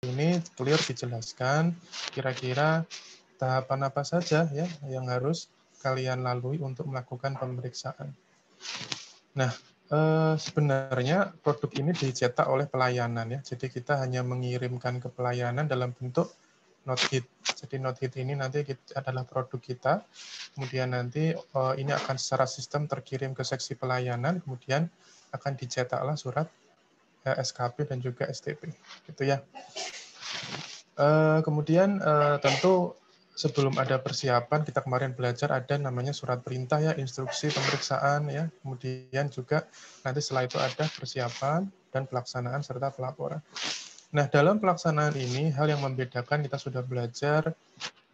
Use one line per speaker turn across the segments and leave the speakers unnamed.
ini clear dijelaskan kira-kira tahapan apa saja ya yang harus kalian lalui untuk melakukan pemeriksaan. Nah, sebenarnya produk ini dicetak oleh pelayanan ya. Jadi kita hanya mengirimkan ke pelayanan dalam bentuk note hit. Jadi note hit ini nanti adalah produk kita. Kemudian nanti ini akan secara sistem terkirim ke seksi pelayanan, kemudian akan dicetaklah surat SKP dan juga STP. Gitu ya. Kemudian tentu sebelum ada persiapan, kita kemarin belajar ada namanya surat perintah ya, instruksi pemeriksaan ya, kemudian juga nanti setelah itu ada persiapan dan pelaksanaan serta pelaporan. Nah, dalam pelaksanaan ini, hal yang membedakan kita sudah belajar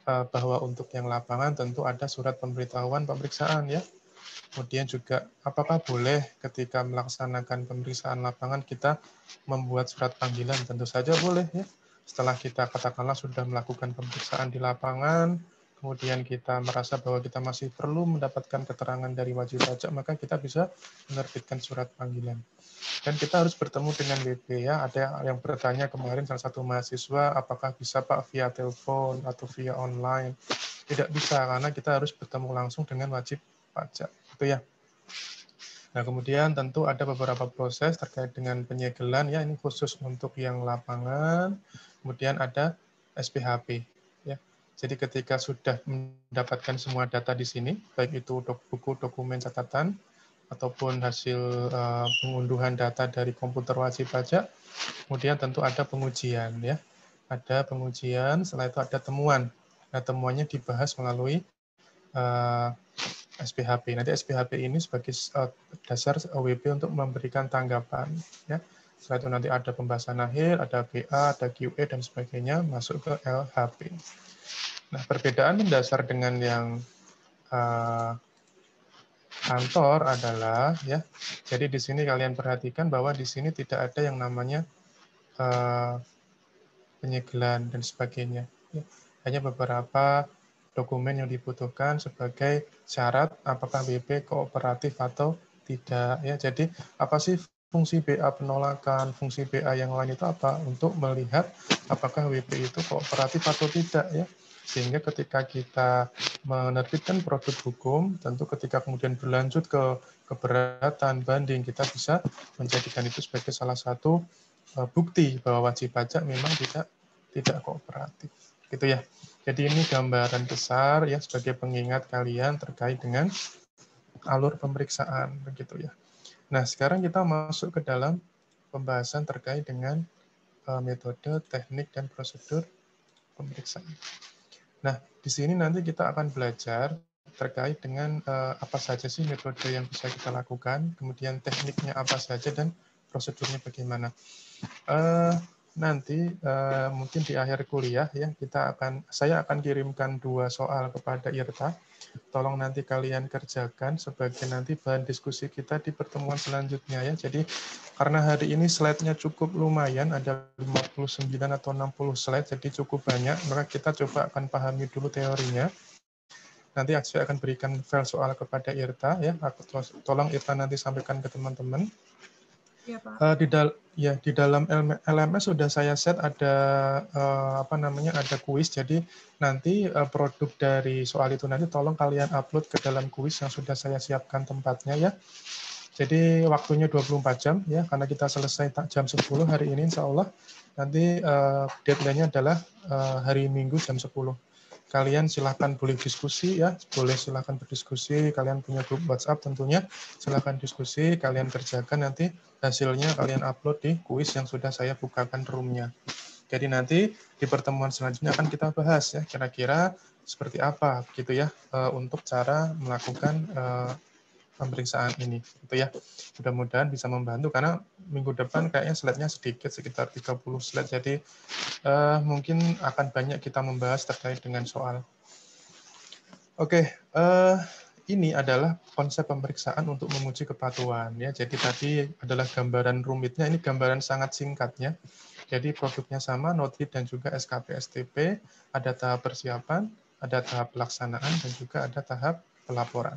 bahwa untuk yang lapangan tentu ada surat pemberitahuan pemeriksaan ya. Kemudian juga apakah boleh ketika melaksanakan pemeriksaan lapangan kita membuat surat panggilan? Tentu saja boleh ya. Setelah kita katakanlah sudah melakukan pemeriksaan di lapangan, kemudian kita merasa bahwa kita masih perlu mendapatkan keterangan dari wajib pajak, maka kita bisa menerbitkan surat panggilan. Dan kita harus bertemu dengan WP ya. Ada yang bertanya kemarin salah satu mahasiswa, apakah bisa Pak via telepon atau via online? Tidak bisa, karena kita harus bertemu langsung dengan wajib pajak. Itu ya. Nah, kemudian tentu ada beberapa proses terkait dengan penyegelan ya, ini khusus untuk yang lapangan. Kemudian ada SPHP ya. Jadi ketika sudah mendapatkan semua data di sini, baik itu buku dokumen catatan ataupun hasil pengunduhan data dari komputer wajib pajak, kemudian tentu ada pengujian ya. Ada pengujian, setelah itu ada temuan. Nah, temuannya dibahas melalui SPHP. Nanti SPHP ini sebagai dasar WP untuk memberikan tanggapan. Ya. Setelah itu nanti ada pembahasan akhir, ada BA, ada QE, dan sebagainya, masuk ke LHP. Nah, perbedaan mendasar dengan yang kantor adalah, ya, jadi di sini kalian perhatikan bahwa di sini tidak ada yang namanya penyegelan dan sebagainya. Ya. Hanya beberapa dokumen yang dibutuhkan sebagai syarat apakah WP kooperatif atau tidak. Ya, jadi apa sih fungsi BA penolakan, fungsi BA yang lain itu apa? Untuk melihat apakah WP itu kooperatif atau tidak ya. Sehingga ketika kita menerbitkan produk hukum, tentu ketika kemudian berlanjut ke keberatan banding, kita bisa menjadikan itu sebagai salah satu bukti bahwa wajib pajak memang tidak kooperatif. Gitu ya. Jadi ini gambaran besar ya sebagai pengingat kalian terkait dengan alur pemeriksaan begitu ya. Nah, sekarang kita masuk ke dalam pembahasan terkait dengan metode, teknik dan prosedur pemeriksaan. Nah, di sini nanti kita akan belajar terkait dengan apa saja sih metode yang bisa kita lakukan, kemudian tekniknya apa saja dan prosedurnya bagaimana. Nanti mungkin di akhir kuliah ya saya akan kirimkan 2 soal kepada Irta. Tolong nanti kalian kerjakan sebagai nanti bahan diskusi kita di pertemuan selanjutnya ya. Jadi karena hari ini slide-nya cukup lumayan, ada 59 atau 60 slide, jadi cukup banyak, maka kita coba akan pahami dulu teorinya. Nanti saya akan berikan file soal kepada Irta ya. Tolong Irta nanti sampaikan ke teman-teman.
Ya, Pak.
Di dalam LMS sudah saya set ada ada kuis. Jadi nanti produk dari soal itu nanti tolong kalian upload ke dalam kuis yang sudah saya siapkan tempatnya ya. Jadi waktunya 24 jam ya, karena kita selesai jam 10 hari ini insya Allah. Nanti deadline-nya adalah hari Minggu jam 10. Kalian silahkan boleh diskusi ya, silahkan berdiskusi, kalian punya grup WhatsApp tentunya, silahkan diskusi, kalian kerjakan nanti hasilnya kalian upload di kuis yang sudah saya bukakan room-nya. Jadi nanti di pertemuan selanjutnya akan kita bahas ya, kira-kira seperti apa gitu ya, untuk cara melakukan pemeriksaan ini gitu ya. Mudah-mudahan bisa membantu karena minggu depan kayaknya slide-nya sedikit sekitar 30 slide, jadi mungkin akan banyak kita membahas terkait dengan soal. Oke, ini adalah konsep pemeriksaan untuk menguji kepatuhan ya. Jadi tadi adalah gambaran rumitnya, ini gambaran sangat singkatnya. Jadi produknya sama, notit dan juga SKP STP, ada tahap persiapan, ada tahap pelaksanaan dan juga ada tahap pelaporan.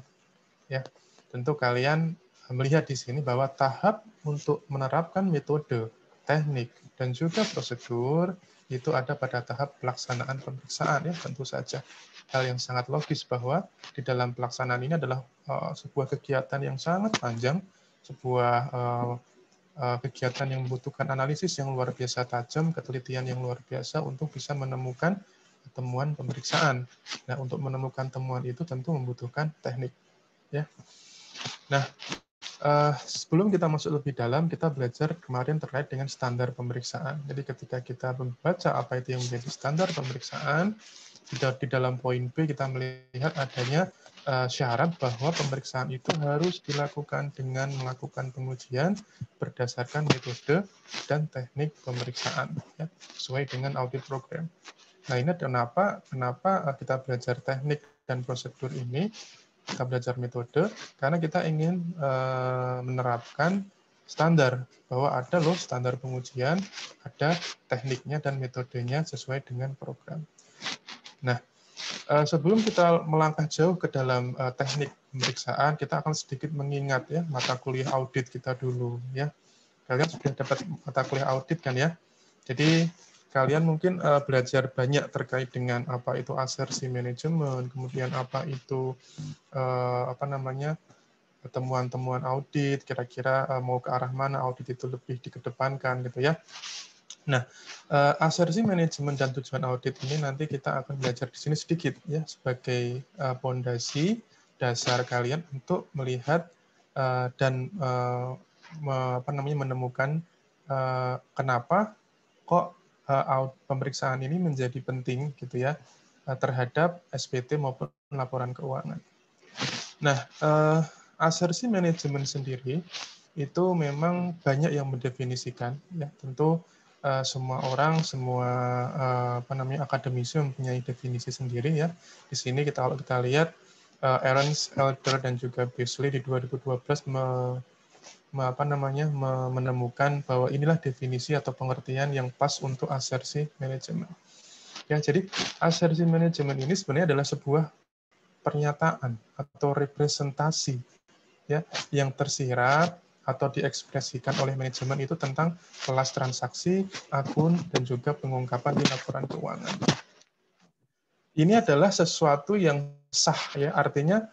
Ya. Tentu kalian melihat di sini bahwa tahap untuk menerapkan metode teknik, dan juga prosedur itu ada pada tahap pelaksanaan pemeriksaan ya, tentu saja. Hal yang sangat logis bahwa di dalam pelaksanaan ini adalah sebuah kegiatan yang sangat panjang, sebuah kegiatan yang membutuhkan analisis yang luar biasa tajam, ketelitian yang luar biasa untuk bisa menemukan temuan pemeriksaan. Nah, untuk menemukan temuan itu tentu membutuhkan teknik. Ya. Nah, sebelum kita masuk lebih dalam, kita belajar kemarin terkait dengan standar pemeriksaan. Jadi ketika kita membaca apa itu yang menjadi standar pemeriksaan, di dalam poin B kita melihat adanya syarat bahwa pemeriksaan itu harus dilakukan dengan melakukan pengujian berdasarkan metode dan teknik pemeriksaan, ya, sesuai dengan audit program. Nah, ini kenapa kita belajar teknik dan prosedur ini, kita belajar metode, karena kita ingin menerapkan standar, bahwa ada loh standar pengujian, ada tekniknya dan metodenya sesuai dengan program. Nah, sebelum kita melangkah jauh ke dalam teknik pemeriksaan, kita akan sedikit mengingat ya mata kuliah audit kita dulu ya. Kalian sudah dapat mata kuliah audit kan ya? Jadi kalian mungkin belajar banyak terkait dengan apa itu asersi manajemen, kemudian apa itu temuan-temuan audit, kira-kira mau ke arah mana audit itu lebih dikedepankan gitu ya. Nah, asersi manajemen dan tujuan audit ini nanti kita akan belajar di sini sedikit ya sebagai pondasi dasar kalian untuk melihat dan menemukan kenapa kok pemeriksaan ini menjadi penting gitu ya terhadap SPT maupun laporan keuangan. Nah, asersi manajemen sendiri itu memang banyak yang mendefinisikan ya, tentu semua orang, semua akademisi mempunyai definisi sendiri ya. Di sini kalau kita lihat Ernst, Elder dan juga Beasley di 2012 menemukan bahwa inilah definisi atau pengertian yang pas untuk asersi manajemen. Ya, jadi asersi manajemen ini sebenarnya adalah sebuah pernyataan atau representasi ya yang tersirat atau diekspresikan oleh manajemen itu tentang kelas transaksi, akun, dan juga pengungkapan di laporan keuangan. Ini adalah sesuatu yang sah ya, artinya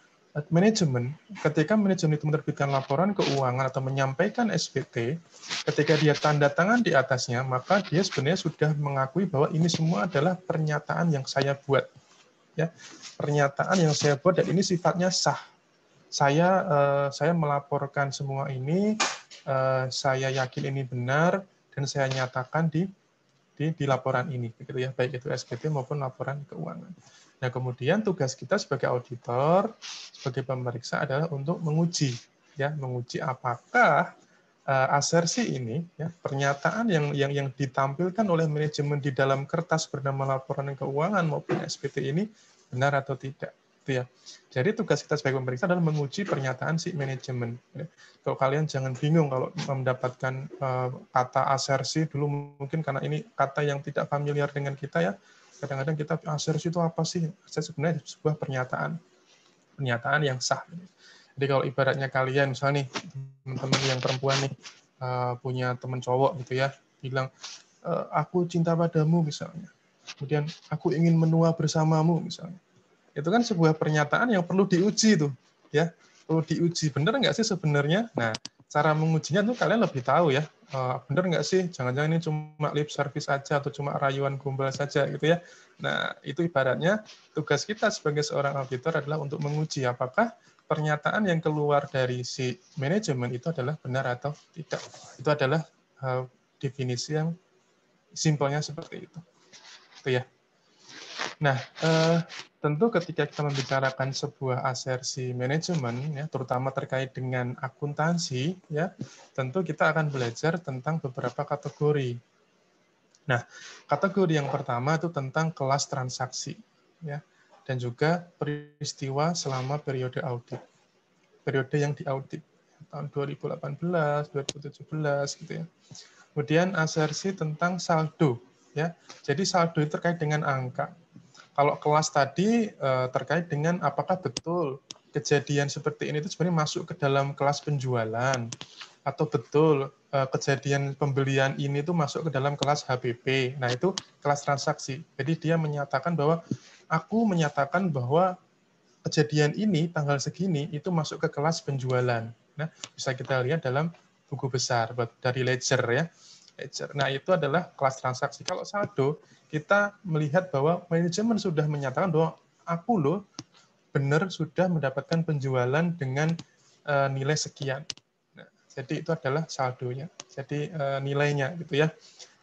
manajemen, ketika manajemen itu menerbitkan laporan keuangan atau menyampaikan SPT, ketika dia tanda tangan di atasnya, maka dia sebenarnya sudah mengakui bahwa ini semua adalah pernyataan yang saya buat. Ya, pernyataan yang saya buat dan ini sifatnya sah. Saya melaporkan semua ini, saya yakin ini benar dan saya nyatakan di laporan ini, gitu ya, baik itu SPT maupun laporan keuangan. Nah, kemudian tugas kita sebagai auditor, sebagai pemeriksa adalah untuk menguji, ya, menguji apakah asersi ini, ya, pernyataan yang ditampilkan oleh manajemen di dalam kertas bernama laporan keuangan maupun SPT ini benar atau tidak. Ya. Jadi tugas kita sebagai pemeriksa adalah menguji pernyataan si manajemen. Kalau kalian jangan bingung kalau mendapatkan kata asersi dulu, mungkin karena ini kata yang tidak familiar dengan kita ya. Kadang-kadang kita asersi itu apa sih? Sebenarnya sebuah pernyataan yang sah. Jadi kalau ibaratnya kalian misalnya nih teman-teman yang perempuan nih punya teman cowok gitu ya, bilang aku cinta padamu misalnya. Kemudian aku ingin menua bersamamu misalnya. Itu kan sebuah pernyataan yang perlu diuji tuh, ya, perlu diuji. Bener nggak sih sebenarnya? Nah, cara mengujinya tuh kalian lebih tahu ya. Bener nggak sih? Jangan-jangan ini cuma lip service aja atau cuma rayuan gombal saja gitu ya. Nah, itu ibaratnya tugas kita sebagai seorang auditor adalah untuk menguji apakah pernyataan yang keluar dari si manajemen itu adalah benar atau tidak. Itu adalah definisi yang simpelnya seperti itu. Itu ya. Nah, tentu ketika kita membicarakan sebuah asersi manajemen, ya, terutama terkait dengan akuntansi, ya, tentu kita akan belajar tentang beberapa kategori. Nah, kategori yang pertama itu tentang kelas transaksi, ya, dan juga peristiwa selama periode audit, periode yang diaudit tahun 2018, 2017, gitu ya. Kemudian asersi tentang saldo, ya. Jadi saldo itu terkait dengan angka. Kalau kelas tadi terkait dengan apakah betul kejadian seperti ini itu sebenarnya masuk ke dalam kelas penjualan atau betul kejadian pembelian ini tuh masuk ke dalam kelas HPP. Nah, itu kelas transaksi. Jadi dia menyatakan bahwa aku menyatakan bahwa kejadian ini tanggal segini itu masuk ke kelas penjualan. Nah, bisa kita lihat dalam buku besar dari ledger ya. Ledger. Nah, itu adalah kelas transaksi. Kalau saldo, kita melihat bahwa manajemen sudah menyatakan bahwa aku loh benar sudah mendapatkan penjualan dengan nilai sekian. Nah, jadi itu adalah saldonya. Jadi nilainya gitu ya.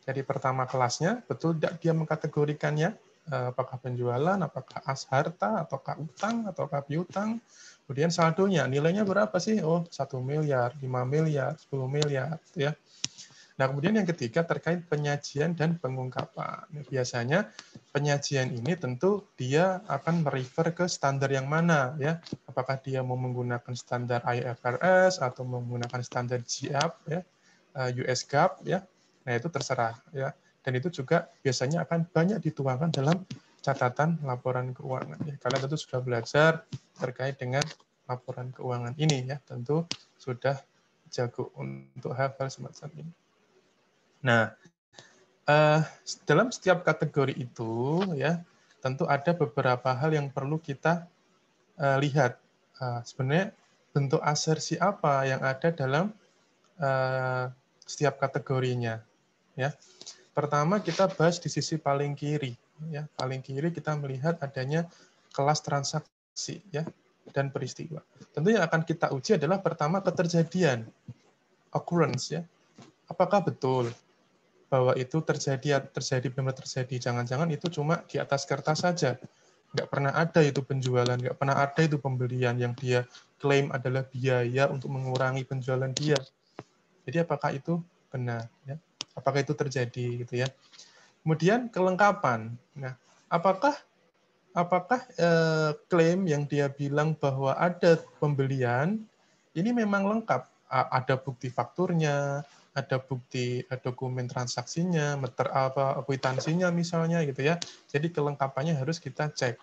Jadi pertama kelasnya, betul tidak dia mengkategorikannya, apakah penjualan, apakah as harta, ataukah utang, ataukah piutang. Kemudian saldonya, nilainya berapa sih? Oh, 1 miliar, 5 miliar, 10 miliar. Gitu ya. Nah, kemudian yang ketiga terkait penyajian dan pengungkapan. Biasanya penyajian ini tentu dia akan merefer ke standar yang mana ya. Apakah dia mau menggunakan standar IFRS atau menggunakan standar GAAP ya, US GAAP ya. Nah, itu terserah ya. Dan itu juga biasanya akan banyak dituangkan dalam catatan laporan keuangan. Ya, kalian tentu sudah belajar terkait dengan laporan keuangan ini ya. Tentu sudah jago untuk hal-hal semacam ini. Nah, dalam setiap kategori itu ya tentu ada beberapa hal yang perlu kita lihat. Sebenarnya bentuk asersi apa yang ada dalam setiap kategorinya. Ya, pertama kita bahas di sisi paling kiri. Ya, paling kiri kita melihat adanya kelas transaksi ya dan peristiwa. Tentu yang akan kita uji adalah pertama keterjadian, occurrence ya. Apakah betul bahwa itu terjadi benar-benar terjadi. Jangan-jangan itu cuma di atas kertas saja. Nggak pernah ada itu penjualan, nggak pernah ada itu pembelian yang dia klaim adalah biaya untuk mengurangi penjualan dia. Jadi apakah itu benar? Ya? Apakah itu terjadi gitu ya? Kemudian kelengkapan. Nah, apakah klaim yang dia bilang bahwa ada pembelian ini memang lengkap? Ada bukti fakturnya, ada bukti dokumen transaksinya, meter kwitansinya misalnya gitu ya. Jadi kelengkapannya harus kita cek.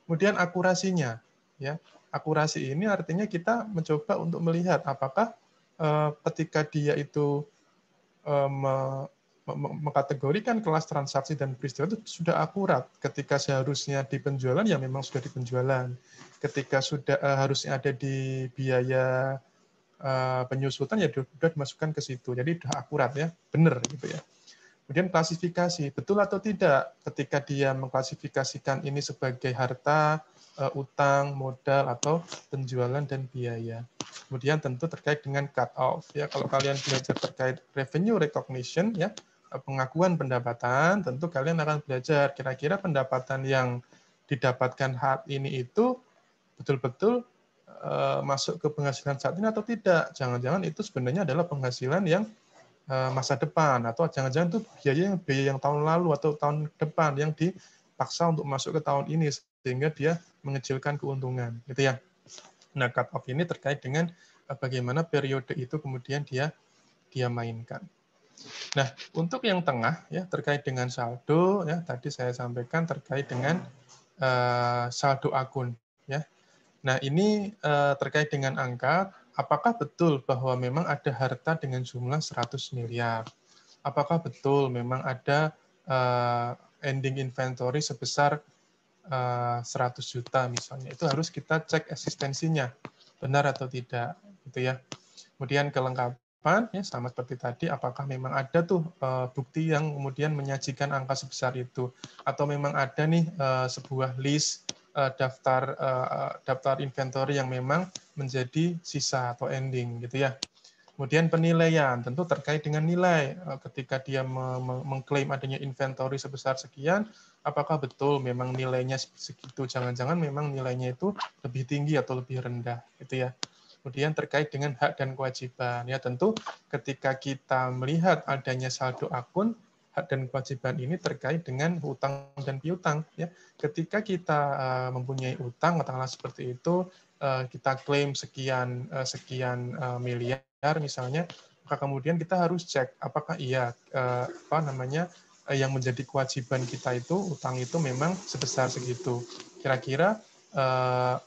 Kemudian akurasinya, ya. Akurasi ini artinya kita mencoba untuk melihat apakah ketika dia itu mengkategorikan kelas transaksi dan peristiwa itu sudah akurat. Ketika seharusnya di penjualan, ya memang sudah di penjualan. Ketika sudah harusnya ada di biaya penyusutan, ya sudah dimasukkan ke situ. Jadi sudah akurat ya, benar gitu ya. Kemudian klasifikasi, betul atau tidak ketika dia mengklasifikasikan ini sebagai harta, utang, modal, atau penjualan dan biaya. Kemudian tentu terkait dengan cut off ya. Kalau kalian belajar terkait revenue recognition ya, pengakuan pendapatan, tentu kalian akan belajar kira-kira pendapatan yang didapatkan saat ini itu betul-betul masuk ke penghasilan saat ini atau tidak. Jangan-jangan itu sebenarnya adalah penghasilan yang masa depan, atau jangan-jangan itu biaya yang tahun lalu atau tahun depan yang dipaksa untuk masuk ke tahun ini sehingga dia mengecilkan keuntungan gitu ya. Nah, cut off ini terkait dengan bagaimana periode itu kemudian dia mainkan. Nah, untuk yang tengah ya terkait dengan saldo ya, tadi saya sampaikan terkait dengan saldo akun ya. Nah, ini terkait dengan angka, apakah betul bahwa memang ada harta dengan jumlah 100 miliar? Apakah betul memang ada ending inventory sebesar 100 juta misalnya? Itu harus kita cek eksistensinya, benar atau tidak, gitu ya. Kemudian kelengkapan, ya sama seperti tadi, apakah memang ada tuh bukti yang kemudian menyajikan angka sebesar itu, atau memang ada nih sebuah list daftar inventory yang memang menjadi sisa atau ending gitu ya. Kemudian penilaian tentu terkait dengan nilai. Ketika dia mengklaim adanya inventory sebesar sekian, apakah betul memang nilainya segitu? Jangan-jangan memang nilainya itu lebih tinggi atau lebih rendah gitu ya. Kemudian terkait dengan hak dan kewajiban ya, tentu ketika kita melihat adanya saldo akun, hak dan kewajiban ini terkait dengan hutang dan piutang ya. Ketika kita mempunyai utang katakanlah seperti itu, kita klaim sekian miliar misalnya, maka kemudian kita harus cek apakah iya yang menjadi kewajiban kita itu utang itu memang sebesar segitu. Kira-kira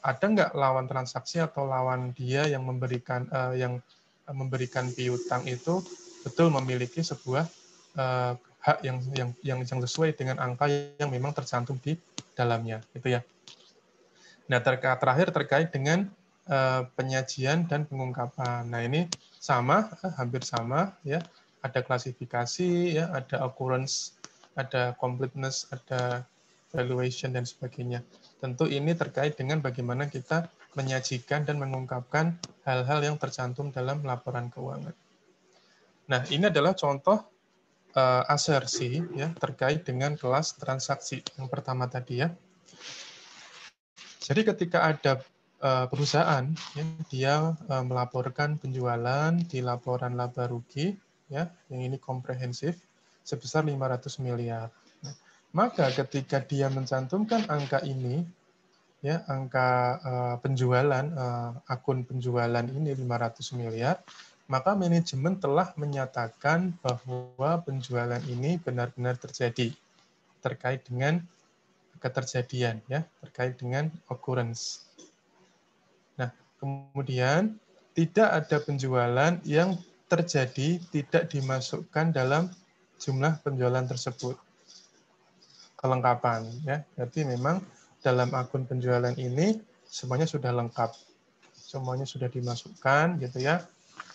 ada nggak lawan transaksi atau lawan dia yang memberikan yang memberikan piutang itu betul memiliki sebuah hak yang sesuai dengan angka yang memang tercantum di dalamnya, gitu ya. Nah, terakhir terkait dengan penyajian dan pengungkapan. Nah, ini sama, hampir sama, ya. Ada klasifikasi, ya, ada occurrence, ada completeness, ada valuation dan sebagainya. Tentu ini terkait dengan bagaimana kita menyajikan dan mengungkapkan hal-hal yang tercantum dalam laporan keuangan. Nah, ini adalah contoh asersi ya terkait dengan kelas transaksi yang pertama tadi ya. Jadi ketika ada perusahaan ya, dia melaporkan penjualan di laporan laba rugi ya, yang ini komprehensif sebesar 500 miliar. Nah, maka ketika dia mencantumkan angka ini ya, angka penjualan akun penjualan ini 500 miliar, maka manajemen telah menyatakan bahwa penjualan ini benar-benar terjadi terkait dengan keterjadian ya, terkait dengan occurrence. Nah, kemudian tidak ada penjualan yang terjadi tidak dimasukkan dalam jumlah penjualan tersebut. Kelengkapan ya. Berarti memang dalam akun penjualan ini semuanya sudah lengkap. Semuanya sudah dimasukkan gitu ya.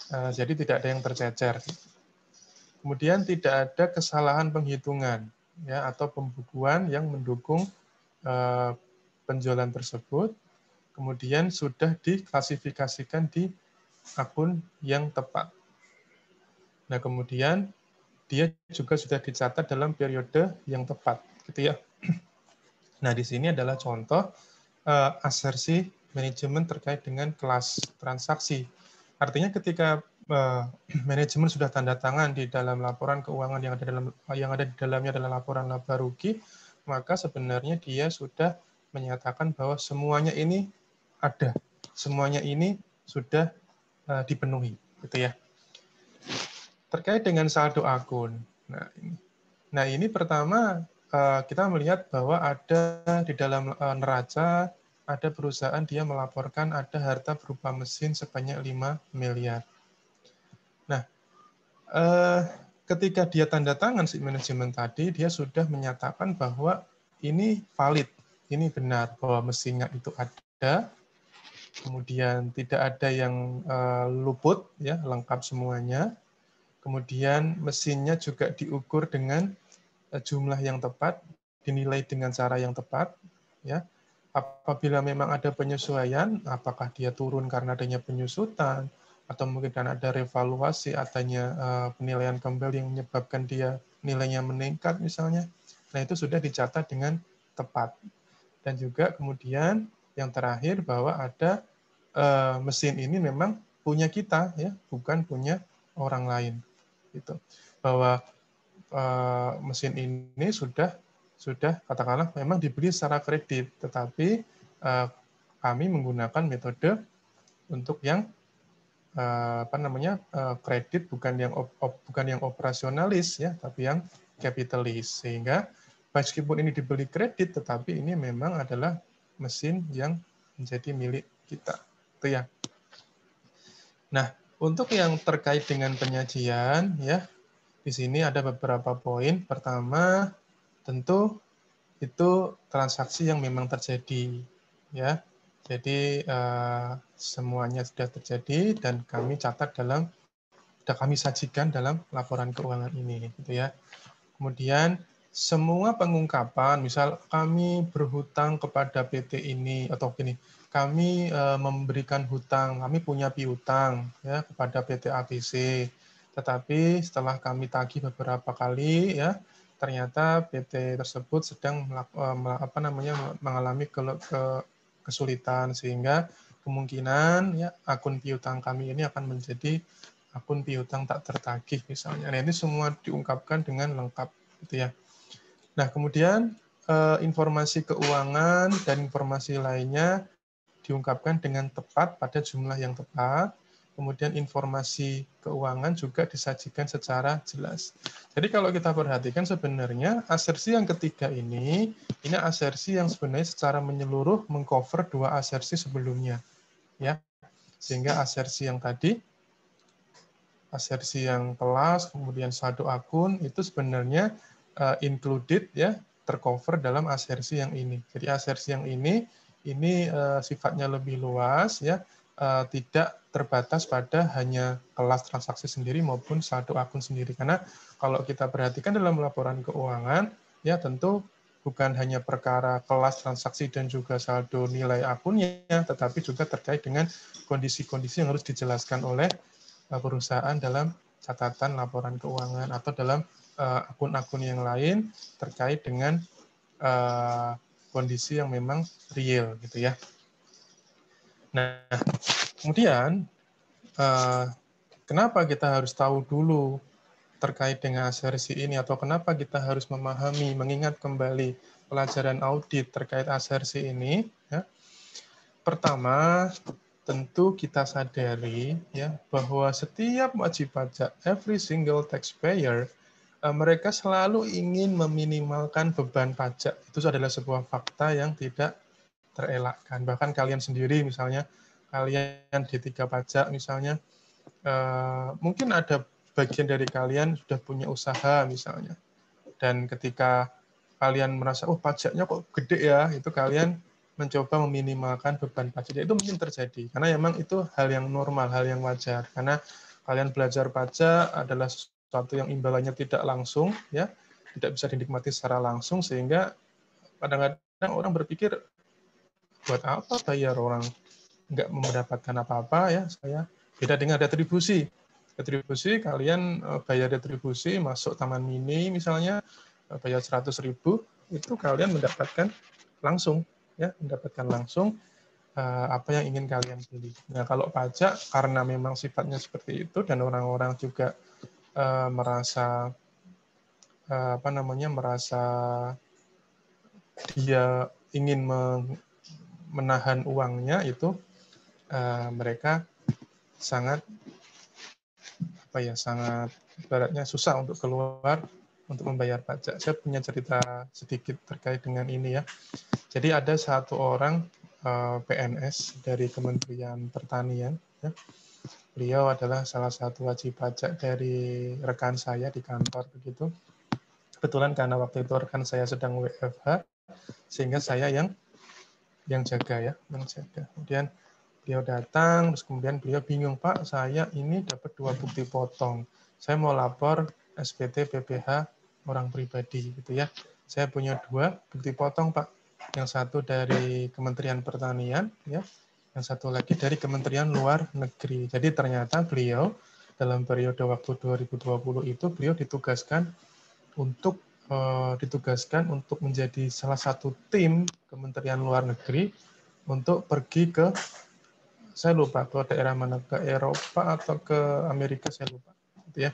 Jadi tidak ada yang tercecer. Kemudian tidak ada kesalahan penghitungan ya atau pembukuan yang mendukung penjualan tersebut, kemudian sudah diklasifikasikan di akun yang tepat. Nah, kemudian dia juga sudah dicatat dalam periode yang tepat, gitu ya. Nah, di sini adalah contoh asersi manajemen terkait dengan kelas transaksi. Artinya ketika manajemen sudah tanda tangan di dalam laporan keuangan yang ada di dalamnya adalah laporan laba rugi, maka sebenarnya dia sudah menyatakan bahwa semuanya ini ada, semuanya ini sudah dipenuhi, gitu ya. Terkait dengan saldo akun. Nah, ini pertama kita melihat bahwa ada di dalam neraca ada perusahaan dia melaporkan ada harta berupa mesin sebanyak 5 miliar. Nah, ketika dia tanda tangan si manajemen tadi, dia sudah menyatakan bahwa ini valid, ini benar bahwa mesinnya itu ada, kemudian tidak ada yang luput, ya lengkap semuanya. Kemudian mesinnya juga diukur dengan jumlah yang tepat, dinilai dengan cara yang tepat, ya. Apabila memang ada penyesuaian, apakah dia turun karena adanya penyusutan, atau mungkin karena ada revaluasi, adanya penilaian kembali yang menyebabkan dia nilainya meningkat misalnya, nah itu sudah dicatat dengan tepat. Dan juga kemudian yang terakhir bahwa ada mesin ini memang punya kita, ya, bukan punya orang lain, gitu. Bahwa mesin ini sudah katakanlah memang dibeli secara kredit, tetapi kami menggunakan metode untuk yang kredit bukan yang operasionalis ya, tapi yang kapitalis, sehingga meskipun ini dibeli kredit, tetapi ini memang adalah mesin yang menjadi milik kita, itu ya. Nah, untuk yang terkait dengan penyajian ya, di sini ada beberapa poin. Pertama, tentu itu transaksi yang memang terjadi, ya. Jadi semuanya sudah terjadi dan kami sajikan dalam laporan keuangan ini, gitu ya. Kemudian semua pengungkapan, misal kami berhutang kepada PT ini atau gini, kami memberikan hutang, kami punya piutang ya kepada PT ABC. Tetapi setelah kami tagih beberapa kali ya, ternyata PT tersebut sedang mengalami kesulitan, sehingga kemungkinan ya akun piutang kami ini akan menjadi akun piutang tak tertagih misalnya. Nah, ini semua diungkapkan dengan lengkap, gitu ya. Nah, kemudian informasi keuangan dan informasi lainnya diungkapkan dengan tepat pada jumlah yang tepat. Kemudian informasi keuangan juga disajikan secara jelas. Jadi kalau kita perhatikan sebenarnya asersi yang ketiga ini asersi yang sebenarnya secara menyeluruh mengcover dua asersi sebelumnya, ya. Sehingga asersi yang tadi asersi yang kelas, kemudian saldo akun itu sebenarnya included ya, tercover dalam asersi yang ini. Jadi asersi yang ini sifatnya lebih luas ya, tidak terbatas pada hanya kelas transaksi sendiri maupun saldo akun sendiri. Karena kalau kita perhatikan dalam laporan keuangan ya tentu bukan hanya perkara kelas transaksi dan juga saldo nilai akunnya, tetapi juga terkait dengan kondisi-kondisi yang harus dijelaskan oleh perusahaan dalam catatan laporan keuangan atau dalam akun-akun yang lain terkait dengan kondisi yang memang real gitu ya. Nah, kemudian kenapa kita harus tahu dulu terkait dengan asersi ini atau kenapa kita harus memahami, mengingat kembali pelajaran audit terkait asersi ini ya. Pertama, tentu kita sadari ya bahwa setiap wajib pajak, every single taxpayer, mereka selalu ingin meminimalkan beban pajak. Itu adalah sebuah fakta yang tidak terelakkan. Bahkan kalian sendiri misalnya, kalian D3 pajak misalnya, mungkin ada bagian dari kalian sudah punya usaha misalnya. Dan ketika kalian merasa, oh pajaknya kok gede ya, itu kalian mencoba meminimalkan beban pajak. Itu mungkin terjadi, karena memang itu hal yang normal, hal yang wajar. Karena kalian belajar pajak adalah sesuatu yang imbalannya tidak langsung, ya, tidak bisa dinikmati secara langsung, sehingga kadang-kadang orang berpikir, buat apa bayar, orang nggak mendapatkan apa-apa ya, saya beda dengan retribusi. Retribusi kalian bayar retribusi masuk taman mini misalnya, bayar 100.000 itu kalian mendapatkan langsung ya, mendapatkan langsung apa yang ingin kalian beli. Nah, kalau pajak karena memang sifatnya seperti itu dan orang-orang juga merasa merasa dia ingin menahan uangnya, itu mereka sangat sangat ibaratnya susah untuk keluar untuk membayar pajak. Saya punya cerita sedikit terkait dengan ini ya. Jadi ada satu orang PNS dari Kementerian Pertanian. Ya. Beliau adalah salah satu wajib pajak dari rekan saya di kantor begitu. Kebetulan karena waktu itu rekan saya sedang WFH, sehingga saya yang jaga ya, yang jaga. Kemudian beliau datang, terus kemudian beliau bingung, Pak, saya ini dapat 2 bukti potong. Saya mau lapor SPT PPh orang pribadi gitu ya. Saya punya 2 bukti potong, Pak. Yang satu dari Kementerian Pertanian ya, yang satu lagi dari Kementerian Luar Negeri. Jadi ternyata beliau dalam periode waktu 2020 itu beliau ditugaskan untuk menjadi salah satu tim Kementerian Luar Negeri untuk pergi ke, saya lupa ke daerah mana, ke Eropa atau ke Amerika, saya lupa gitu ya.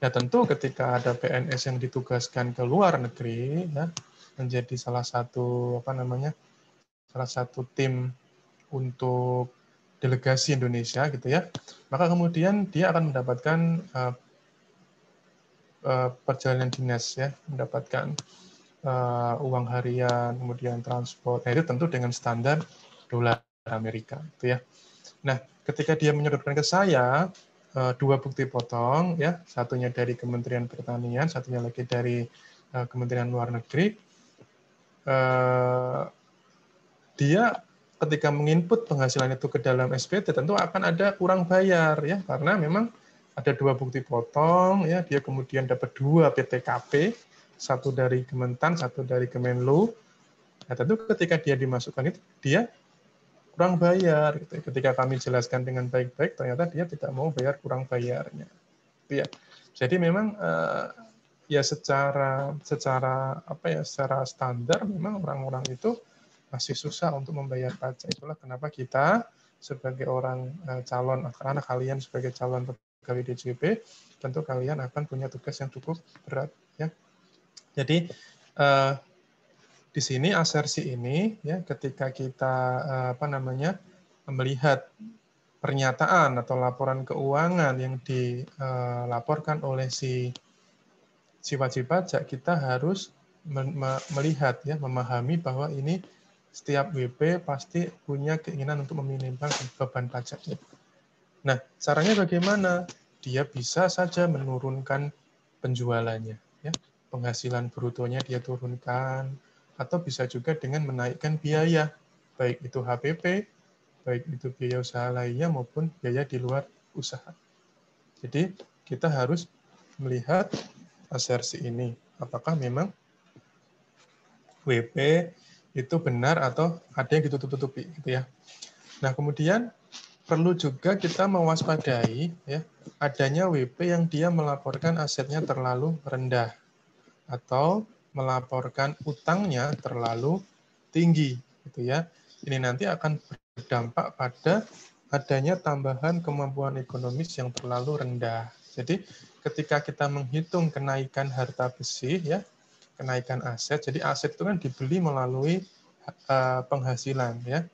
Ya tentu ketika ada PNS yang ditugaskan ke luar negeri ya, menjadi salah satu salah satu tim untuk delegasi Indonesia gitu ya, maka kemudian dia akan mendapatkan perjalanan dinas ya, mendapatkan uang harian, kemudian transport. Nah, itu tentu dengan standar dolar Amerika gitu ya. Nah, ketika dia menyodorkan ke saya 2 bukti potong ya, satunya dari Kementerian Pertanian, satunya lagi dari Kementerian Luar Negeri, dia ketika menginput penghasilan itu ke dalam SPT tentu akan ada kurang bayar ya, karena memang ada 2 bukti potong ya, dia kemudian dapat 2 PTKP, satu dari Kementan, satu dari Kemenlu. Nah, tentu ketika dia dimasukkan itu dia kurang bayar gitu. Ketika kami jelaskan dengan baik-baik, ternyata dia tidak mau bayar kurang bayarnya. Ya. Jadi memang ya secara standar memang orang-orang itu masih susah untuk membayar pajak. Itulah kenapa kita sebagai orang calon, karena kalian sebagai calon pegawai DJP, tentu kalian akan punya tugas yang cukup berat ya. Jadi di sini asersi ini ya, ketika kita melihat pernyataan atau laporan keuangan yang dilaporkan oleh si wajib pajak, kita harus melihat ya, memahami bahwa ini setiap WP pasti punya keinginan untuk meminimalkan beban pajaknya. Nah, caranya bagaimana? dia bisa saja menurunkan penjualannya, ya. Penghasilan brutonya dia turunkan, atau bisa juga dengan menaikkan biaya, baik itu HPP, baik itu biaya usaha lainnya maupun biaya di luar usaha. Jadi kita harus melihat asersi ini, apakah memang WP itu benar atau ada yang ditutup-tutupi, gitu ya. Nah, kemudian perlu juga kita mewaspadai ya adanya WP yang dia melaporkan asetnya terlalu rendah atau melaporkan utangnya terlalu tinggi, gitu ya. Ini nanti akan berdampak pada adanya tambahan kemampuan ekonomis yang terlalu rendah. Jadi ketika kita menghitung kenaikan harta besi ya, kenaikan aset. Jadi aset itu kan dibeli melalui penghasilan ya.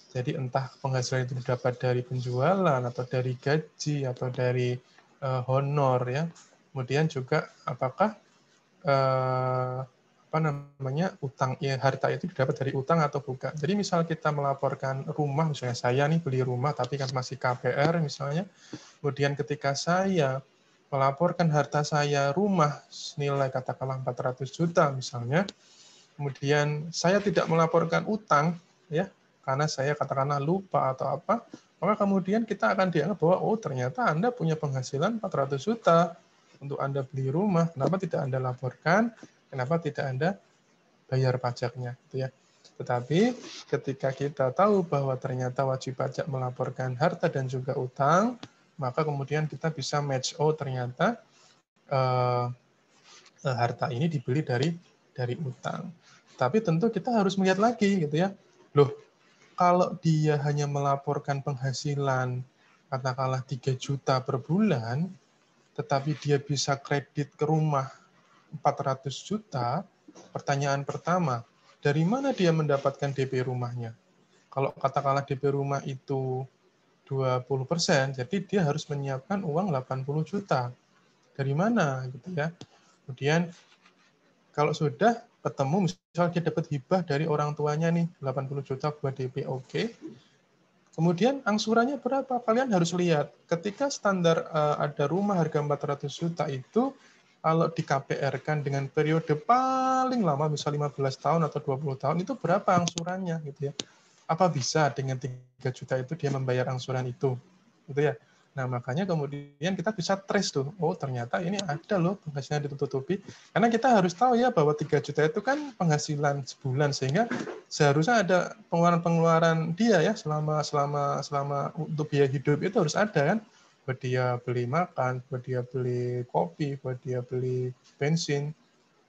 Jadi entah penghasilan itu didapat dari penjualan atau dari gaji atau dari honor ya. Kemudian juga apakah apa namanya utang ya harta itu didapat dari utang atau bukan. Jadi misal kita melaporkan rumah, misalnya saya nih beli rumah tapi kan masih KPR misalnya, kemudian ketika saya melaporkan harta saya rumah senilai katakanlah 400 juta misalnya, kemudian saya tidak melaporkan utang ya karena saya katakanlah lupa atau apa, maka kemudian kita akan dianggap bahwa oh ternyata Anda punya penghasilan 400 juta untuk Anda beli rumah, kenapa tidak Anda laporkan, kenapa tidak Anda bayar pajaknya gitu ya. Tetapi ketika kita tahu bahwa ternyata wajib pajak melaporkan harta dan juga utang, maka kemudian kita bisa match, oh ternyata harta ini dibeli dari utang. Tapi tentu kita harus melihat lagi gitu ya. Loh, kalau dia hanya melaporkan penghasilan katakanlah 3 juta per bulan, tetapi dia bisa kredit ke rumah 400 juta, pertanyaan pertama, dari mana dia mendapatkan DP rumahnya? Kalau katakanlah DP rumah itu 20%, jadi dia harus menyiapkan uang 80 juta. Dari mana gitu ya? Kemudian kalau sudah ketemu, misal dia dapat hibah dari orang tuanya nih, 80 juta buat DP, oke. Kemudian angsurannya berapa? Kalian harus lihat. Ketika standar ada rumah harga 400 juta itu, kalau di KPR-kan dengan periode paling lama, misal 15 tahun atau 20 tahun, itu berapa angsurannya gitu ya. Apa bisa dengan 3 juta itu dia membayar angsuran itu? Gitu ya. Nah, makanya kemudian kita bisa trace tuh, oh ternyata ini ada loh penghasilan ditutupi. Karena kita harus tahu ya bahwa 3 juta itu kan penghasilan sebulan, sehingga seharusnya ada pengeluaran-pengeluaran dia ya selama untuk biaya hidup itu harus ada kan. Buat dia beli makan, buat dia beli kopi, buat dia beli bensin,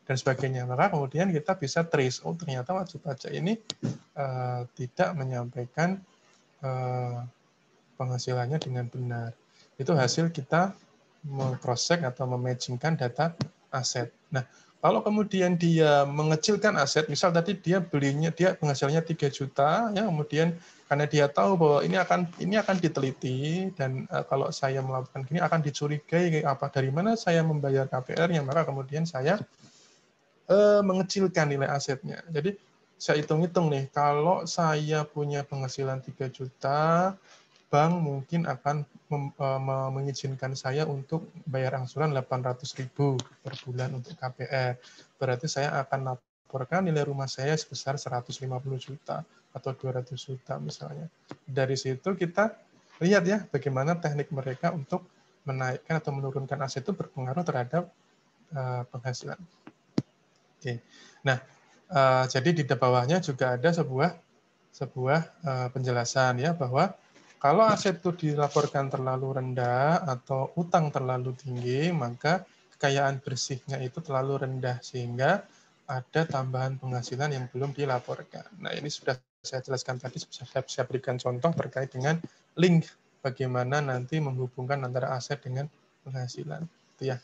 dan sebagainya. Maka kemudian kita bisa trace, oh ternyata wajib pajak ini tidak menyampaikan penghasilannya dengan benar. Itu hasil kita meng-cross-check atau mematchingkan data aset. Nah, kalau kemudian dia mengecilkan aset, misal tadi dia belinya dia penghasilannya 3 juta ya, kemudian karena dia tahu bahwa ini akan diteliti dan kalau saya melakukan gini akan dicurigai apa dari mana saya membayar KPR-nya, maka kemudian saya mengecilkan nilai asetnya. Jadi saya hitung-hitung nih, kalau saya punya penghasilan 3 juta, bank mungkin akan mengizinkan saya untuk bayar angsuran 800.000 per bulan untuk KPR. Berarti saya akan laporkan nilai rumah saya sebesar 150 juta atau 200 juta misalnya. Dari situ kita lihat ya bagaimana teknik mereka untuk menaikkan atau menurunkan aset itu berpengaruh terhadap penghasilan. Oke. Nah, jadi di bawahnya juga ada sebuah penjelasan ya bahwa kalau aset itu dilaporkan terlalu rendah atau utang terlalu tinggi, maka kekayaan bersihnya itu terlalu rendah sehingga ada tambahan penghasilan yang belum dilaporkan. Nah, ini sudah saya jelaskan tadi, saya berikan contoh terkait dengan link bagaimana nanti menghubungkan antara aset dengan penghasilan. Itu ya.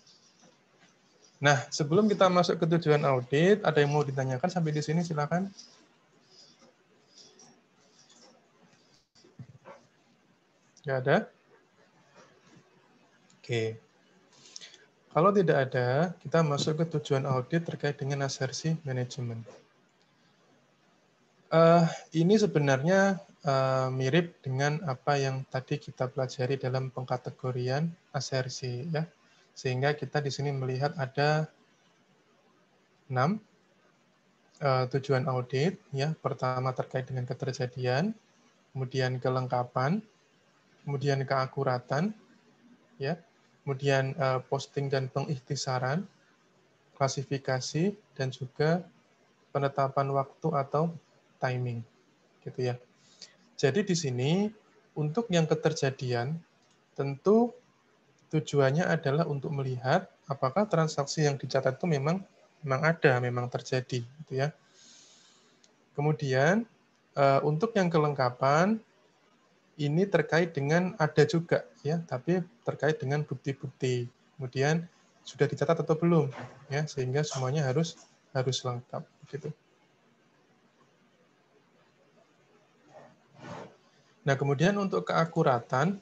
Nah, sebelum kita masuk ke tujuan audit, ada yang mau ditanyakan sampai di sini, silakan. Nggak ada? Oke. Kalau tidak ada, kita masuk ke tujuan audit terkait dengan asersi manajemen. Ini sebenarnya mirip dengan apa yang tadi kita pelajari dalam pengkategorian asersi ya. Sehingga kita di sini melihat ada 6 tujuan audit ya. Pertama terkait dengan keterjadian, kemudian kelengkapan, kemudian keakuratan ya. Kemudian posting dan pengikhtisaran, klasifikasi dan juga penetapan waktu atau timing gitu ya. Jadi di sini untuk yang keterjadian tentu tujuannya adalah untuk melihat apakah transaksi yang dicatat itu memang ada, memang terjadi gitu ya. Kemudian untuk yang kelengkapan ini terkait dengan ada juga ya, tapi terkait dengan bukti-bukti. Kemudian sudah dicatat atau belum ya, sehingga semuanya harus lengkap gitu. Nah, kemudian untuk keakuratan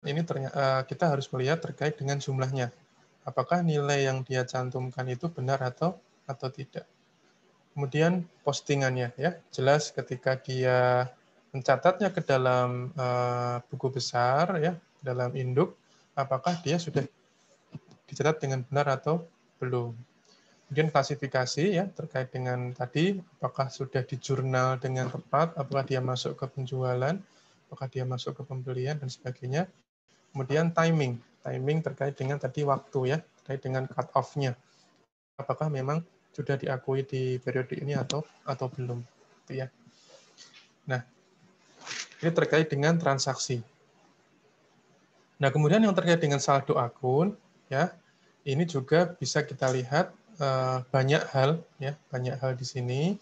ini kita harus melihat terkait dengan jumlahnya. Apakah nilai yang dia cantumkan itu benar atau tidak. Kemudian postingannya ya, jelas ketika dia mencatatnya ke dalam buku besar ya, dalam induk, apakah dia sudah dicatat dengan benar atau belum. Kemudian klasifikasi ya terkait dengan tadi, apakah sudah di jurnal dengan tepat, apakah dia masuk ke penjualan, apakah dia masuk ke pembelian dan sebagainya. Kemudian timing terkait dengan tadi waktu ya, terkait dengan cut off-nya. Apakah memang sudah diakui di periode ini atau belum, gitu ya. Nah, ini terkait dengan transaksi. Nah, kemudian yang terkait dengan saldo akun, ya, ini juga bisa kita lihat banyak hal, ya, banyak hal di sini.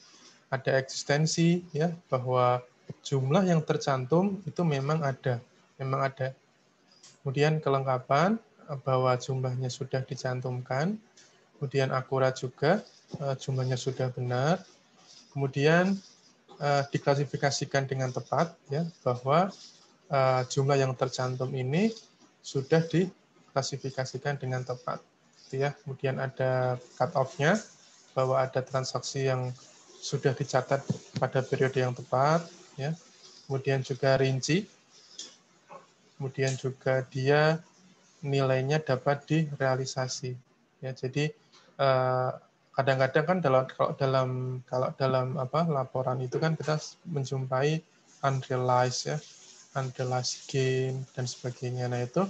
Ada eksistensi, ya, bahwa jumlah yang tercantum itu memang ada. Kemudian kelengkapan, bahwa jumlahnya sudah dicantumkan. Kemudian akurat juga, jumlahnya sudah benar. Kemudian diklasifikasikan dengan tepat, ya, bahwa jumlah yang tercantum ini sudah diklasifikasikan dengan tepat. Ya. Kemudian ada cut off-nya, bahwa ada transaksi yang sudah dicatat pada periode yang tepat. Ya. Kemudian juga rinci, kemudian juga dia nilainya dapat direalisasi. Ya, jadi kadang-kadang kan kalau dalam laporan itu kan kita menjumpai unrealized ya, unrealized gain dan sebagainya. Nah itu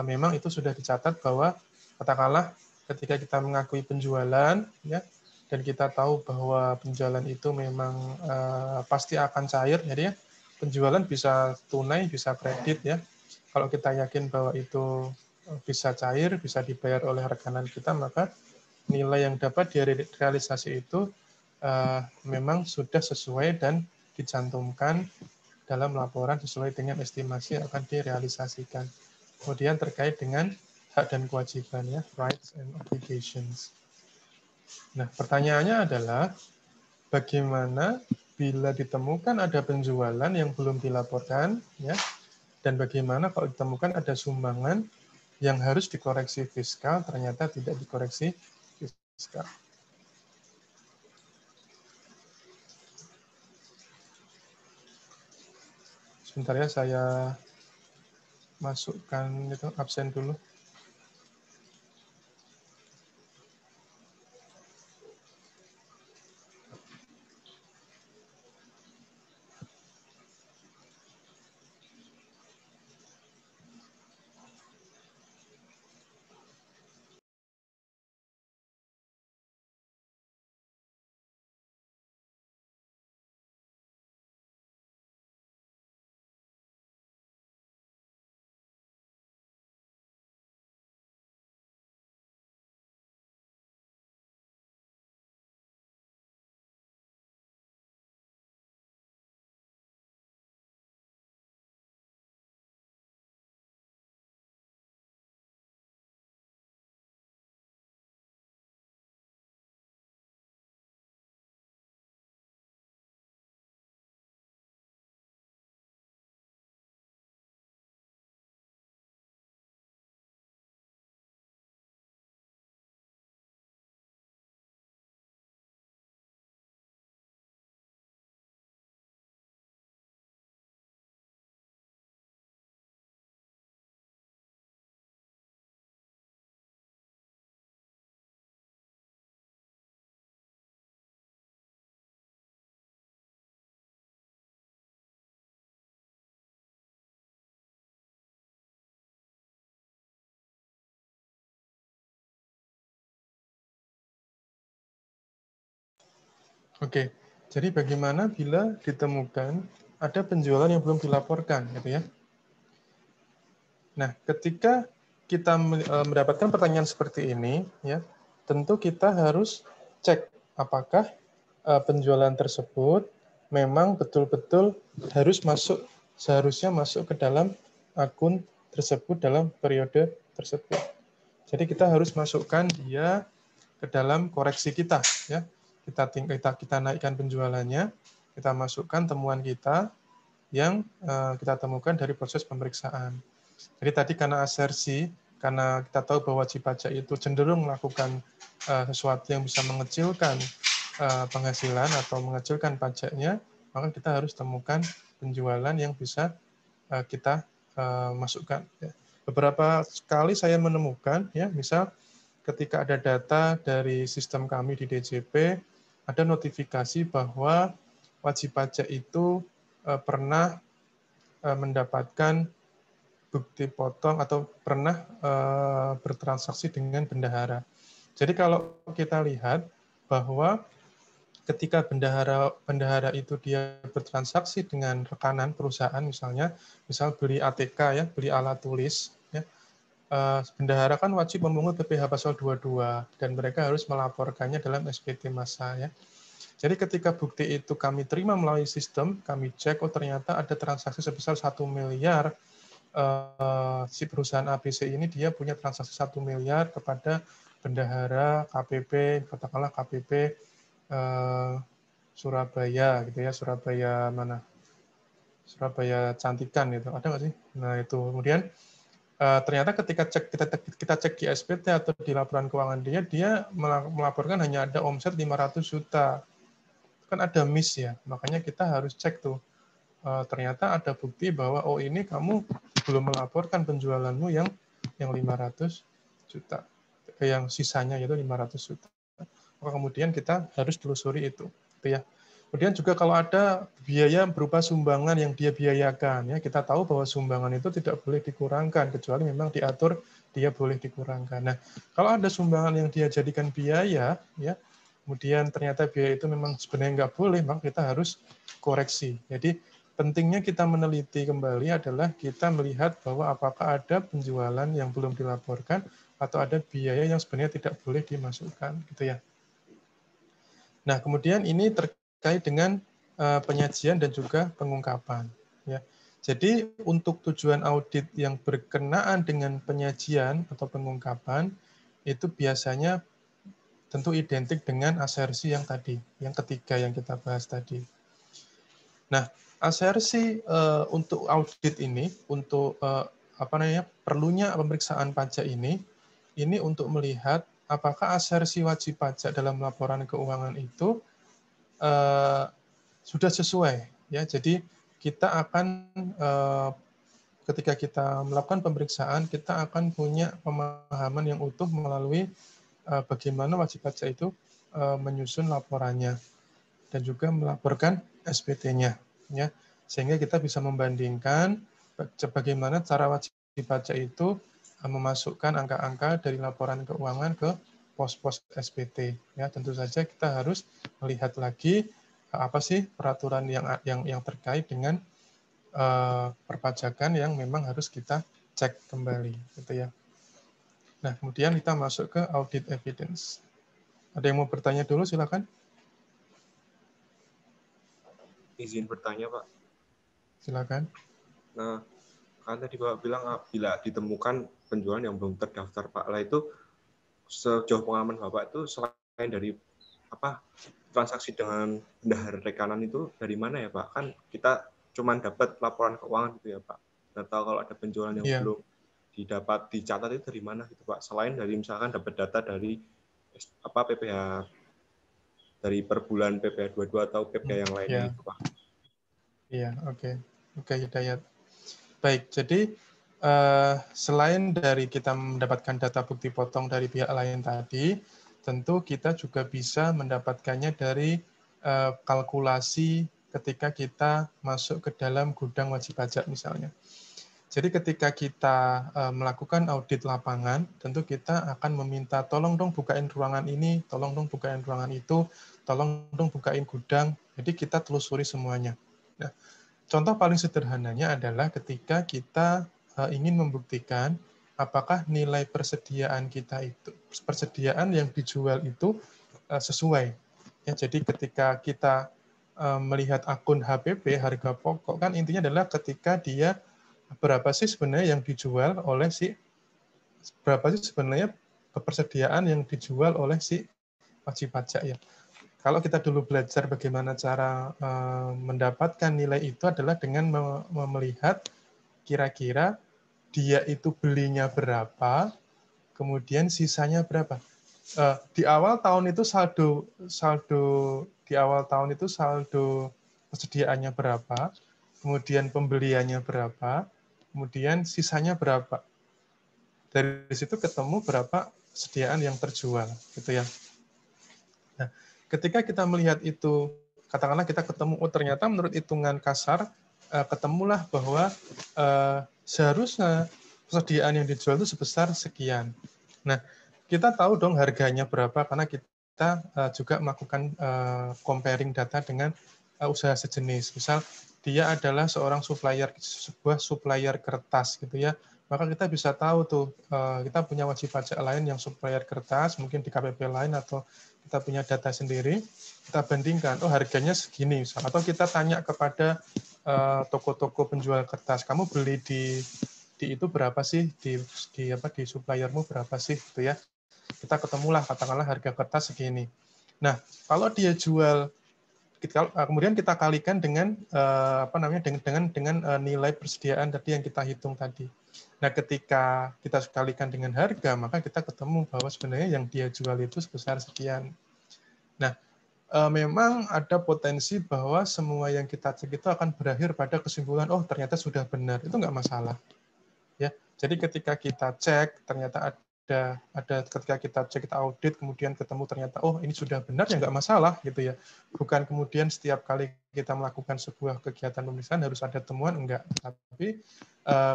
memang itu sudah dicatat bahwa katakanlah ketika kita mengakui penjualan ya, dan kita tahu bahwa penjualan itu memang pasti akan cair, jadi ya, penjualan bisa tunai, bisa kredit ya. Kalau kita yakin bahwa itu bisa cair, bisa dibayar oleh rekanan kita, maka nilai yang dapat direalisasi itu memang sudah sesuai dan dicantumkan dalam laporan sesuai dengan estimasi yang akan direalisasikan. Kemudian terkait dengan hak dan kewajiban ya, rights and obligations. Nah, pertanyaannya adalah bagaimana bila ditemukan ada penjualan yang belum dilaporkan ya, dan bagaimana kalau ditemukan ada sumbangan yang harus dikoreksi fiskal ternyata tidak dikoreksi fiskal. Sebentar ya, saya masukkan itu absen dulu. Oke, jadi bagaimana bila ditemukan ada penjualan yang belum dilaporkan, gitu ya? Nah, ketika kita mendapatkan pertanyaan seperti ini, ya, tentu kita harus cek apakah penjualan tersebut memang betul-betul seharusnya masuk ke dalam akun tersebut dalam periode tersebut. Jadi kita harus masukkan dia ke dalam koreksi kita, ya. Kita naikkan penjualannya, kita masukkan temuan kita yang kita temukan dari proses pemeriksaan. Jadi tadi karena asersi, karena kita tahu bahwa wajib pajak itu cenderung melakukan sesuatu yang bisa mengecilkan penghasilan atau mengecilkan pajaknya, maka kita harus temukan penjualan yang bisa kita masukkan. Ya. Beberapa kali saya menemukan, ya, misal ketika ada data dari sistem kami di DJP, ada notifikasi bahwa wajib pajak itu pernah mendapatkan bukti potong atau pernah bertransaksi dengan bendahara. Jadi kalau kita lihat bahwa ketika bendahara itu dia bertransaksi dengan rekanan perusahaan misalnya, misal beli ATK ya, beli alat tulis, ya, bendahara kan wajib memungut PPh pasal 22 dan mereka harus melaporkannya dalam SPT massa ya. Jadi ketika bukti itu kami terima melalui sistem, kami cek, oh ternyata ada transaksi sebesar 1 miliar, si perusahaan ABC ini dia punya transaksi 1 miliar kepada bendahara KPP, katakanlah KPP Surabaya gitu ya, Surabaya mana? Surabaya Cantikan itu ada nggak sih? Nah itu kemudian ternyata ketika kita cek di SPT atau di laporan keuangan dia melaporkan hanya ada omset 500 juta. Kan ada miss ya, makanya kita harus cek tuh. Ternyata ada bukti bahwa oh ini kamu belum melaporkan penjualanmu yang 500 juta. Yang sisanya yaitu 500 juta. Maka kemudian kita harus telusuri itu, gitu ya. Kemudian juga kalau ada biaya berupa sumbangan yang dia biayakan, ya kita tahu bahwa sumbangan itu tidak boleh dikurangkan kecuali memang diatur dia boleh dikurangkan. Nah, kalau ada sumbangan yang dia jadikan biaya, ya kemudian ternyata biaya itu memang sebenarnya nggak boleh, maka kita harus koreksi. Jadi pentingnya kita meneliti kembali adalah kita melihat bahwa apakah ada penjualan yang belum dilaporkan atau ada biaya yang sebenarnya tidak boleh dimasukkan, gitu ya. Nah, kemudian ini terkait dengan penyajian dan juga pengungkapan. Ya. Jadi untuk tujuan audit yang berkenaan dengan penyajian atau pengungkapan, itu biasanya tentu identik dengan asersi yang tadi, yang ketiga yang kita bahas tadi. Nah, asersi untuk audit ini, untuk perlunya pemeriksaan pajak ini untuk melihat apakah asersi wajib pajak dalam laporan keuangan itu sudah sesuai, ya. Jadi kita akan ketika kita melakukan pemeriksaan, kita akan punya pemahaman yang utuh melalui bagaimana wajib pajak itu menyusun laporannya dan juga melaporkan SPT-nya, ya, sehingga kita bisa membandingkan bagaimana cara wajib pajak itu memasukkan angka-angka dari laporan keuangan ke pos-pos SPT. Ya, tentu saja kita harus melihat lagi apa sih peraturan yang terkait dengan perpajakan yang memang harus kita cek kembali, gitu ya. Nah, kemudian kita masuk ke audit evidence. Ada yang mau bertanya dulu, silakan.
Izin bertanya, Pak.
Silakan.
Nah, kan tadi Bapak bilang bila ditemukan penjualan yang belum terdaftar, Pak, lah itu sejauh pengalaman Bapak itu selain dari transaksi dengan bendahara rekanan itu dari mana ya, Pak? Kan kita cuma dapat laporan keuangan gitu ya, Pak. Nggak tahu kalau ada penjualan yang belum dicatat itu dari mana gitu, Pak? Selain dari misalkan dapat data dari PPh dari per bulan PPh 22 atau PPh yang lainnya itu, Pak.
Iya, oke. Oke, Hidayat. Baik, jadi selain dari kita mendapatkan data bukti potong dari pihak lain tadi, tentu kita juga bisa mendapatkannya dari kalkulasi ketika kita masuk ke dalam gudang wajib pajak misalnya. Jadi ketika kita melakukan audit lapangan, tentu kita akan meminta, tolong dong bukain ruangan ini, tolong dong bukain ruangan itu, tolong dong bukain gudang. Jadi kita telusuri semuanya. Nah, contoh paling sederhananya adalah ketika kita ingin membuktikan apakah nilai persediaan kita itu, persediaan yang dijual itu sesuai. Ya, jadi ketika kita melihat akun HPP, harga pokok, kan intinya adalah ketika dia berapa sih sebenarnya yang dijual oleh berapa sih sebenarnya kepersediaan yang dijual oleh si wajib pajak ya. Kalau kita dulu belajar bagaimana cara mendapatkan nilai itu adalah dengan melihat kira-kira dia itu belinya berapa, kemudian sisanya berapa. Di awal tahun itu saldo persediaannya berapa, kemudian pembeliannya berapa, kemudian sisanya berapa. Dari situ ketemu berapa persediaan yang terjual, gitu ya. Nah, ketika kita melihat itu, katakanlah kita ketemu, oh ternyata menurut hitungan kasar, ketemulah bahwa seharusnya persediaan yang dijual itu sebesar sekian. Nah, kita tahu dong harganya berapa, karena kita juga melakukan comparing data dengan usaha sejenis. Misal, dia adalah seorang sebuah supplier kertas, gitu ya. Maka kita bisa tahu tuh, kita punya wajib pajak lain yang supplier kertas, mungkin di KPP lain, atau kita punya data sendiri, kita bandingkan, oh harganya segini, misal. Atau kita tanya kepada toko-toko penjual kertas, kamu beli di itu berapa sih, di suppliermu berapa sih, gitu ya. Kita ketemulah, katakanlah harga kertas segini. Nah, kalau dia jual, kemudian kita kalikan dengan dengan nilai persediaan tadi yang kita hitung tadi. Nah, ketika kita kalikan dengan harga, maka kita ketemu bahwa sebenarnya yang dia jual itu sebesar sekian. Nah, memang ada potensi bahwa semua yang kita cek itu akan berakhir pada kesimpulan, oh ternyata sudah benar, itu nggak masalah. Ya, jadi ketika kita cek, ternyata ada ketika kita cek, kita audit, kemudian ketemu ternyata, oh ini sudah benar, ya nggak masalah, gitu ya. Bukan kemudian setiap kali kita melakukan sebuah kegiatan pemeriksaan harus ada temuan, enggak. Tapi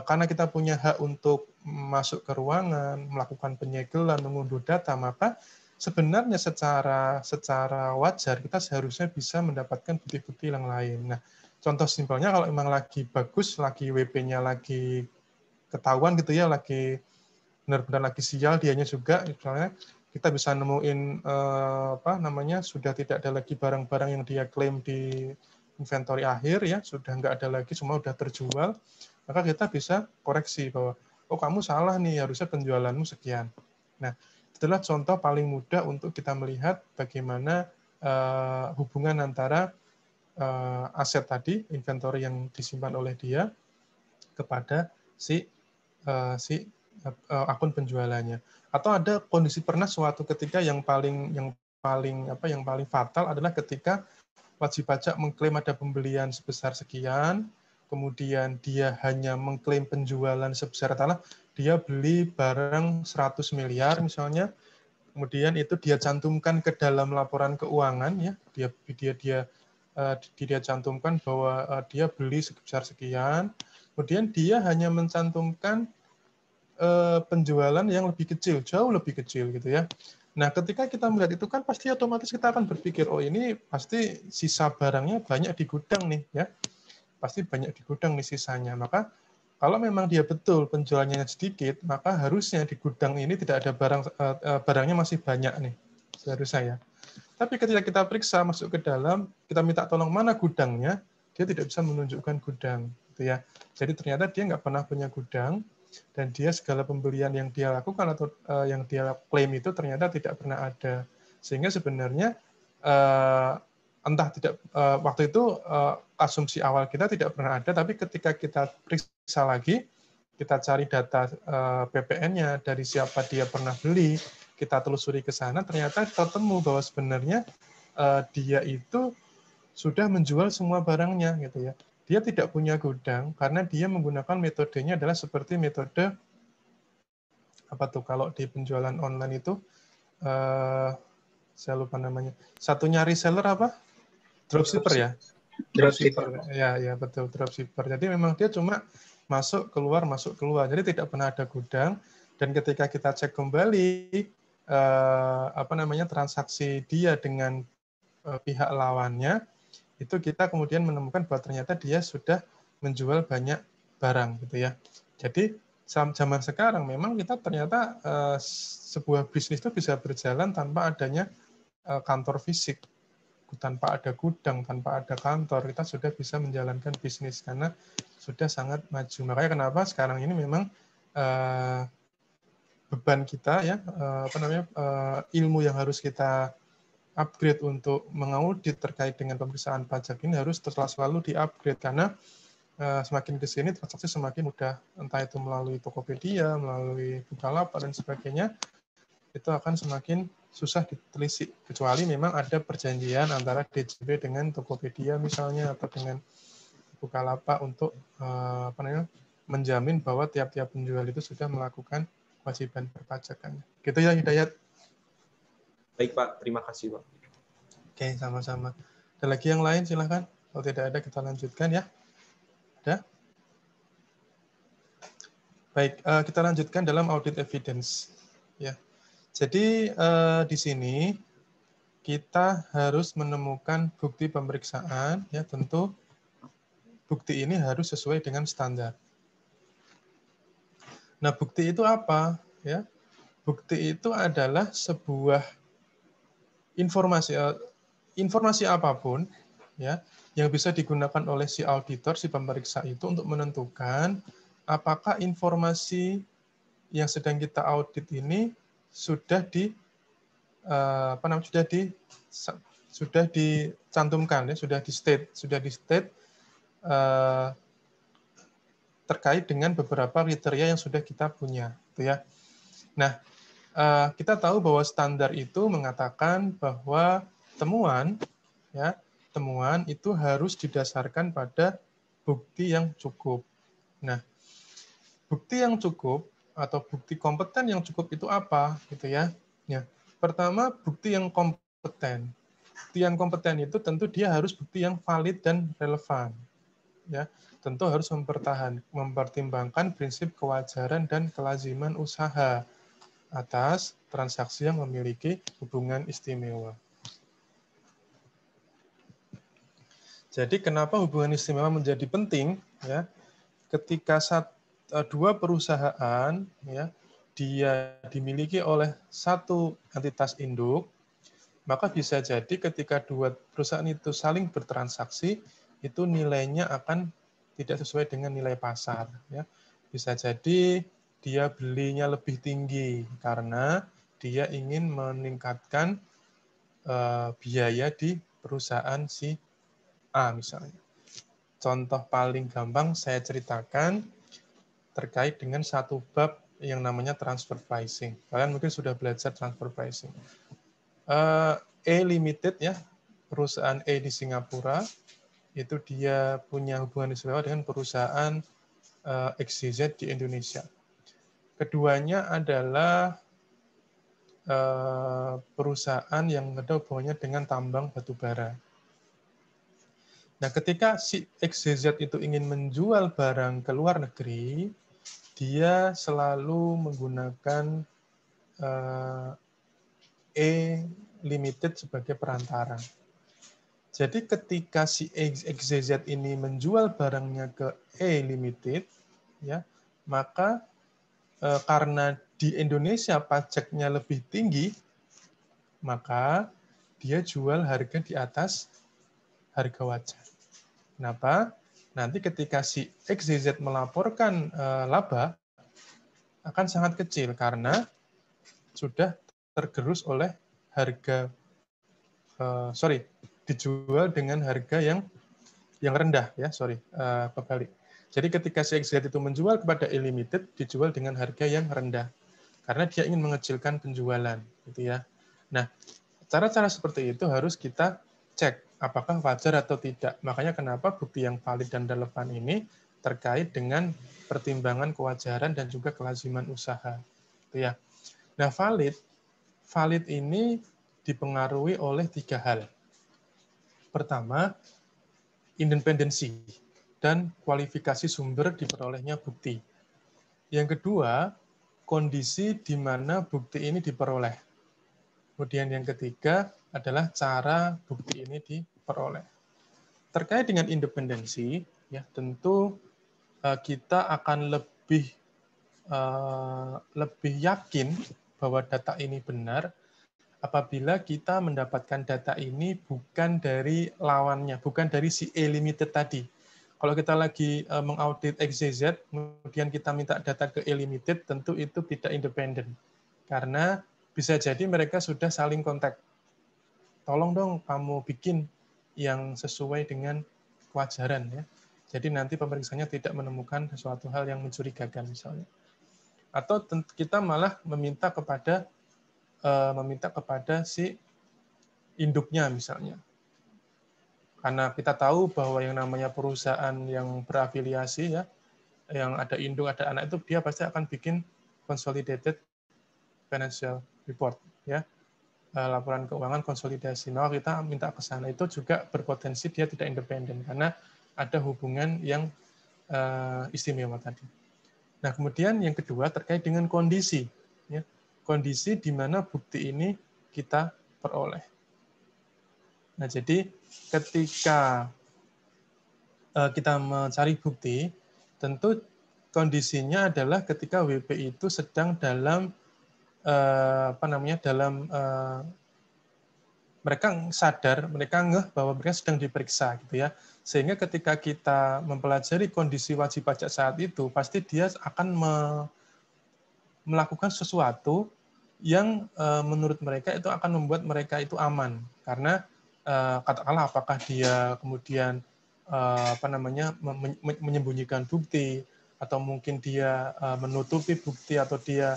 karena kita punya hak untuk masuk ke ruangan, melakukan penyegelan, mengunduh data, maka sebenarnya secara wajar kita seharusnya bisa mendapatkan bukti-bukti yang lain. Nah, contoh simpelnya kalau memang lagi bagus, lagi WP-nya lagi ketahuan gitu ya, lagi benar-benar lagi sial dianya juga, misalnya kita bisa nemuin sudah tidak ada lagi barang-barang yang dia klaim di inventory akhir ya, sudah nggak ada lagi, semua sudah terjual, maka kita bisa koreksi bahwa oh kamu salah nih, harusnya penjualanmu sekian. Nah, itulah contoh paling mudah untuk kita melihat bagaimana hubungan antara aset tadi, inventory yang disimpan oleh dia, kepada si akun penjualannya. Atau ada kondisi pernah suatu ketika yang paling fatal adalah ketika wajib pajak mengklaim ada pembelian sebesar sekian, kemudian dia hanya mengklaim penjualan sebesar dia beli barang 100 miliar misalnya, kemudian itu dia cantumkan ke dalam laporan keuangan ya, dia cantumkan bahwa dia beli sebesar sekian, kemudian dia hanya mencantumkan penjualan yang lebih kecil, jauh lebih kecil gitu ya. Nah, ketika kita melihat itu kan pasti otomatis kita akan berpikir, oh ini pasti sisa barangnya banyak di gudang nih ya. Pasti banyak di gudang nih sisanya. Maka kalau memang dia betul penjualannya sedikit, maka harusnya di gudang ini tidak ada barangnya masih banyak nih. Seharusnya ya. Tapi ketika kita periksa masuk ke dalam, kita minta tolong mana gudangnya, dia tidak bisa menunjukkan gudang gitu ya. Jadi ternyata dia nggak pernah punya gudang, dan dia segala pembelian yang dia lakukan atau yang dia klaim itu ternyata tidak pernah ada, sehingga sebenarnya entah tidak waktu itu asumsi awal kita tidak pernah ada, tapi ketika kita periksa lagi, kita cari data PPN-nya dari siapa dia pernah beli, kita telusuri ke sana, ternyata ketemu bahwa sebenarnya dia itu sudah menjual semua barangnya gitu ya. Dia tidak punya gudang karena dia menggunakan metodenya adalah seperti metode apa tuh kalau di penjualan online itu saya lupa namanya. Satunya reseller apa? Dropshipper ya. Dropshipper. Ya betul, dropshipper. Jadi memang dia cuma masuk keluar. Jadi tidak pernah ada gudang. Dan ketika kita cek kembali transaksi dia dengan pihak lawannya, itu kita kemudian menemukan bahwa ternyata dia sudah menjual banyak barang gitu ya. Jadi zaman sekarang memang kita ternyata sebuah bisnis itu bisa berjalan tanpa adanya kantor fisik, tanpa ada gudang, tanpa ada kantor, kita sudah bisa menjalankan bisnis karena sudah sangat maju. Makanya kenapa sekarang ini memang beban kita ya ilmu yang harus kita upgrade untuk mengaudit terkait dengan pemeriksaan pajak ini harus selalu di-upgrade karena semakin ke sini transaksi semakin mudah, entah itu melalui Tokopedia, melalui Bukalapak dan sebagainya, itu akan semakin susah ditelisik kecuali memang ada perjanjian antara DJB dengan Tokopedia misalnya atau dengan Bukalapak untuk menjamin bahwa tiap-tiap penjual itu sudah melakukan kewajiban perpajakannya. Gitu ya Hidayat.
Baik Pak, terima kasih Pak.
Oke, sama-sama. Ada lagi yang lain silahkan. Kalau tidak ada kita lanjutkan ya. Ada? Baik, kita lanjutkan dalam audit evidence. Ya. Jadi di sini kita harus menemukan bukti pemeriksaan, ya tentu bukti ini harus sesuai dengan standar. Nah, bukti itu apa? Ya, bukti itu adalah sebuah informasi apapun, ya, yang bisa digunakan oleh si auditor, si pemeriksa itu untuk menentukan apakah informasi yang sedang kita audit ini sudah dicantumkan, ya, sudah di state terkait dengan beberapa kriteria yang sudah kita punya, gitu ya. Nah, kita tahu bahwa standar itu mengatakan bahwa temuan itu harus didasarkan pada bukti yang cukup. Nah, bukti yang cukup atau bukti kompeten yang cukup itu apa, gitu ya? Ya, pertama bukti yang kompeten. Bukti yang kompeten itu tentu dia harus bukti yang valid dan relevan. Ya, tentu harus mempertimbangkan prinsip kewajaran dan kelaziman usaha atas transaksi yang memiliki hubungan istimewa. Jadi kenapa hubungan istimewa menjadi penting? Ya, ketika dua perusahaan ya dia dimiliki oleh satu entitas induk, maka bisa jadi ketika dua perusahaan itu saling bertransaksi, itu nilainya akan tidak sesuai dengan nilai pasar. Ya. Bisa jadi dia belinya lebih tinggi karena dia ingin meningkatkan biaya di perusahaan si A misalnya. Contoh paling gampang saya ceritakan terkait dengan satu bab yang namanya transfer pricing. Kalian mungkin sudah belajar transfer pricing. E Limited ya, perusahaan E di Singapura, itu dia punya hubungan istimewa dengan perusahaan XYZ di Indonesia. Keduanya adalah perusahaan yang ada hubungannya dengan tambang batu bara. Nah, ketika si XYZ itu ingin menjual barang ke luar negeri, dia selalu menggunakan E Limited sebagai perantara. Jadi ketika si XYZ ini menjual barangnya ke E Limited, ya, maka karena di Indonesia pajaknya lebih tinggi, maka dia jual harga di atas harga wajar. Kenapa? Nanti ketika si XYZ melaporkan laba, akan sangat kecil karena sudah tergerus oleh harga, dijual dengan harga yang rendah ya, kebalik. Jadi ketika si XYZ itu menjual kepada E Limited, dijual dengan harga yang rendah karena dia ingin mengecilkan penjualan, gitu ya. Nah, cara-cara seperti itu harus kita cek apakah wajar atau tidak. Makanya kenapa bukti yang valid dan relevan ini terkait dengan pertimbangan kewajaran dan juga kelaziman usaha, gitu ya. Nah, valid ini dipengaruhi oleh 3 hal. Pertama, independensi. dan kualifikasi sumber diperolehnya bukti. Yang kedua, kondisi di mana bukti ini diperoleh. Kemudian yang ketiga adalah cara bukti ini diperoleh. Terkait dengan independensi, ya tentu kita akan lebih yakin bahwa data ini benar apabila kita mendapatkan data ini bukan dari lawannya, bukan dari si E limited tadi. Kalau kita lagi mengaudit XYZ, kemudian kita minta data ke E limited, tentu itu tidak independen. Karena bisa jadi mereka sudah saling kontak. Tolong dong kamu bikin yang sesuai dengan kewajaran ya. Jadi nanti pemeriksanya tidak menemukan sesuatu hal yang mencurigakan misalnya. Atau kita malah meminta kepada si induknya misalnya. Karena kita tahu bahwa yang namanya perusahaan yang berafiliasi ya, yang ada induk, ada anak itu dia pasti akan bikin consolidated financial report ya. Laporan keuangan konsolidasi. Maka kita minta ke sana itu juga berpotensi dia tidak independen karena ada hubungan yang istimewa tadi. Nah, kemudian yang kedua terkait dengan kondisi ya. Kondisi di mana bukti ini kita peroleh. Nah, jadi ketika kita mencari bukti, tentu kondisinya adalah ketika WP itu sedang dalam mereka sadar, mereka ngeh bahwa mereka sedang diperiksa gitu ya. Sehingga ketika kita mempelajari kondisi wajib pajak saat itu, pasti dia akan melakukan sesuatu yang menurut mereka itu akan membuat mereka itu aman. Karena katakanlah apakah dia kemudian menyembunyikan bukti, atau mungkin dia menutupi bukti, atau dia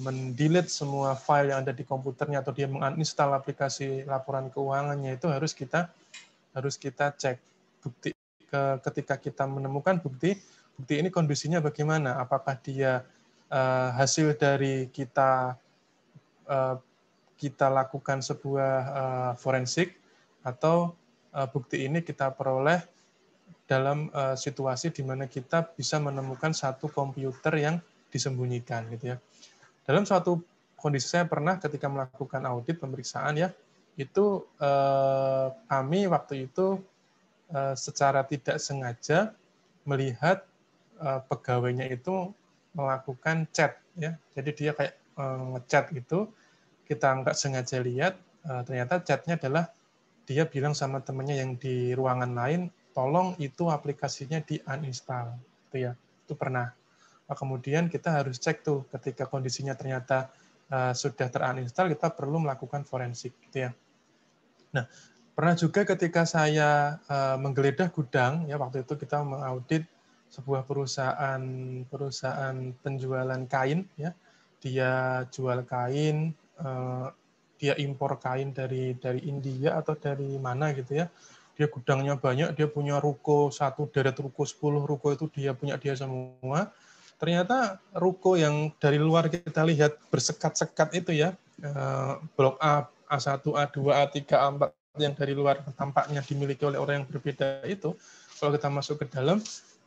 mendelete semua file yang ada di komputernya, atau dia menginstal aplikasi laporan keuangannya, itu harus kita cek bukti. Ketika kita menemukan bukti ini kondisinya bagaimana? Apakah dia hasil dari kita lakukan sebuah forensik, atau bukti ini kita peroleh dalam situasi di mana kita bisa menemukan satu komputer yang disembunyikan gitu ya. Dalam suatu kondisi saya pernah ketika melakukan audit pemeriksaan ya, itu kami waktu itu secara tidak sengaja melihat pegawainya itu melakukan chat ya. Jadi dia kayak ngechat gitu, kita nggak sengaja lihat, ternyata chatnya adalah dia bilang sama temannya yang di ruangan lain, tolong itu aplikasinya di uninstall gitu ya. Itu pernah. Nah, kemudian kita harus cek tuh ketika kondisinya ternyata sudah teruninstall, kita perlu melakukan forensik gitu ya. Nah, pernah juga ketika saya menggeledah gudang ya, waktu itu kita mengaudit sebuah perusahaan penjualan kain ya. Dia jual kain, dia impor kain dari India atau dari mana gitu ya. Dia gudangnya banyak, dia punya ruko, satu deret ruko, 10 ruko itu dia punya dia semua. Ternyata ruko yang dari luar kita lihat bersekat-sekat itu ya, blok A, A1, A2, A3, A4 yang dari luar tampaknya dimiliki oleh orang yang berbeda itu, kalau kita masuk ke dalam,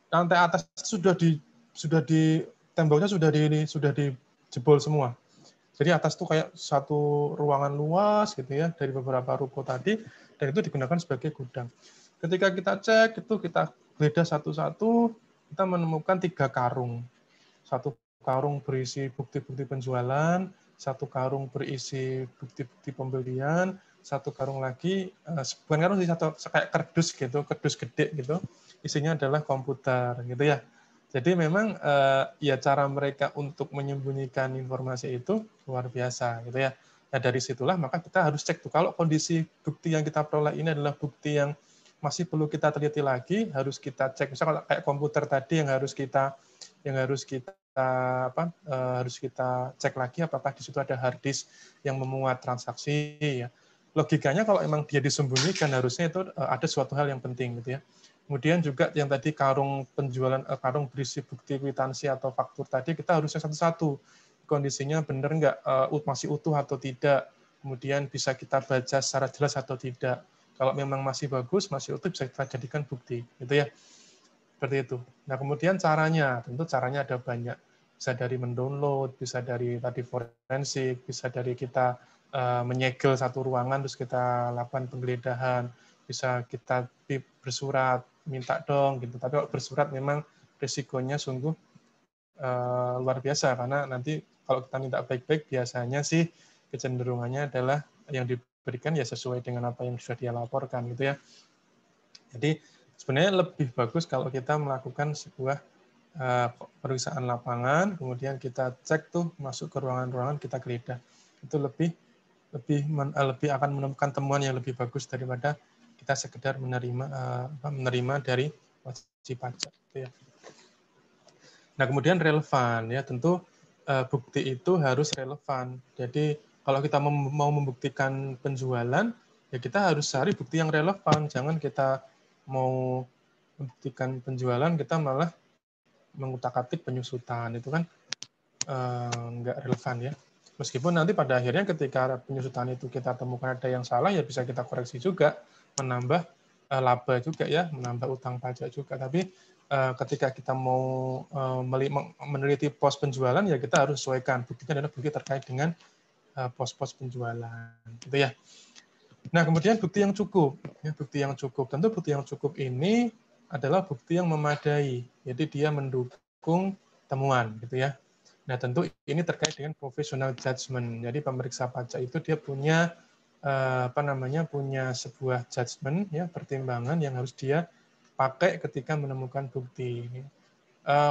lantai atas sudah di temboknya sudah dijebol semua. Jadi atas tuh kayak satu ruangan luas gitu ya dari beberapa ruko tadi, dan itu digunakan sebagai gudang. Ketika kita cek itu, kita geledah satu-satu, kita menemukan 3 karung. Satu karung berisi bukti-bukti penjualan, satu karung berisi bukti-bukti pembelian, satu karung lagi bukan karung sih, satu kayak kardus gitu, kardus gede gitu, isinya adalah komputer gitu ya. Jadi memang ya cara mereka untuk menyembunyikan informasi itu luar biasa gitu ya. Nah, dari situlah maka kita harus cek tuh, kalau kondisi bukti yang kita peroleh ini adalah bukti yang masih perlu kita teliti lagi, harus kita cek. Misalnya kayak komputer tadi yang harus kita cek lagi apakah di situ ada hard disk yang memuat transaksi ya. Logikanya kalau emang dia disembunyikan, harusnya itu ada suatu hal yang penting gitu ya. Kemudian juga yang tadi karung penjualan, karung berisi bukti kwitansi atau faktur tadi, kita harusnya satu-satu. Kondisinya benar nggak, masih utuh atau tidak. Kemudian bisa kita baca secara jelas atau tidak. Kalau memang masih bagus, masih utuh, bisa kita jadikan bukti, gitu ya. Seperti itu. Nah, kemudian caranya, tentu caranya ada banyak. Bisa dari mendownload, bisa dari tadi forensik, bisa dari kita menyegel satu ruangan, terus kita lakukan penggeledahan, bisa kita bersurat, minta dong, gitu. Tapi kalau bersurat memang risikonya sungguh luar biasa, karena nanti kalau kita minta baik-baik, biasanya sih kecenderungannya adalah yang diberikan ya sesuai dengan apa yang sudah dia laporkan, gitu ya. Jadi sebenarnya lebih bagus kalau kita melakukan sebuah pemeriksaan lapangan, kemudian kita cek tuh masuk ke ruangan-ruangan, kita geledah. Itu lebih akan menemukan temuan yang lebih bagus daripada kita sekedar menerima dari wajib pajak. Gitu ya. Nah, kemudian relevan ya, tentu bukti itu harus relevan. Jadi kalau kita mau membuktikan penjualan, ya kita harus cari bukti yang relevan. Jangan kita mau membuktikan penjualan, kita malah mengutak-atik penyusutan. Itu kan nggak relevan ya. Meskipun nanti pada akhirnya ketika penyusutan itu kita temukan ada yang salah, ya bisa kita koreksi juga, menambah laba juga ya, menambah utang pajak juga. Tapi ketika kita mau meneliti pos penjualan, ya kita harus sesuaikan. Buktinya adalah bukti terkait dengan pos-pos penjualan, gitu ya. Nah, kemudian bukti yang cukup. Ya, bukti yang cukup. Tentu bukti yang cukup ini adalah bukti yang memadai. Jadi dia mendukung temuan, gitu ya. Nah, tentu ini terkait dengan professional judgment. Jadi pemeriksa pajak itu dia punya punya sebuah judgment ya, pertimbangan yang harus dia pakai ketika menemukan bukti.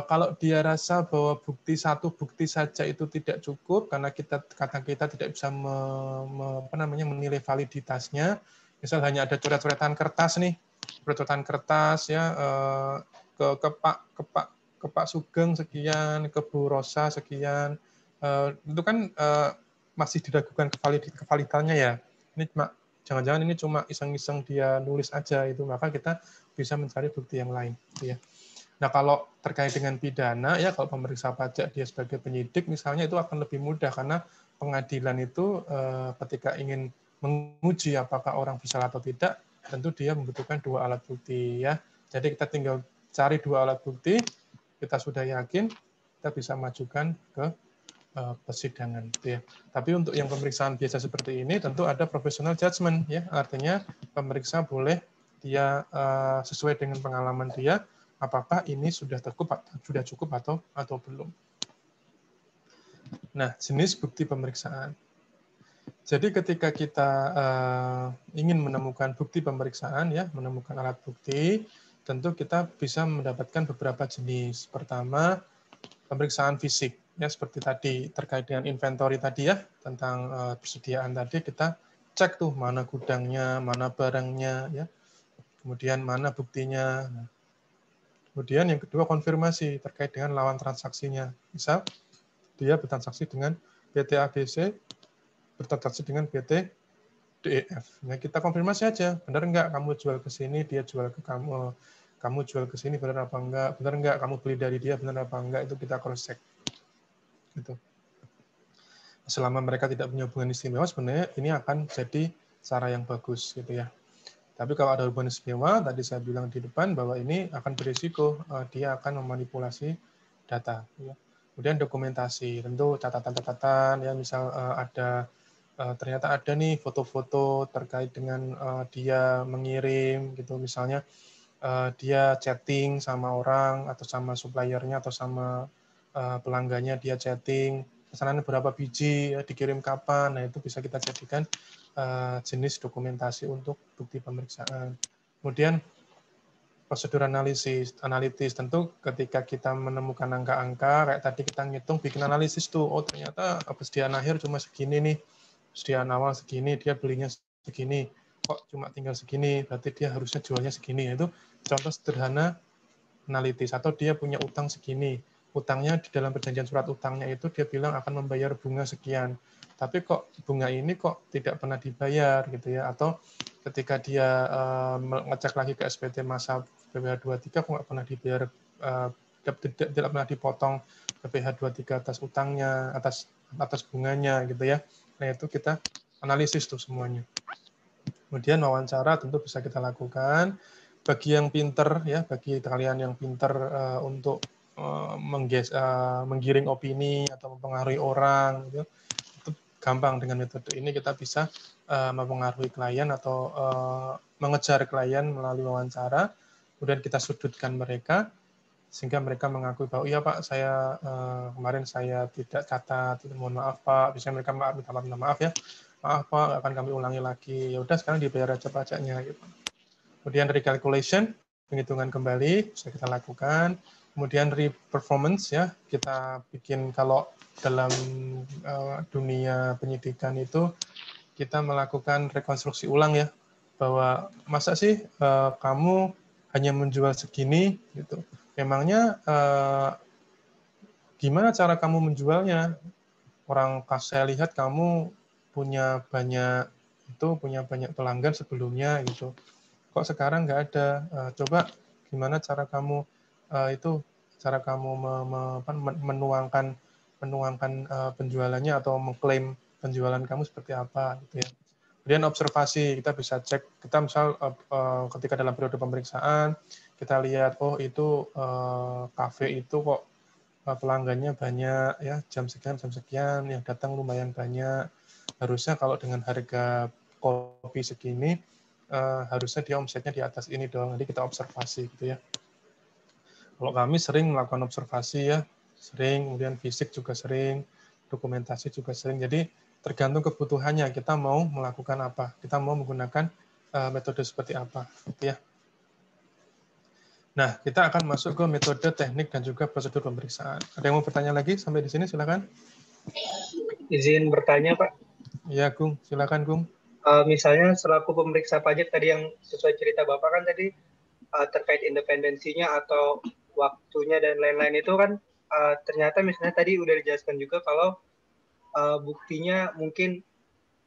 Kalau dia rasa bahwa satu bukti saja itu tidak cukup karena kita tidak bisa menilai validitasnya. Misal hanya ada coret-coretan kertas nih, coretan kertas ya ke Pak Sugeng sekian, ke Bu Rosa sekian, itu kan masih diragukan kevalidannya ya. Ini jangan-jangan ini cuma iseng-iseng dia nulis aja itu, maka kita bisa mencari bukti yang lain, gitu ya. Nah, kalau terkait dengan pidana, ya kalau pemeriksa pajak dia sebagai penyidik, misalnya itu akan lebih mudah karena pengadilan itu ketika ingin menguji apakah orang bersalah atau tidak, tentu dia membutuhkan 2 alat bukti ya. Jadi kita tinggal cari 2 alat bukti, kita sudah yakin, kita bisa majukan ke persidangan. Gitu ya. Tapi untuk yang pemeriksaan biasa seperti ini, tentu ada professional judgment ya. Artinya pemeriksa boleh dia sesuai dengan pengalaman dia, apakah ini sudah cukup atau belum. Nah, jenis bukti pemeriksaan. Jadi ketika kita ingin menemukan bukti pemeriksaan, ya, menemukan alat bukti, tentu kita bisa mendapatkan beberapa jenis. Pertama, pemeriksaan fisik, ya seperti tadi terkait dengan inventory tadi ya, tentang persediaan tadi, kita cek tuh mana gudangnya, mana barangnya, ya, kemudian mana buktinya. Kemudian yang kedua konfirmasi terkait dengan lawan transaksinya. Misal dia bertransaksi dengan PT ABC, bertransaksi dengan PT DEF. Nah, kita konfirmasi aja, benar enggak kamu jual ke sini, dia jual ke kamu, kamu jual ke sini benar apa enggak, benar enggak kamu beli dari dia benar apa enggak, itu kita cross check. Gitu. Selama mereka tidak punya hubungan istimewa, sebenarnya ini akan jadi cara yang bagus gitu ya. Tapi kalau ada hubungan istimewa, tadi saya bilang di depan bahwa ini akan berisiko, dia akan memanipulasi data. Ya. Kemudian dokumentasi, tentu catatan-catatan, ya misal ternyata ada nih foto-foto terkait dengan dia mengirim, gitu misalnya dia chatting sama orang atau sama suppliernya atau sama pelanggannya, dia chatting, pesanannya berapa biji, ya, dikirim kapan, nah itu bisa kita jadikan jenis dokumentasi untuk bukti pemeriksaan. Kemudian prosedur analitis tentu ketika kita menemukan angka-angka kayak tadi kita ngitung bikin analisis tuh, oh ternyata persediaan akhir cuma segini nih, persediaan awal segini, dia belinya segini, kok cuma tinggal segini, berarti dia harusnya jualnya segini. Itu contoh sederhana analitis. Atau dia punya utang segini, utangnya di dalam perjanjian surat utangnya itu dia bilang akan membayar bunga sekian, tapi kok bunga ini kok tidak pernah dibayar gitu ya. Atau ketika dia ngecek lagi ke SPT masa PPh 23 kok nggak pernah dibayar, tidak pernah dipotong PPh 23 atas utangnya, atas bunganya gitu ya. Nah itu kita analisis tuh semuanya. Kemudian wawancara tentu bisa kita lakukan. Bagi yang pinter ya, bagi kalian yang pinter untuk menggiring opini atau mempengaruhi orang, gitu, itu gampang dengan metode ini kita bisa mempengaruhi klien atau mengejar klien melalui wawancara. Kemudian kita sudutkan mereka sehingga mereka mengakui bahwa iya Pak, saya kemarin saya tidak catat, mohon maaf Pak, bisa mereka minta maaf ya, maaf Pak, akan kami ulangi lagi. Ya udah sekarang dibayar aja pajaknya gitu. Kemudian recalculation, penghitungan kembali bisa kita lakukan. Kemudian re-performance ya, kita bikin kalau dalam dunia penyidikan itu kita melakukan rekonstruksi ulang ya, bahwa masa sih kamu hanya menjual segini gitu. Memangnya gimana cara kamu menjualnya? Orang saya lihat kamu punya banyak pelanggan sebelumnya gitu. Kok sekarang nggak ada? Coba gimana cara kamu menuangkan penjualannya atau mengklaim penjualan kamu seperti apa gitu ya. Kemudian observasi, kita bisa cek, kita misal ketika dalam periode pemeriksaan, kita lihat, oh itu kafe itu kok pelanggannya banyak, ya jam sekian, yang datang lumayan banyak. Harusnya kalau dengan harga kopi segini, harusnya dia omsetnya di atas ini dong. Nanti kita observasi gitu ya. Kalau kami sering melakukan observasi ya, sering, kemudian fisik juga sering, dokumentasi juga sering. Jadi tergantung kebutuhannya, kita mau melakukan apa, kita mau menggunakan metode seperti apa, gitu ya. Nah, kita akan masuk ke metode, teknik, dan juga prosedur pemeriksaan. Ada yang mau bertanya lagi sampai di sini? Silakan.
Izin bertanya, Pak.
Ya, Gung. Silakan, Gung.
Misalnya selaku pemeriksa pajak tadi yang sesuai cerita Bapak kan tadi terkait independensinya atau waktunya dan lain-lain itu kan ternyata misalnya tadi udah dijelaskan juga kalau buktinya mungkin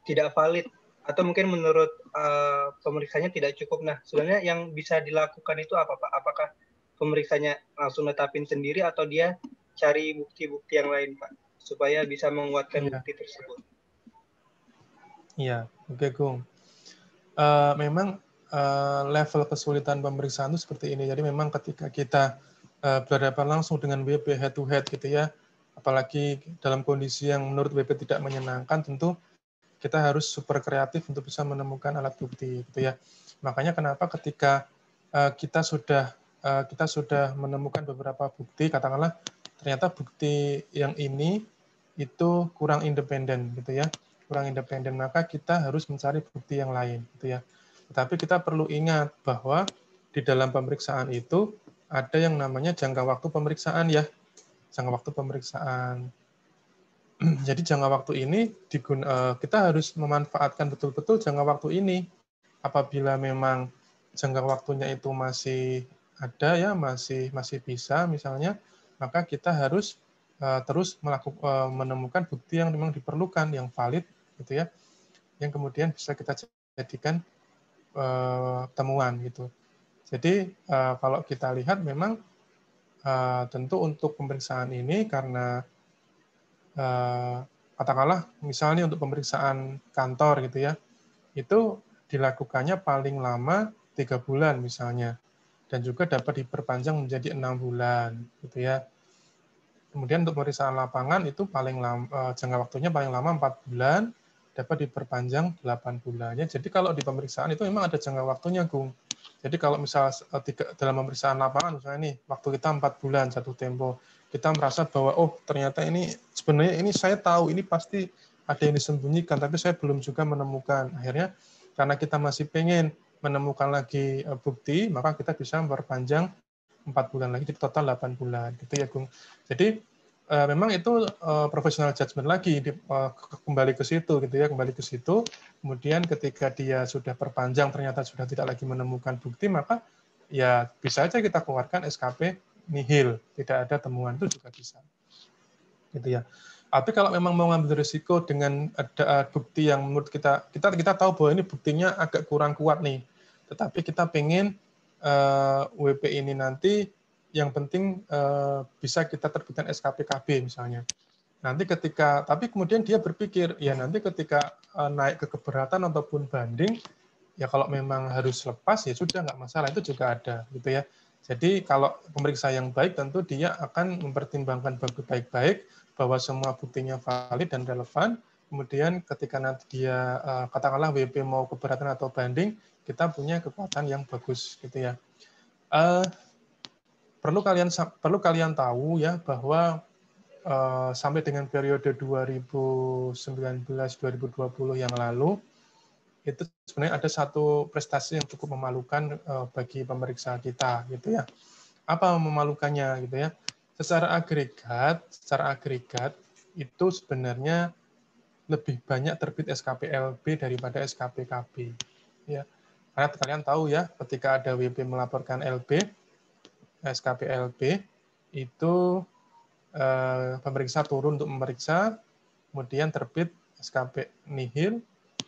tidak valid atau mungkin menurut pemeriksanya tidak cukup. Nah, sebenarnya yang bisa dilakukan itu apa, Pak? Apakah pemeriksanya langsung netapin sendiri atau dia cari bukti-bukti yang lain, Pak, supaya bisa menguatkan bukti tersebut?
Iya, oke, Gung. Memang level kesulitan pemeriksaan itu seperti ini. Jadi memang ketika kita berhadapan langsung dengan WP head to head gitu ya, apalagi dalam kondisi yang menurut WP tidak menyenangkan, tentu kita harus super kreatif untuk bisa menemukan alat bukti gitu ya. Makanya kenapa ketika kita sudah menemukan beberapa bukti, katakanlah ternyata bukti yang ini itu kurang independen gitu ya, kurang independen, maka kita harus mencari bukti yang lain gitu ya. Tetapi kita perlu ingat bahwa di dalam pemeriksaan itu ada yang namanya jangka waktu pemeriksaan ya, jangka waktu pemeriksaan. Jadi jangka waktu ini kita harus memanfaatkan betul-betul jangka waktu ini. Apabila memang jangka waktunya itu masih ada ya, masih bisa misalnya, maka kita harus terus menemukan bukti yang memang diperlukan, yang valid gitu ya, yang kemudian bisa kita jadikan temuan gitu. Jadi kalau kita lihat memang tentu untuk pemeriksaan ini karena katakanlah misalnya untuk pemeriksaan kantor gitu ya, itu dilakukannya paling lama 3 bulan misalnya, dan juga dapat diperpanjang menjadi 6 bulan gitu ya. Kemudian untuk pemeriksaan lapangan itu paling lama, jangka waktunya paling lama 4 bulan, dapat diperpanjang 8 bulannya. Jadi kalau di pemeriksaan itu memang ada jangka waktunya, Gung. Jadi kalau misal dalam pemeriksaan lapangan misalnya nih, waktu kita 4 bulan jatuh tempo, kita merasa bahwa oh ternyata ini sebenarnya ini saya tahu ini pasti ada yang disembunyikan, tapi saya belum juga menemukan. Akhirnya karena kita masih pengen menemukan lagi bukti, maka kita bisa memperpanjang 4 bulan lagi, jadi total 8 bulan gitu ya, Gung. Jadi memang itu professional judgment lagi, kembali ke situ gitu ya, kembali ke situ. Kemudian ketika dia sudah perpanjang ternyata sudah tidak lagi menemukan bukti, maka ya bisa saja kita keluarkan SKP nihil, tidak ada temuan, itu juga bisa. Gitu ya. Tapi kalau memang mau ngambil risiko dengan ada bukti yang menurut kita tahu bahwa ini buktinya agak kurang kuat nih, tetapi kita pengen WP ini nanti yang penting bisa kita terbitkan SKPKB misalnya. Nanti tapi kemudian dia berpikir, ya nanti ketika naik ke keberatan ataupun banding, ya kalau memang harus lepas ya sudah nggak masalah, itu juga ada gitu ya. Jadi kalau pemeriksa yang baik tentu dia akan mempertimbangkan baik-baik bahwa semua buktinya valid dan relevan. Kemudian ketika nanti dia katakanlah WP mau keberatan atau banding, kita punya kekuatan yang bagus gitu ya. Perlu kalian tahu ya bahwa sampai dengan periode 2019-2020 yang lalu itu sebenarnya ada satu prestasi yang cukup memalukan bagi pemeriksa kita gitu ya. Apa memalukannya gitu ya? Secara agregat itu sebenarnya lebih banyak terbit SKPLB daripada SKPKB ya. Karena kalian tahu ya, ketika ada WP melaporkan LB, SKPLB itu pemeriksa turun untuk memeriksa, kemudian terbit SKP nihil,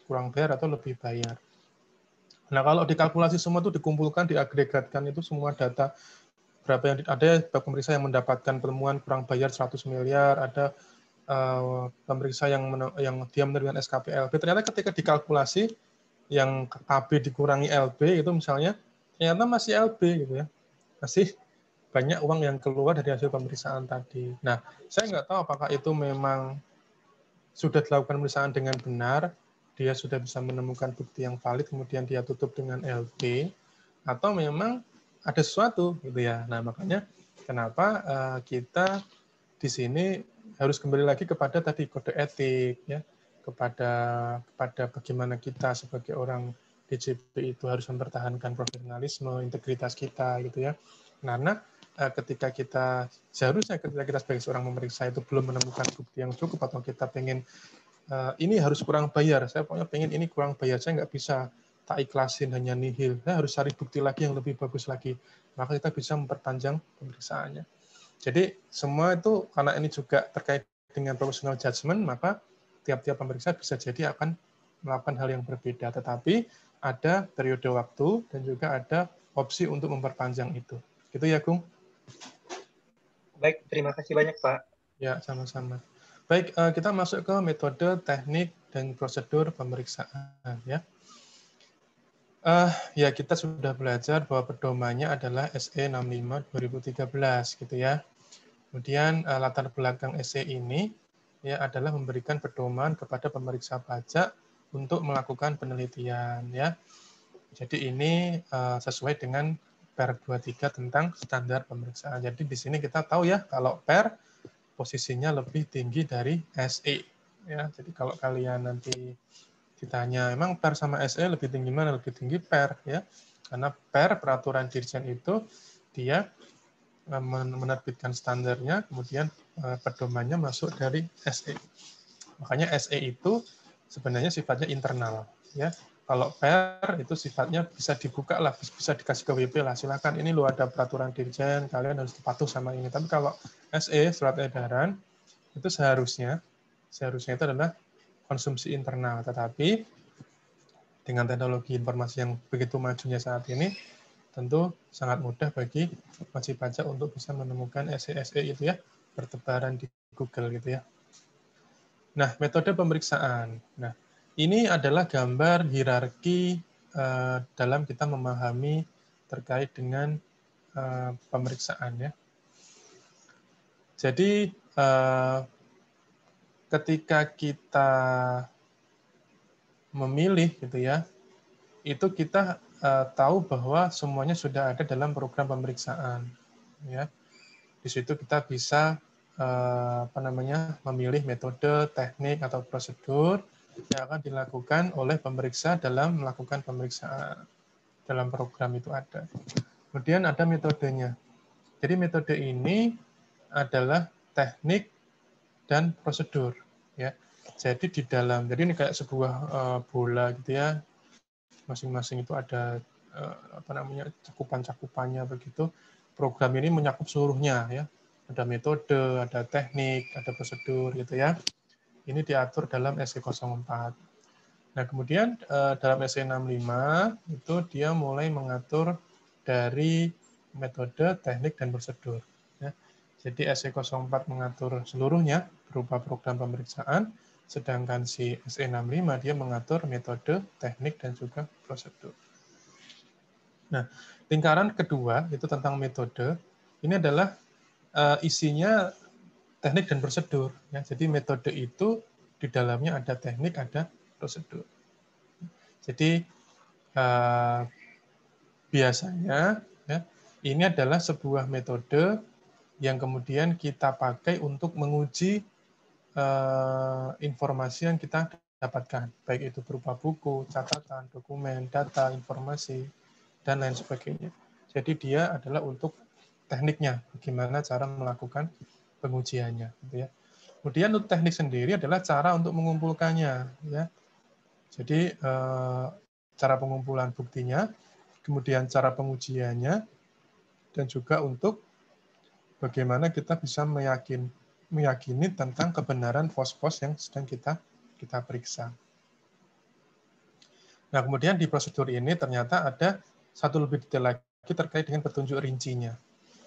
kurang bayar atau lebih bayar. Nah, kalau dikalkulasi semua itu dikumpulkan, diagregatkan itu semua data berapa yang ada pemeriksa yang mendapatkan temuan kurang bayar 100 miliar, ada pemeriksa yang dia menerima SKPLB. Ternyata ketika dikalkulasi yang KB dikurangi LB itu misalnya ternyata masih LB gitu ya. Masih banyak uang yang keluar dari hasil pemeriksaan tadi. Nah, saya nggak tahu apakah itu memang sudah dilakukan pemeriksaan dengan benar, dia sudah bisa menemukan bukti yang valid, kemudian dia tutup dengan LP, atau memang ada sesuatu gitu ya. Nah, makanya kenapa kita di sini harus kembali lagi kepada tadi kode etik ya, kepada bagaimana kita sebagai orang DJP itu harus mempertahankan profesionalisme, integritas kita gitu ya. Karena ketika kita seharusnya ketika kita sebagai seorang pemeriksa itu belum menemukan bukti yang cukup atau kita pengen ini harus kurang bayar, saya pokoknya pengen ini kurang bayar, saya nggak bisa tak ikhlasin hanya nihil, saya harus cari bukti lagi yang lebih bagus lagi, maka kita bisa memperpanjang pemeriksaannya. Jadi semua itu karena ini juga terkait dengan professional judgment, maka tiap-tiap pemeriksa bisa jadi akan melakukan hal yang berbeda, tetapi ada periode waktu dan juga ada opsi untuk memperpanjang itu. Gitu ya, Gung?
Baik, terima kasih banyak, Pak.
Ya, sama-sama. Baik, kita masuk ke metode, teknik, dan prosedur pemeriksaan. Ya, ya kita sudah belajar bahwa pedomannya adalah SE 65 2013, gitu ya. Kemudian latar belakang SE ini ya adalah memberikan pedoman kepada pemeriksa pajak untuk melakukan penelitian. Ya, jadi ini sesuai dengan Per 23 tentang standar pemeriksaan. Jadi di sini kita tahu ya kalau Per posisinya lebih tinggi dari SE. Ya, jadi kalau kalian nanti ditanya, emang Per sama SE lebih tinggi mana? Lebih tinggi Per, ya. Karena Per, peraturan dirjen itu, dia menerbitkan standarnya, kemudian pedomannya masuk dari SE. Makanya SE itu sebenarnya sifatnya internal. Ya, kalau Per itu sifatnya bisa dibuka lah, bisa dikasih ke WP lah. Silakan ini lo ada peraturan dirjen, kalian harus patuh sama ini. Tapi kalau SE surat edaran itu seharusnya itu adalah konsumsi internal. Tetapi dengan teknologi informasi yang begitu majunya saat ini, tentu sangat mudah bagi wajib pajak untuk bisa menemukan SE-SE itu ya, bertebaran di Google gitu ya. Nah, metode pemeriksaan. Nah, ini adalah gambar hierarki dalam kita memahami terkait dengan pemeriksaan ya. Jadi ketika kita memilih gitu ya, itu kita tahu bahwa semuanya sudah ada dalam program pemeriksaan ya. Di situ kita bisa memilih metode, teknik atau prosedur yang akan dilakukan oleh pemeriksa dalam melakukan pemeriksaan. Dalam program itu ada. Kemudian ada metodenya. Jadi metode ini adalah teknik dan prosedur ya. Jadi di dalam, jadi ini kayak sebuah bola gitu ya. Masing-masing itu ada cakupan-cakupannya begitu. Program ini menyakup seluruhnya ya. Ada metode, ada teknik, ada prosedur gitu ya. Ini diatur dalam SE04. Nah, kemudian dalam SE65 itu dia mulai mengatur dari metode, teknik, dan prosedur. Ya. Jadi SE04 mengatur seluruhnya berupa program pemeriksaan, Sedangkan si SE65 dia mengatur metode, teknik, dan juga prosedur. Nah, lingkaran kedua itu tentang metode. Ini adalah isinya teknik dan prosedur. Ya. Jadi metode itu di dalamnya ada teknik, ada prosedur. Jadi biasanya ya, ini adalah sebuah metode yang kemudian kita pakai untuk menguji informasi yang kita dapatkan, baik itu berupa buku, catatan, dokumen, data, informasi, dan lain sebagainya. Jadi dia adalah untuk tekniknya, bagaimana cara melakukan pengujiannya. Gitu ya. Kemudian untuk teknik sendiri adalah cara untuk mengumpulkannya. Ya. Jadi cara pengumpulan buktinya, kemudian cara pengujiannya, dan juga untuk bagaimana kita bisa meyakini tentang kebenaran pos-pos yang sedang kita periksa. Nah, kemudian di prosedur ini ternyata ada satu lebih detail lagi terkait dengan petunjuk rincinya.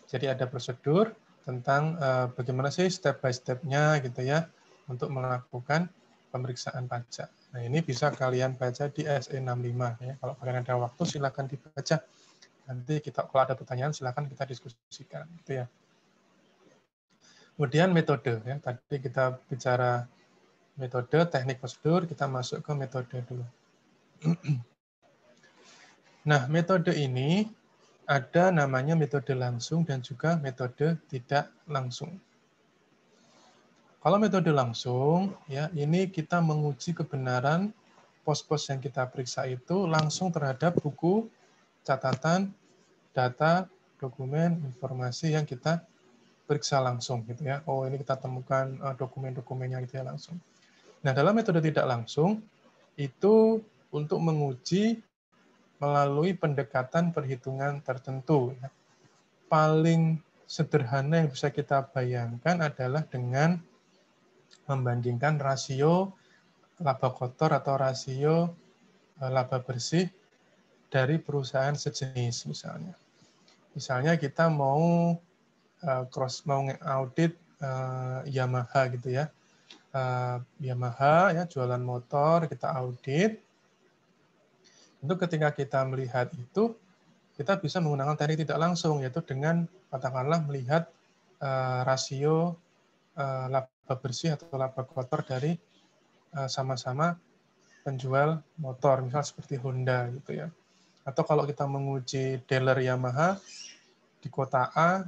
Jadi ada prosedur tentang bagaimana sih step by step-nya gitu ya untuk melakukan pemeriksaan pajak. Nah, ini bisa kalian baca di SE65 ya. Kalau kalian ada waktu silakan dibaca. Nanti kalau ada pertanyaan silakan kita diskusikan gitu ya. Kemudian metode, ya. Tadi kita bicara metode, teknik, prosedur, kita masuk ke metode dulu. Nah, metode ini ada namanya metode langsung dan juga metode tidak langsung. Kalau metode langsung, ya ini kita menguji kebenaran pos-pos yang kita periksa itu langsung terhadap buku, catatan, data, dokumen, informasi yang kita periksa langsung gitu ya. Oh, ini kita temukan dokumen-dokumennya gitu ya langsung. Nah, dalam metode tidak langsung itu untuk menguji melalui pendekatan perhitungan tertentu. Ya. Paling sederhana yang bisa kita bayangkan adalah dengan membandingkan rasio laba kotor atau rasio laba bersih dari perusahaan sejenis misalnya. Misalnya kita mau audit Yamaha gitu ya. Yamaha ya jualan motor kita audit. Tentu ketika kita melihat itu kita bisa menggunakan teknik tidak langsung yaitu dengan katakanlah melihat rasio laba bersih atau laba kotor dari sama-sama penjual motor misal seperti Honda gitu ya. Atau kalau kita menguji dealer Yamaha di kota A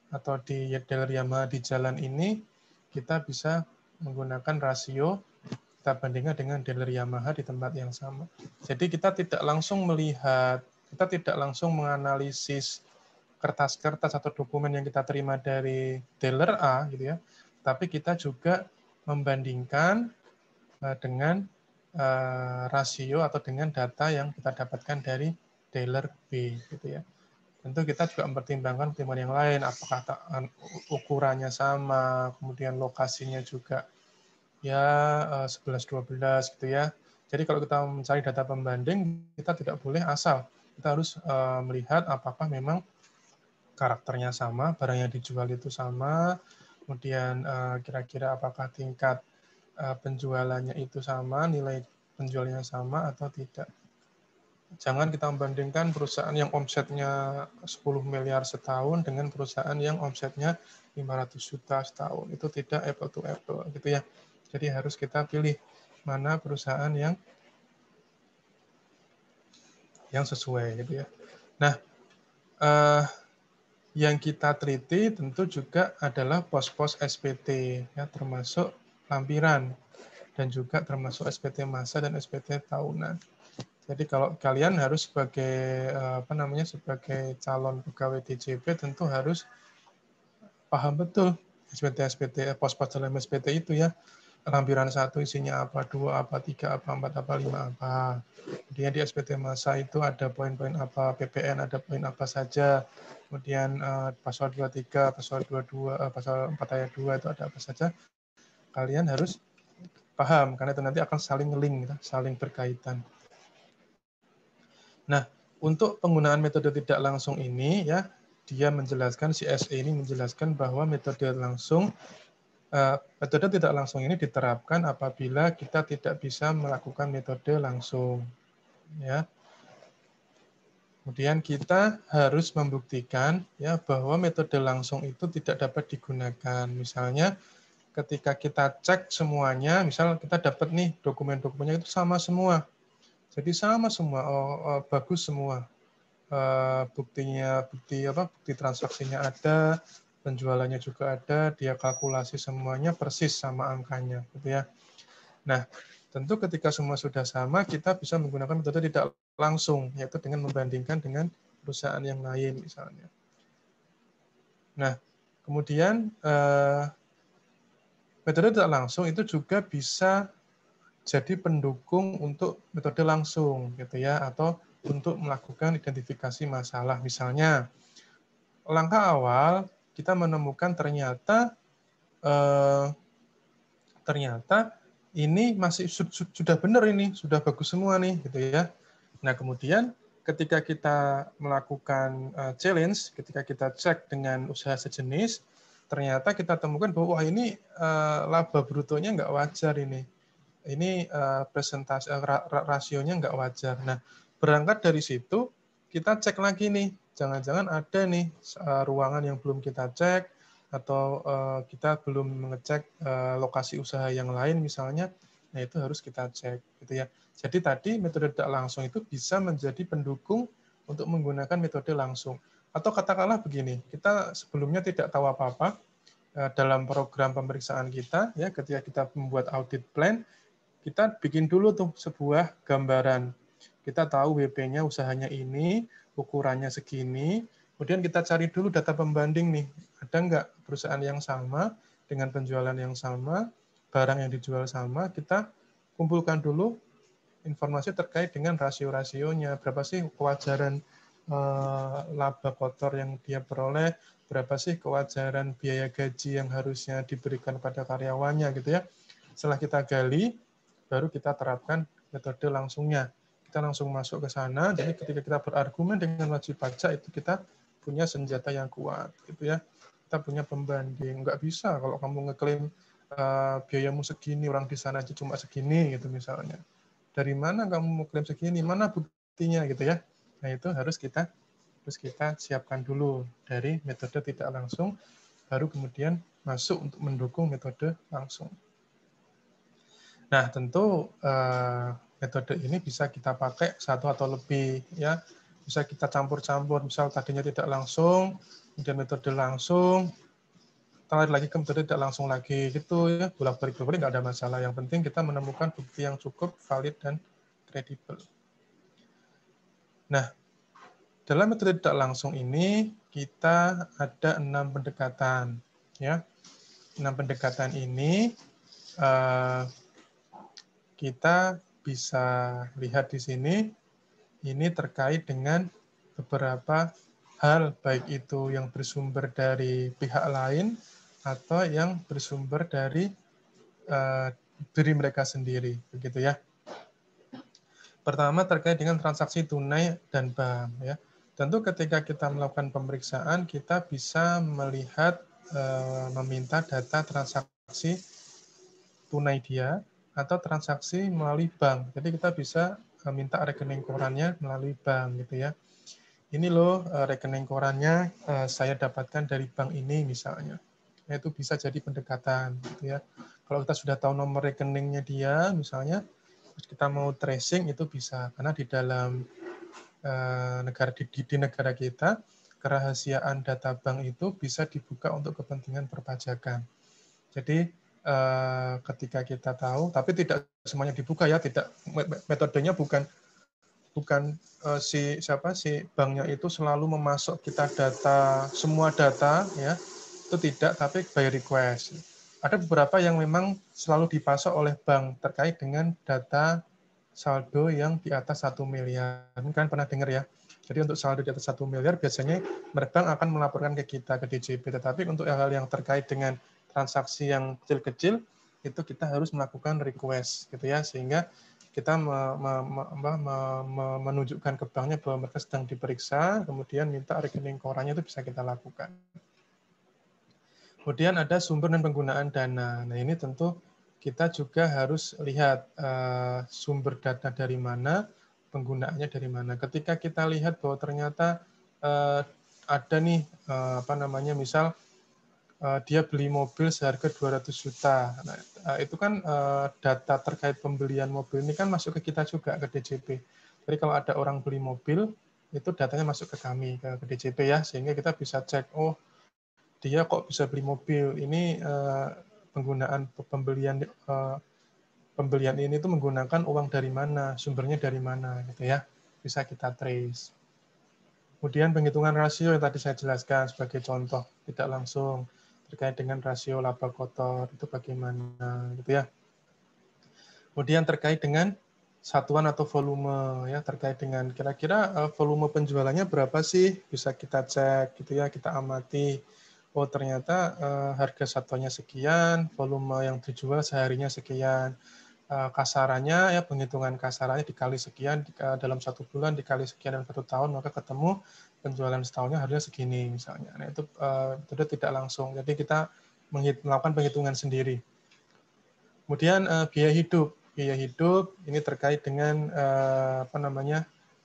atau di dealer Yamaha di jalan ini kita bisa menggunakan rasio kita bandingkan dengan dealer Yamaha di tempat yang sama. Jadi kita tidak langsung melihat, kita tidak langsung menganalisis kertas-kertas atau dokumen yang kita terima dari dealer A gitu ya, tapi kita juga membandingkan dengan rasio atau dengan data yang kita dapatkan dari dealer B gitu ya. Tentu kita juga mempertimbangkan pertimbangan yang lain, apakah ukurannya sama, kemudian lokasinya juga ya 11-12 gitu ya. Jadi kalau kita mencari data pembanding, kita tidak boleh asal. Kita harus melihat apakah memang karakternya sama, barang yang dijual itu sama, kemudian kira-kira apakah tingkat penjualannya itu sama, nilai penjualnya sama atau tidak. Jangan kita membandingkan perusahaan yang omsetnya 10 miliar setahun dengan perusahaan yang omsetnya 500 juta setahun. Itu tidak apple to apple gitu ya. Jadi harus kita pilih mana perusahaan yang sesuai gitu ya. Nah, yang kita teliti tentu juga adalah pos-pos SPT ya, termasuk lampiran dan juga termasuk SPT masa dan SPT tahunan. Jadi kalau kalian harus sebagai sebagai calon pegawai DJP tentu harus paham betul SPT pos-pos dalam SPT itu ya. Lampiran 1 isinya apa, 2 apa, 3 apa, 4 apa, 5 apa. Kemudian di SPT masa itu ada poin-poin apa, PPN ada poin apa saja. Kemudian pasal 23, pasal 22, pasal 4 ayat 2 itu ada apa saja. Kalian harus paham karena itu nanti akan saling link, saling berkaitan. Nah, untuk penggunaan metode tidak langsung ini ya, dia menjelaskan si SE ini menjelaskan bahwa metode langsung Metode tidak langsung ini diterapkan apabila kita tidak bisa melakukan metode langsung, ya. Kemudian kita harus membuktikan ya bahwa metode langsung itu tidak dapat digunakan. Misalnya ketika kita cek semuanya, misal kita dapat nih dokumen-dokumennya itu sama semua. Jadi sama semua, bagus semua. Bukti transaksinya ada, penjualannya juga ada, dia kalkulasi semuanya persis sama angkanya, gitu ya. Nah, tentu ketika semua sudah sama, kita bisa menggunakan metode tidak langsung, yaitu dengan membandingkan dengan perusahaan yang lain misalnya. Nah, kemudian metode tidak langsung itu juga bisa jadi pendukung untuk metode langsung, gitu ya, atau untuk melakukan identifikasi masalah. Misalnya, langkah awal kita menemukan ternyata ini masih sudah benar ini, sudah bagus semua nih, gitu ya. Nah, kemudian ketika kita melakukan challenge, ketika kita cek dengan usaha sejenis, ternyata kita temukan bahwa wah ini laba brutonya nggak wajar ini presentasi rasionya nggak wajar. Nah, berangkat dari situ kita cek lagi nih, jangan-jangan ada nih ruangan yang belum kita cek atau kita belum mengecek lokasi usaha yang lain misalnya, nah itu harus kita cek, gitu ya. Jadi tadi metode tidak langsung itu bisa menjadi pendukung untuk menggunakan metode langsung. Atau katakanlah begini, kita sebelumnya tidak tahu apa-apa dalam program pemeriksaan kita, ya ketika kita membuat audit plan, kita bikin dulu tuh sebuah gambaran. Kita tahu WP-nya usahanya ini, ukurannya segini, kemudian kita cari dulu data pembanding nih. Ada nggak perusahaan yang sama, dengan penjualan yang sama, barang yang dijual sama, kita kumpulkan dulu informasi terkait dengan rasio-rasionya. Berapa sih kewajaran laba kotor yang dia peroleh, berapa sih kewajaran biaya gaji yang harusnya diberikan pada karyawannya, gitu ya. Setelah kita gali, baru kita terapkan metode langsungnya. Kita langsung masuk ke sana, jadi ketika kita berargumen dengan wajib pajak, itu kita punya senjata yang kuat, gitu ya. Kita punya pembanding. Nggak bisa kalau kamu ngeklaim biayamu segini, orang di sana aja cuma segini, gitu misalnya. Dari mana kamu mau klaim segini? Mana buktinya, gitu ya. Nah, itu harus kita siapkan dulu dari metode tidak langsung, baru kemudian masuk untuk mendukung metode langsung. Nah, tentu metode ini bisa kita pakai satu atau lebih, ya. Bisa kita campur-campur, misal tadinya tidak langsung, kemudian metode langsung, tarik lagi ke metode tidak langsung lagi, gitu ya. Bolak-balik nggak ada masalah. Yang penting kita menemukan bukti yang cukup, valid, dan kredibel. Nah, dalam metode tidak langsung ini, kita ada 6 pendekatan. Ya. 6 pendekatan ini, kita bisa lihat di sini, ini terkait dengan beberapa hal, baik itu yang bersumber dari pihak lain atau yang bersumber dari diri mereka sendiri, begitu ya. Pertama terkait dengan transaksi tunai dan bank, ya. Tentu ketika kita melakukan pemeriksaan, kita bisa melihat meminta data transaksi tunai dia atau transaksi melalui bank. Jadi kita bisa minta rekening korannya melalui bank, gitu ya. Ini loh rekening korannya saya dapatkan dari bank ini misalnya. Nah, itu bisa jadi pendekatan, gitu ya. Kalau kita sudah tahu nomor rekeningnya dia misalnya, kita mau tracing itu bisa, karena di dalam di negara kita kerahasiaan data bank itu bisa dibuka untuk kepentingan perpajakan. Jadi ketika kita tahu, tapi tidak semuanya dibuka ya, tidak, metodenya bukan si banknya itu selalu memasuk kita semua data ya, itu tidak, tapi by request. Ada beberapa yang memang selalu dipasok oleh bank terkait dengan data saldo yang di atas 1 miliar. Kan pernah dengar ya. Jadi untuk saldo di atas 1 miliar biasanya bank akan melaporkan ke kita, ke DJP. Tetapi untuk hal yang terkait dengan transaksi yang kecil-kecil, itu kita harus melakukan request, gitu ya, sehingga kita menunjukkan ke banknya bahwa mereka sedang diperiksa, kemudian minta rekening korannya itu bisa kita lakukan. Kemudian ada sumber dan penggunaan dana. Nah, ini tentu kita juga harus lihat sumber data dari mana, penggunaannya dari mana. Ketika kita lihat bahwa ternyata ada nih misal dia beli mobil seharga 200 juta. Nah, itu kan data terkait pembelian mobil ini kan masuk ke kita juga, ke DJP. Jadi kalau ada orang beli mobil, itu datanya masuk ke kami, ke DJP ya, sehingga kita bisa cek, oh dia kok bisa beli mobil, ini penggunaan pembelian ini tuh menggunakan uang dari mana, sumbernya dari mana, gitu ya, bisa kita trace. Kemudian penghitungan rasio yang tadi saya jelaskan sebagai contoh, tidak langsung terkait dengan rasio laba kotor, itu bagaimana, gitu ya. Kemudian terkait dengan satuan atau volume, ya terkait dengan kira-kira volume penjualannya berapa sih, bisa kita cek, gitu ya, kita amati. Oh ternyata harga satuannya sekian, volume yang dijual seharinya sekian. Kasarannya ya penghitungan kasarannya dikali sekian dalam 1 bulan dikali sekian dalam 1 tahun, maka ketemu penjualan setahunnya harganya segini misalnya. Nah itu tidak langsung, jadi kita melakukan penghitungan sendiri. Kemudian biaya hidup ini terkait dengan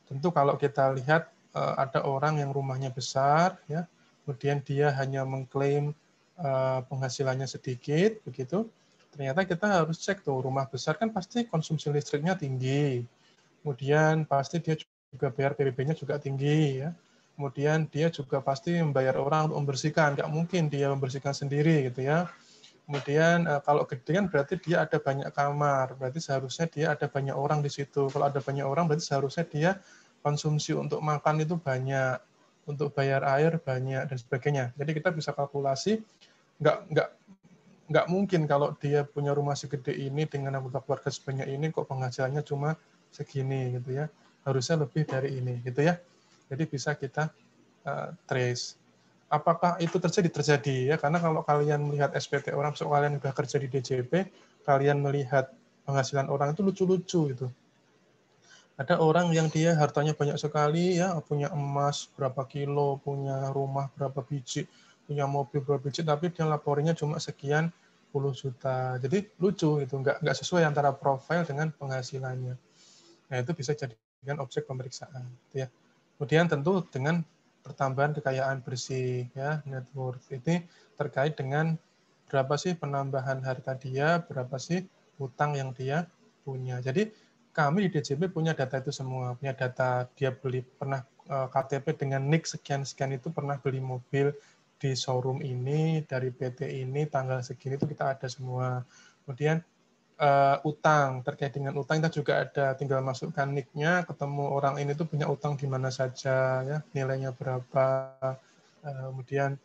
tentu kalau kita lihat ada orang yang rumahnya besar, ya, kemudian dia hanya mengklaim penghasilannya sedikit, begitu. Ternyata kita harus cek tuh, rumah besar kan pasti konsumsi listriknya tinggi, kemudian pasti dia juga bayar PBB-nya juga tinggi, ya. Kemudian dia juga pasti membayar orang untuk membersihkan, nggak mungkin dia membersihkan sendiri, gitu ya. Kemudian kalau gede kan berarti dia ada banyak kamar, berarti seharusnya dia ada banyak orang di situ. Kalau ada banyak orang berarti seharusnya dia konsumsi untuk makan itu banyak, untuk bayar air banyak dan sebagainya. Jadi kita bisa kalkulasi, nggak mungkin kalau dia punya rumah segede ini dengan anggota keluarga sebanyak ini kok penghasilannya cuma segini gitu ya. Harusnya lebih dari ini gitu ya. Jadi bisa kita trace. Apakah itu terjadi ya, karena kalau kalian melihat SPT orang, so kalian sudah kerja di DJP, kalian melihat penghasilan orang itu lucu-lucu gitu. Ada orang yang dia hartanya banyak sekali ya, punya emas berapa kilo, punya rumah berapa biji, punya mobil berapa biji, tapi dia laporinnya cuma sekian puluh juta. Jadi lucu gitu, nggak sesuai antara profil dengan penghasilannya. Nah itu bisa jadikan objek pemeriksaan. Gitu ya. Kemudian tentu dengan pertambahan kekayaan bersih, ya, net worth ini terkait dengan berapa sih penambahan harta dia, berapa sih utang yang dia punya. Jadi kami di DJP punya data itu semua, punya data dia pernah KTP dengan NIK sekian-sekian itu pernah beli mobil di showroom ini, dari PT ini, tanggal segini itu kita ada semua. Kemudian utang, terkait dengan utang kita juga ada, tinggal masukkan NIK-nya, ketemu orang ini tuh punya utang di mana saja, ya, nilainya berapa, kemudian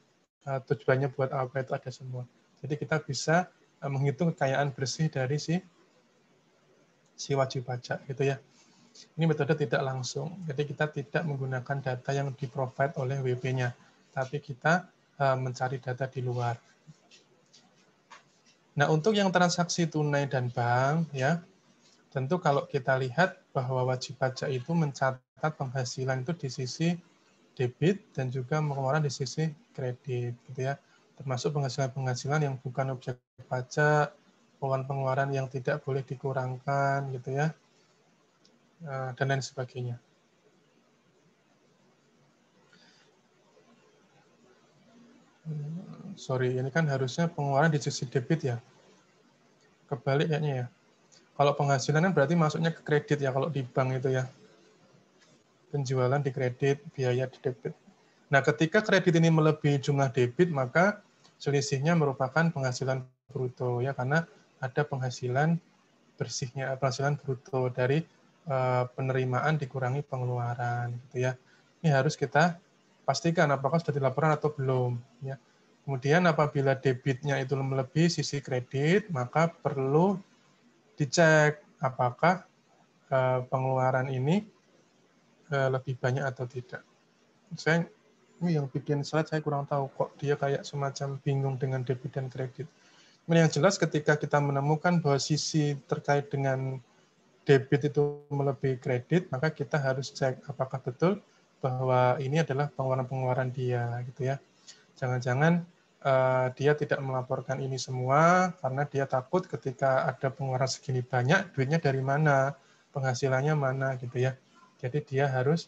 tujuannya buat apa, itu ada semua. Jadi kita bisa menghitung kekayaan bersih dari si wajib pajak gitu ya. Ini metode tidak langsung, jadi kita tidak menggunakan data yang di-provide oleh WP-nya, tapi kita mencari data di luar. Nah, untuk yang transaksi tunai dan bank, ya, tentu kalau kita lihat bahwa wajib pajak itu mencatat penghasilan itu di sisi debit dan juga pengeluaran di sisi kredit, gitu ya. Termasuk penghasilan-penghasilan yang bukan objek pajak, pengeluaran-pengeluaran yang tidak boleh dikurangkan, gitu ya, dan lain sebagainya. Sorry, ini kan harusnya pengeluaran di sisi debit ya. Kebalik kayaknya ya. Kalau penghasilan kan berarti masuknya ke kredit ya, kalau di bank itu ya. Penjualan di kredit, biaya di debit. Nah, ketika kredit ini melebihi jumlah debit, maka selisihnya merupakan penghasilan bruto ya, karena ada penghasilan bersihnya, penghasilan bruto dari penerimaan dikurangi pengeluaran gitu ya. Ini harus kita pastikan apakah sudah dilaporkan atau belum ya. Kemudian apabila debitnya itu melebihi sisi kredit, maka perlu dicek apakah pengeluaran ini lebih banyak atau tidak. Ini yang bikin slide saya kurang tahu kok dia kayak semacam bingung dengan debit dan kredit. Yang jelas ketika kita menemukan bahwa sisi terkait dengan debit itu melebihi kredit, maka kita harus cek apakah betul bahwa ini adalah pengeluaran-pengeluaran dia gitu ya. Jangan-jangan dia tidak melaporkan ini semua karena dia takut ketika ada pengeluaran segini banyak, duitnya dari mana, penghasilannya mana gitu ya. Jadi dia harus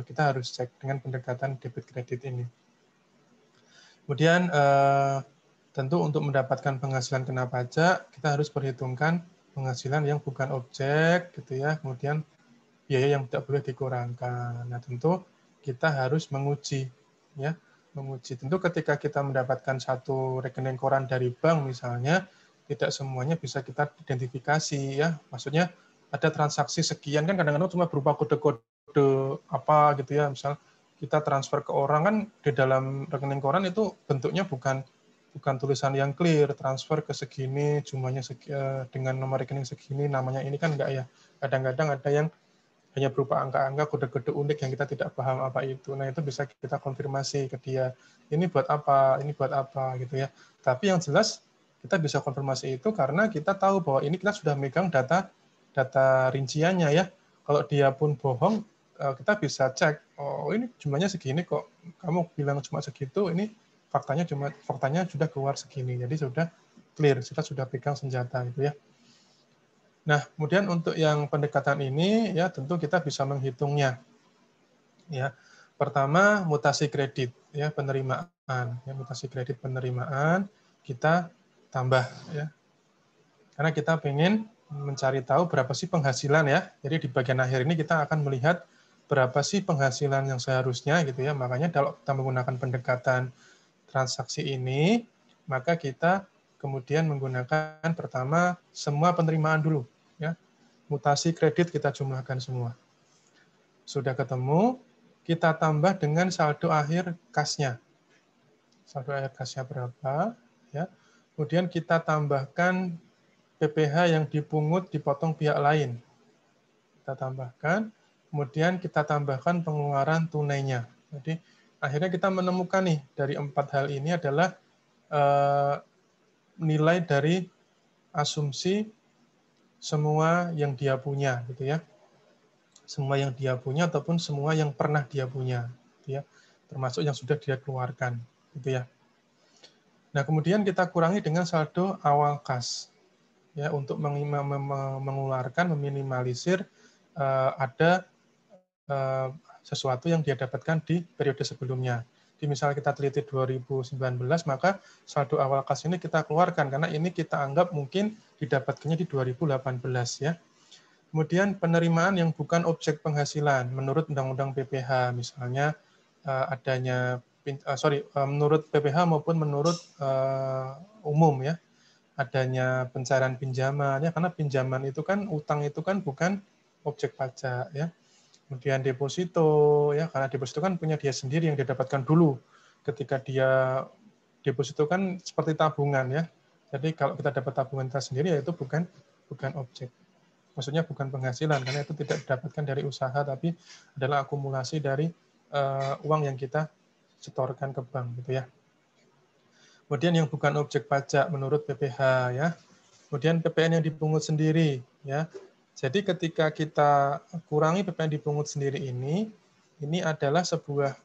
kita harus cek dengan pendekatan debit kredit ini. Kemudian tentu untuk mendapatkan penghasilan kena pajak kita harus perhitungkan penghasilan yang bukan objek gitu ya. Kemudian biaya yang tidak boleh dikurangkan. Nah, tentu kita harus menguji ya. Menguji. Tentu ketika kita mendapatkan satu rekening koran dari bank misalnya, tidak semuanya bisa kita identifikasi ya. Maksudnya ada transaksi sekian kan kadang-kadang cuma berupa kode-kode apa gitu ya. Misal kita transfer ke orang kan di dalam rekening koran itu bentuknya bukan tulisan yang clear, transfer ke segini, jumlahnya dengan nomor rekening segini, namanya ini kan enggak ya. Kadang-kadang ada yang hanya berupa angka-angka, kode-kode unik yang kita tidak paham apa itu. Nah, itu bisa kita konfirmasi ke dia. Ini buat apa gitu ya. Tapi yang jelas kita bisa konfirmasi itu karena kita tahu bahwa ini kita sudah megang data rinciannya ya. Kalau dia pun bohong, kita bisa cek, oh ini jumlahnya segini kok, kamu bilang cuma segitu, ini faktanya sudah keluar segini. Jadi sudah clear, kita sudah pegang senjata itu ya. Nah, kemudian untuk yang pendekatan ini ya tentu kita bisa menghitungnya. Ya. Pertama, mutasi kredit ya penerimaan. Ya, mutasi kredit penerimaan kita tambah ya. Karena kita ingin mencari tahu berapa sih penghasilan ya. Jadi di bagian akhir ini kita akan melihat berapa sih penghasilan yang seharusnya gitu ya. Makanya kalau kita menggunakan pendekatan transaksi ini, maka kita kemudian menggunakan pertama semua penerimaan dulu ya. Mutasi kredit kita jumlahkan semua. Sudah ketemu, kita tambah dengan saldo akhir kasnya. Saldo akhir kasnya berapa? Ya. Kemudian kita tambahkan PPh yang dipungut dipotong pihak lain. Kita tambahkan, kemudian kita tambahkan pengeluaran tunainya. Jadi akhirnya kita menemukan nih dari 4 hal ini adalah nilai dari asumsi semua yang dia punya gitu ya. Semua yang dia punya ataupun semua yang pernah dia punya gitu ya. Termasuk yang sudah dia keluarkan gitu ya. Nah, kemudian kita kurangi dengan saldo awal kas ya untuk mengeluarkan meminimalisir ada sesuatu yang dia dapatkan di periode sebelumnya. Di misal kita teliti 2019, maka saldo awal kas ini kita keluarkan karena ini kita anggap mungkin didapatkannya di 2018 ya. Kemudian penerimaan yang bukan objek penghasilan menurut Undang-Undang PPh, misalnya menurut PPh maupun menurut umum ya, adanya pencairan pinjaman ya, karena pinjaman itu kan utang itu kan bukan objek pajak ya. Kemudian deposito ya, karena deposito kan punya dia sendiri yang dia dapatkan dulu ketika dia deposito kan seperti tabungan ya. Jadi kalau kita dapat tabungan kita sendiri ya itu bukan objek. Maksudnya bukan penghasilan karena itu tidak didapatkan dari usaha tapi adalah akumulasi dari uang yang kita setorkan ke bank gitu ya. Kemudian yang bukan objek pajak menurut PPh ya. Kemudian PPN yang dipungut sendiri ya. Jadi ketika kita kurangi PPN dipungut sendiri ini adalah sebuah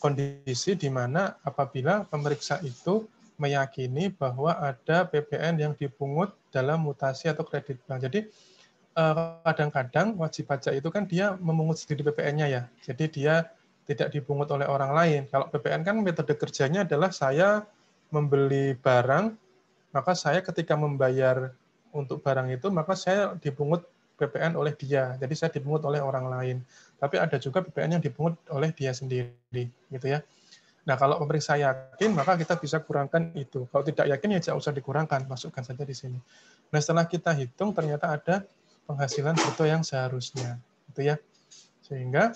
kondisi di mana apabila pemeriksa itu meyakini bahwa ada PPN yang dipungut dalam mutasi atau kredit bank. Jadi kadang-kadang wajib pajak itu kan dia memungut sendiri PPN-nya ya. Jadi dia tidak dipungut oleh orang lain. Kalau PPN kan metode kerjanya adalah saya membeli barang, maka saya ketika membayar untuk barang itu, maka saya dipungut PPN oleh dia. Jadi saya dipungut oleh orang lain. Tapi ada juga PPN yang dipungut oleh dia sendiri, gitu ya. Nah, kalau pemeriksa yakin, maka kita bisa kurangkan itu. Kalau tidak yakin, ya tidak usah dikurangkan, masukkan saja di sini. Nah, setelah kita hitung, ternyata ada penghasilan bruto yang seharusnya, gitu ya. Sehingga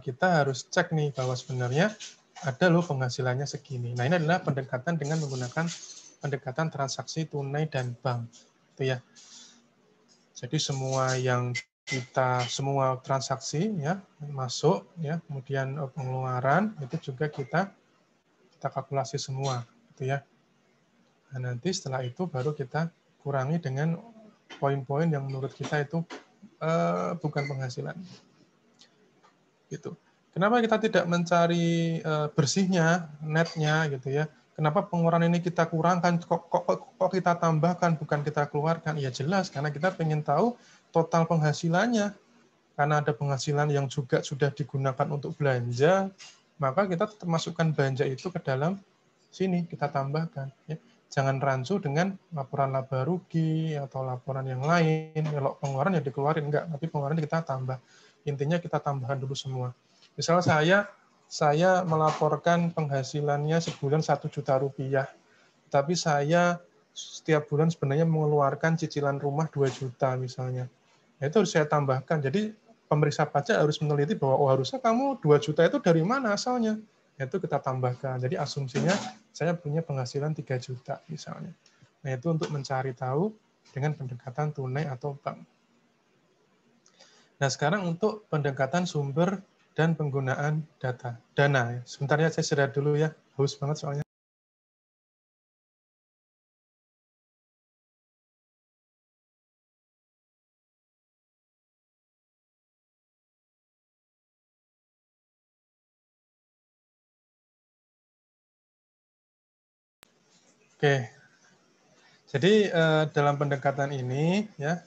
kita harus cek nih bahwa sebenarnya ada loh penghasilannya segini. Nah, ini adalah pendekatan dengan menggunakan pendekatan transaksi tunai dan bank, gitu ya. Jadi semua transaksi ya masuk ya, kemudian pengeluaran itu juga kita kalkulasi semua, gitu ya. Nah, nanti setelah itu baru kita kurangi dengan poin-poin yang menurut kita itu bukan penghasilan. Gitu. Kenapa kita tidak mencari bersihnya, netnya gitu ya? Kenapa pengeluaran ini kita kurangkan, kok kita tambahkan, bukan kita keluarkan? Ya jelas, karena kita ingin tahu total penghasilannya. Karena ada penghasilan yang juga sudah digunakan untuk belanja, maka kita tetap masukkan belanja itu ke dalam sini, kita tambahkan. Ya. Jangan rancu dengan laporan laba rugi atau laporan yang lain. Kalau pengeluaran ya dikeluarin, enggak, tapi pengeluaran kita tambah. Intinya kita tambahkan dulu semua. Misal saya melaporkan penghasilannya sebulan 1 juta rupiah, tapi saya setiap bulan sebenarnya mengeluarkan cicilan rumah 2 juta misalnya. Nah, itu harus saya tambahkan. Jadi pemeriksa pajak harus meneliti bahwa harusnya kamu 2 juta itu dari mana asalnya. Itu kita tambahkan. Jadi asumsinya saya punya penghasilan 3 juta misalnya. Nah, itu untuk mencari tahu dengan pendekatan tunai atau bank. Nah, sekarang untuk pendekatan sumber dan penggunaan dana. Sebentar ya, saya istirahat dulu ya. Haus banget soalnya. Oke. Jadi dalam pendekatan ini ya,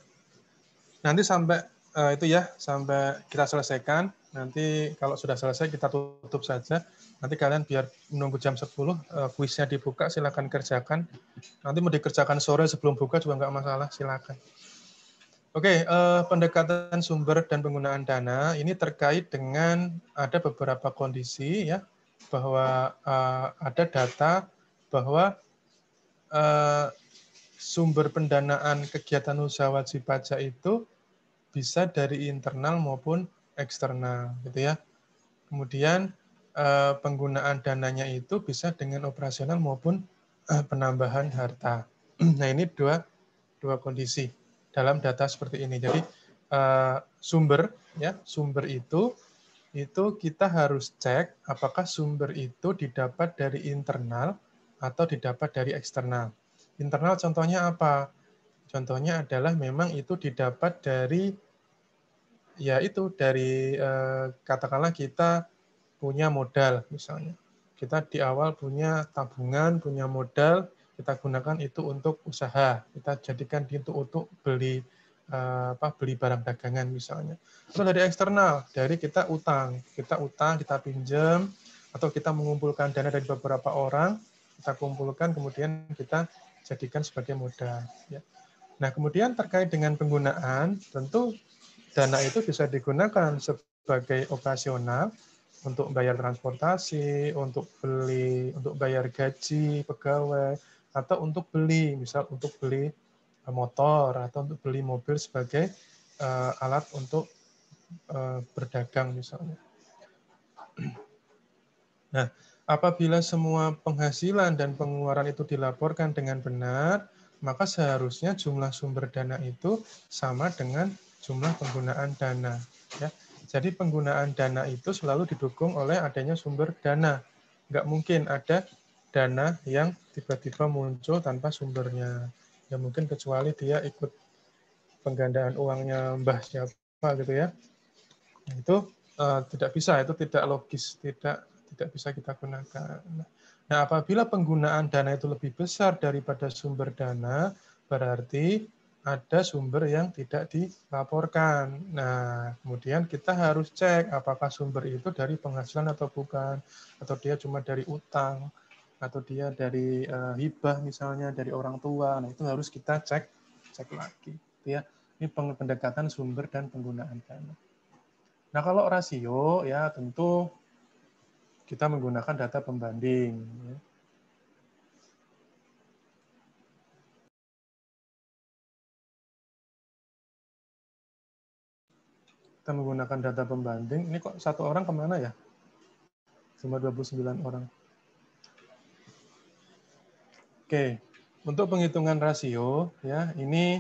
nanti sampai itu ya, sampai kita selesaikan. Nanti kalau sudah selesai kita tutup saja. Nanti kalian biar menunggu jam 10, kuisnya dibuka, silakan kerjakan. Nanti mau dikerjakan sore sebelum buka juga nggak masalah, silakan. Oke, pendekatan sumber dan penggunaan dana ini terkait dengan ada beberapa kondisi ya, bahwa ada data bahwa sumber pendanaan kegiatan usaha wajib pajak itu bisa dari internal maupun eksternal, gitu ya. Kemudian penggunaan dananya itu bisa dengan operasional maupun penambahan harta. Nah, ini dua kondisi dalam data seperti ini. Jadi sumber itu kita harus cek apakah sumber itu didapat dari internal atau didapat dari eksternal. Internal contohnya apa? Contohnya adalah memang itu didapat dari katakanlah kita punya modal misalnya. Kita di awal punya tabungan, punya modal, kita gunakan itu untuk usaha. Kita jadikan itu untuk beli beli barang dagangan misalnya. Atau dari eksternal, dari kita utang, kita pinjam atau kita mengumpulkan dana dari beberapa orang, kita kumpulkan kemudian kita jadikan sebagai modal. Ya. Nah, kemudian terkait dengan penggunaan, tentu dana itu bisa digunakan sebagai operasional untuk bayar transportasi, untuk bayar gaji pegawai, atau untuk beli, misal untuk beli motor atau untuk beli mobil sebagai alat untuk berdagang misalnya. Nah, apabila semua penghasilan dan pengeluaran itu dilaporkan dengan benar, maka seharusnya jumlah sumber dana itu sama dengan jumlah penggunaan dana. Ya. Jadi penggunaan dana itu selalu didukung oleh adanya sumber dana. Nggak mungkin ada dana yang tiba-tiba muncul tanpa sumbernya. Ya mungkin kecuali dia ikut penggandaan uangnya mbah siapa gitu ya. Nah, itu tidak bisa, itu tidak logis, tidak bisa kita gunakan. Nah, apabila penggunaan dana itu lebih besar daripada sumber dana, berarti ada sumber yang tidak dilaporkan. Nah, kemudian kita harus cek apakah sumber itu dari penghasilan atau bukan, atau dia cuma dari utang, atau dia dari hibah misalnya, dari orang tua. Nah, itu harus kita cek lagi. Ya. Ini pendekatan sumber dan penggunaan dana. Nah, kalau rasio ya tentu kita menggunakan data pembanding. Kita menggunakan data pembanding. Ini kok satu orang kemana ya? Cuma 29 orang. Oke, untuk penghitungan rasio ya ini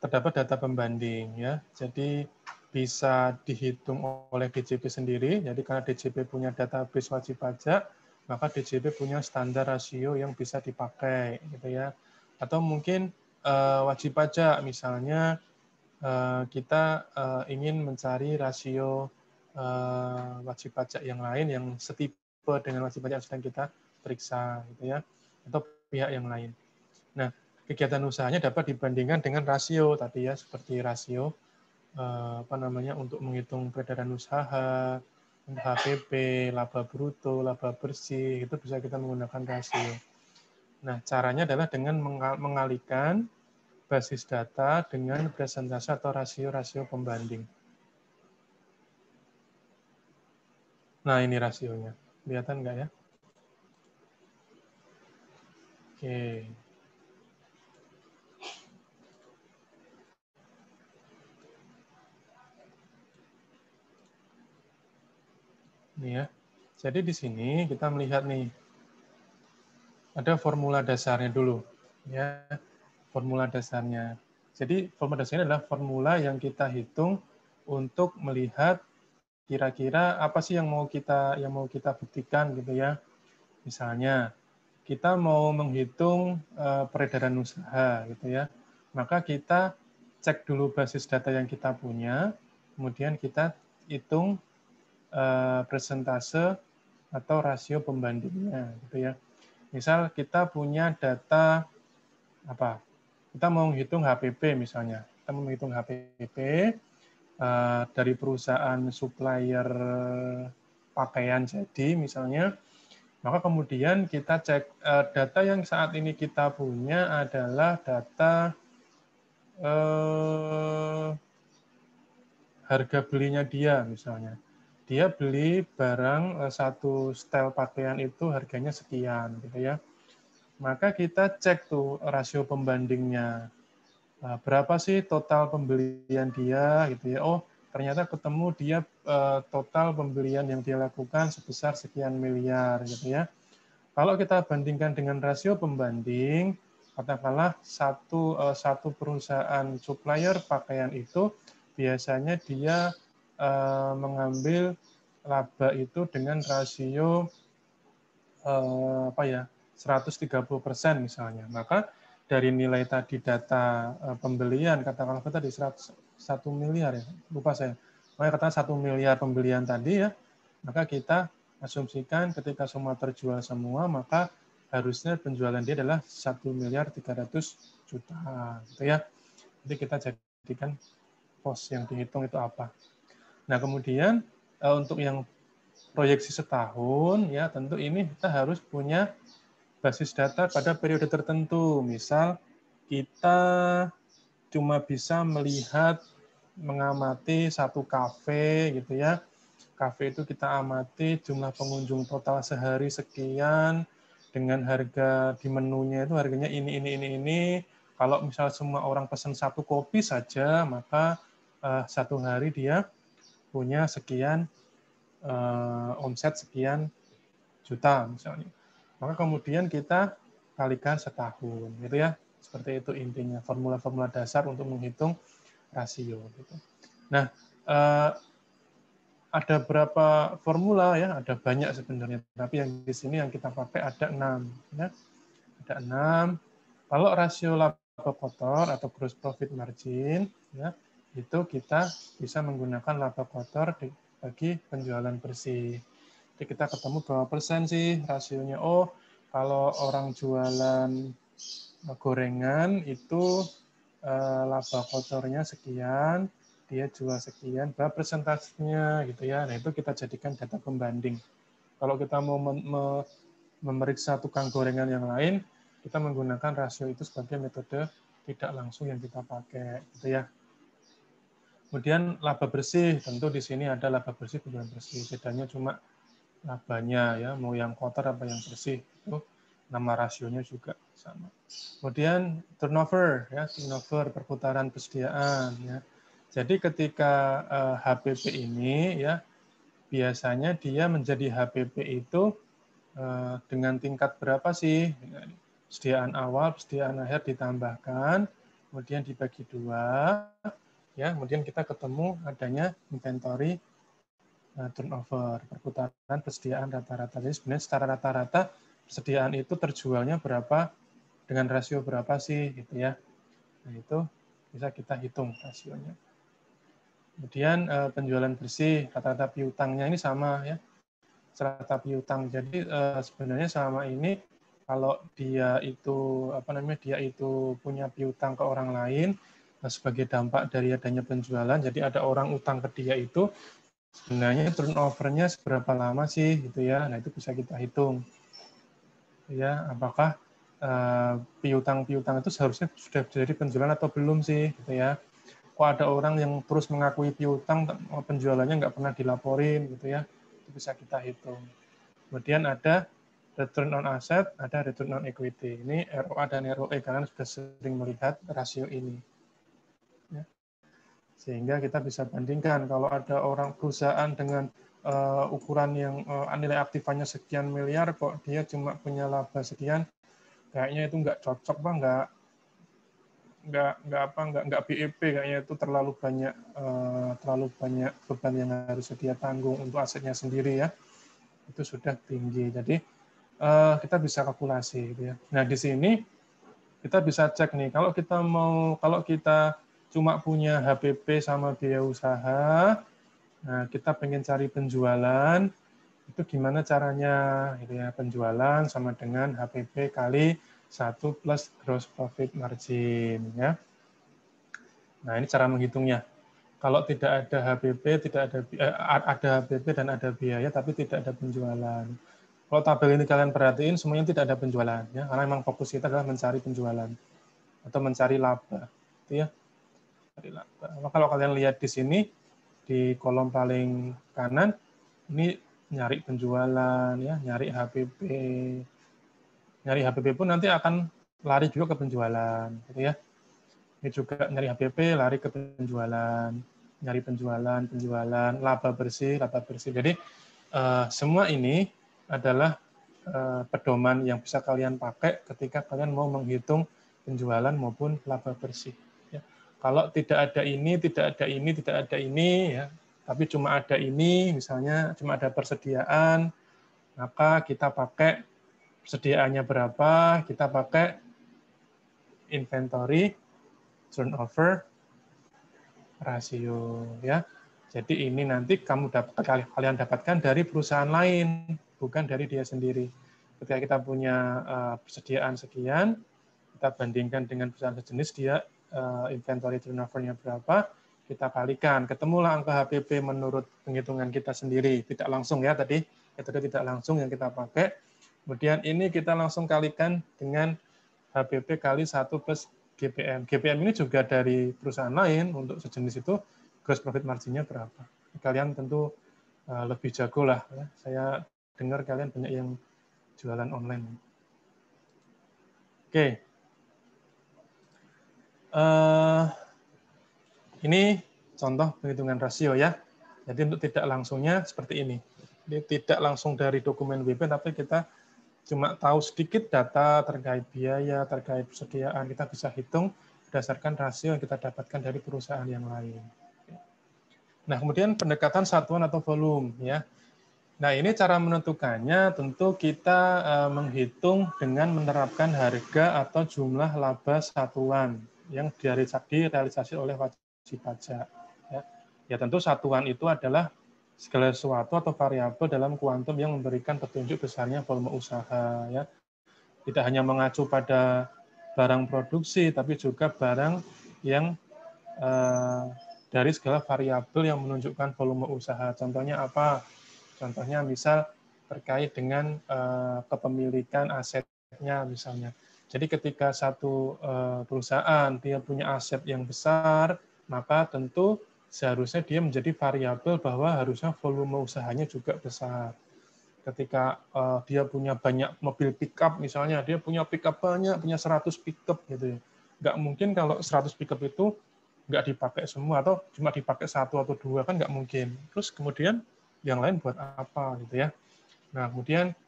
terdapat data pembanding ya. Jadi bisa dihitung oleh DJP sendiri. Jadi karena DJP punya database wajib pajak, maka DJP punya standar rasio yang bisa dipakai gitu ya. Atau mungkin wajib pajak misalnya kita ingin mencari rasio wajib pajak yang lain yang setipe dengan wajib pajak yang sedang kita periksa, gitu ya, atau pihak yang lain. Nah, kegiatan usahanya dapat dibandingkan dengan rasio tadi ya, seperti rasio untuk menghitung peredaran usaha, HPP, laba bruto, laba bersih, itu bisa kita menggunakan rasio. Nah, caranya adalah dengan mengalihkan basis data dengan presentase atau rasio-rasio pembanding. Nah, ini rasionya. Kelihatan nggak ya? Oke. Ini ya. Jadi di sini kita melihat nih, ada formula dasarnya dulu. Ya, formula dasarnya. Jadi formula dasarnya adalah formula yang kita hitung untuk melihat kira-kira apa sih yang mau kita buktikan gitu ya. Misalnya kita mau menghitung peredaran usaha gitu ya. Maka kita cek dulu basis data yang kita punya, kemudian kita hitung persentase atau rasio pembandingnya gitu ya. Misal kita punya data apa? Kita mau menghitung HPP misalnya. Kita mau menghitung HPP dari perusahaan supplier pakaian jadi misalnya, maka kemudian kita cek data yang saat ini kita punya adalah data harga belinya dia misalnya. Dia beli barang satu setel pakaian itu harganya sekian gitu ya. Maka kita cek tuh rasio pembandingnya. Berapa sih total pembelian dia gitu ya. Oh, ternyata ketemu dia total pembelian yang dia lakukan sebesar sekian miliar gitu ya. Kalau kita bandingkan dengan rasio pembanding, katakanlah satu perusahaan supplier pakaian itu biasanya dia mengambil laba itu dengan rasio 130% misalnya. Maka dari nilai tadi data pembelian, katakanlah tadi 1 miliar ya, lupa saya. Makanya katakan 1 miliar pembelian tadi ya, maka kita asumsikan ketika semua terjual semua, maka harusnya penjualan dia adalah 1.300.000.000 gitu ya. Jadi kita jadikan pos yang dihitung itu apa. Nah, kemudian untuk yang proyeksi setahun ya tentu ini kita harus punya basis data pada periode tertentu. Misal kita cuma bisa melihat mengamati satu kafe gitu ya. Kafe itu kita amati jumlah pengunjung total sehari sekian dengan harga di menunya itu harganya ini. Kalau misal semua orang pesan satu kopi saja, maka satu hari dia punya sekian omset sekian juta misalnya. Maka kemudian kita kalikan setahun, gitu ya. Seperti itu intinya, formula-formula dasar untuk menghitung rasio. Gitu. Nah, ada berapa formula ya? Ada banyak sebenarnya, tapi yang di sini yang kita pakai ada 6. Ya. Ada 6. Kalau rasio laba kotor atau gross profit margin, ya, itu kita bisa menggunakan laba kotor bagi penjualan bersih. Jadi kita ketemu berapa persen sih rasionya. Oh, kalau orang jualan gorengan itu laba kotornya sekian, dia jual sekian, berapa persentasenya gitu ya. Nah, itu kita jadikan data pembanding. Kalau kita mau memeriksa tukang gorengan yang lain, kita menggunakan rasio itu sebagai metode tidak langsung yang kita pakai gitu ya. Kemudian laba bersih, tentu di sini ada laba bersih, penjualan bersih. Bedanya cuma labanya ya, mau yang kotor apa yang bersih. Itu nama rasionya juga sama. Kemudian turnover ya, turnover perputaran persediaan ya. Jadi ketika HPP ini ya biasanya dia menjadi HPP itu dengan tingkat berapa sih? Persediaan awal, persediaan akhir ditambahkan, kemudian dibagi 2, ya, kemudian kita ketemu adanya inventory turnover, perputaran persediaan rata-rata. Jadi sebenarnya secara rata-rata persediaan itu terjualnya berapa dengan rasio berapa sih gitu ya. Nah, itu bisa kita hitung rasionya. Kemudian penjualan bersih, rata-rata piutangnya ini sama ya, rata-rata piutang. Jadi sebenarnya selama ini kalau dia itu dia itu punya piutang ke orang lain, sebagai dampak dari adanya penjualan, jadi ada orang utang ke dia itu, sebenarnya turnover-nya seberapa lama sih gitu ya. Nah, itu bisa kita hitung. Ya, apakah piutang-piutang itu seharusnya sudah jadi penjualan atau belum sih gitu ya. Kok ada orang yang terus mengakui piutang, penjualannya nggak pernah dilaporin gitu ya, itu bisa kita hitung. Kemudian ada return on asset, ada return on equity. Ini ROA dan ROE, karena sudah sering melihat rasio ini. Ya. Sehingga kita bisa bandingkan, kalau ada orang perusahaan dengan ukuran yang nilai aktifannya sekian miliar, kok dia cuma punya laba sekian, kayaknya itu nggak cocok, Bang, nggak BEP, kayaknya itu terlalu banyak beban yang harus dia tanggung untuk asetnya sendiri ya, itu sudah tinggi. Jadi kita bisa kalkulasi gitu ya. Nah, di sini kita bisa cek nih, kalau kita cuma punya HPP sama biaya usaha, nah kita pengen cari penjualan, itu gimana caranya gitu ya. Penjualan sama dengan HPP kali 1 plus gross profit margin ya. Nah, ini cara menghitungnya. Kalau tidak ada HPP, ada HPP dan ada biaya tapi tidak ada penjualan. Kalau tabel ini kalian perhatiin, semuanya tidak ada penjualan ya, karena memang fokus kita adalah mencari penjualan atau mencari laba, gitu ya. Mencari laba. Kalau kalian lihat di sini di kolom paling kanan, ini nyari penjualan ya, nyari HPP. Nyari HPP pun nanti akan lari juga ke penjualan, gitu ya. Ini juga nyari HPP, lari ke penjualan, nyari penjualan, laba bersih. Jadi semua ini adalah pedoman yang bisa kalian pakai ketika kalian mau menghitung penjualan maupun laba bersih. Ya. Kalau tidak ada ini, ya, tapi cuma ada ini, misalnya cuma ada persediaan, maka kita pakai persediaannya berapa, kita pakai inventory turnover rasio ya. Jadi ini nanti kalian dapatkan dari perusahaan lain, bukan dari dia sendiri. Ketika kita punya persediaan sekian, kita bandingkan dengan perusahaan sejenis, dia inventory turnover-nya berapa, kita kalikan, ketemulah angka HPP menurut penghitungan kita sendiri, tidak langsung ya tadi, metode tidak langsung yang kita pakai. Kemudian ini kita langsung kalikan dengan HPP kali 1 plus GPM. GPM ini juga dari perusahaan lain, untuk sejenis itu gross profit margin-nya berapa. Kalian tentu lebih jago lah. Ya. Saya dengar kalian banyak yang jualan online. Oke. Ini contoh penghitungan rasio ya. Jadi untuk tidak langsungnya seperti ini. Ini tidak langsung dari dokumen WP, tapi kita cuma tahu sedikit data terkait biaya, terkait persediaan, kita bisa hitung berdasarkan rasio yang kita dapatkan dari perusahaan yang lain. Nah, kemudian pendekatan satuan atau volume ya. Nah, ini cara menentukannya tentu kita menghitung dengan menerapkan harga atau jumlah laba satuan yang direalisasi oleh wajib pajak. Ya, tentu satuan itu adalah segala sesuatu atau variabel dalam kuantum yang memberikan petunjuk besarnya volume usaha ya. Tidak hanya mengacu pada barang produksi, tapi juga barang yang dari segala variabel yang menunjukkan volume usaha. Contohnya apa? Contohnya misal terkait dengan kepemilikan asetnya misalnya. Jadi ketika satu perusahaan dia punya aset yang besar, maka tentu seharusnya dia menjadi variabel bahwa harusnya volume usahanya juga besar. Ketika dia punya banyak mobil pickup misalnya, dia punya pickup banyak, punya 100 pickup gitu ya. Nggak mungkin kalau 100 pickup itu nggak dipakai semua atau cuma dipakai 1 atau 2, kan nggak mungkin. Terus kemudian yang lain buat apa gitu ya. Nah, kemudian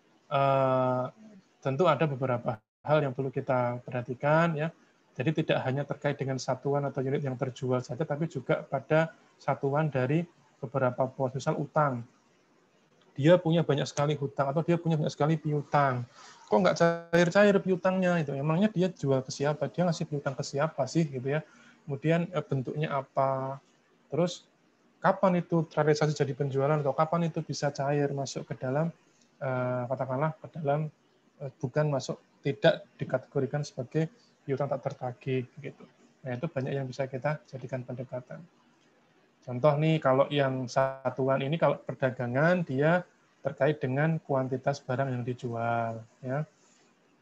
tentu ada beberapa hal yang perlu kita perhatikan ya. Jadi tidak hanya terkait dengan satuan atau unit yang terjual saja, tapi juga pada satuan dari beberapa pos. Misal utang. Dia punya banyak sekali hutang atau dia punya banyak sekali piutang. Kok nggak cair-cair piutangnya itu? Emangnya dia jual ke siapa? Dia ngasih piutang ke siapa sih gitu ya? kemudian bentuknya apa, terus kapan itu terrealisasi jadi penjualan atau kapan itu bisa cair masuk ke dalam katakanlah ke dalam bukan masuk, tidak dikategorikan sebagai piutang tak tertagih gitu. Nah, itu banyak yang bisa kita jadikan pendekatan. Contoh nih, kalau yang satuan ini kalau perdagangan dia terkait dengan kuantitas barang yang dijual, ya.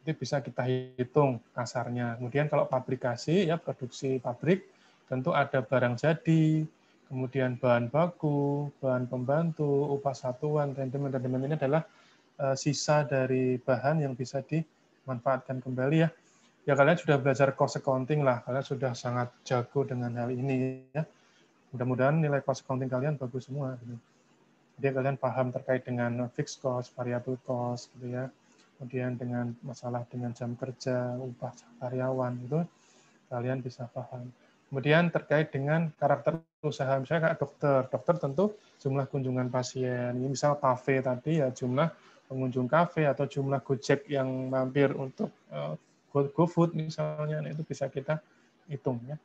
Itu bisa kita hitung kasarnya. Kemudian kalau pabrikasi, ya produksi pabrik, tentu ada barang jadi, kemudian bahan baku, bahan pembantu, upah satuan, rendemen ini adalah sisa dari bahan yang bisa dimanfaatkan kembali ya. Ya kalian sudah belajar cost accounting lah, kalian sudah sangat jago dengan hal ini ya. Mudah-mudahan nilai cost accounting kalian bagus semua. Gitu. Jadi kalian paham terkait dengan fixed cost, variable cost, gitu ya. Kemudian dengan masalah dengan jam kerja, upah karyawan, itu kalian bisa paham. Kemudian terkait dengan karakter usaha, misalnya kayak dokter tentu jumlah kunjungan pasien. Ini misal kafe tadi ya jumlah pengunjung kafe atau jumlah Gojek yang mampir untuk GoFood misalnya, itu bisa kita hitung ya.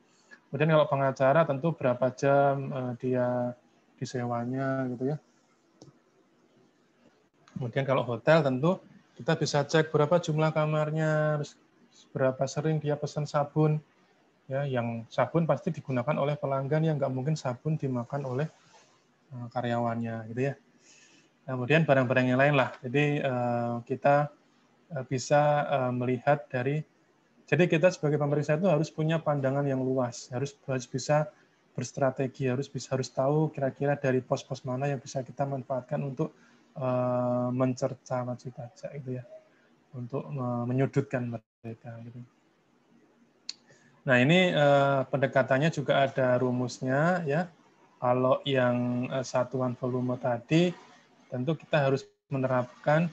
Kemudian kalau pengacara tentu berapa jam dia disewanya gitu ya. Kemudian kalau hotel tentu kita bisa cek berapa jumlah kamarnya, berapa sering dia pesan sabun, ya, yang sabun pasti digunakan oleh pelanggan, yang nggak mungkin sabun dimakan oleh karyawannya, gitu ya. Kemudian barang-barang yang lain lah. Jadi kita bisa melihat dari, jadi kita sebagai pemeriksa itu harus punya pandangan yang luas, harus bisa berstrategi, harus tahu kira-kira dari pos-pos mana yang bisa kita manfaatkan untuk mencerca wajib pajak itu ya, untuk menyudutkan mereka gitu. Nah, ini pendekatannya juga ada rumusnya ya. Kalau yang satuan volume tadi tentu kita harus menerapkan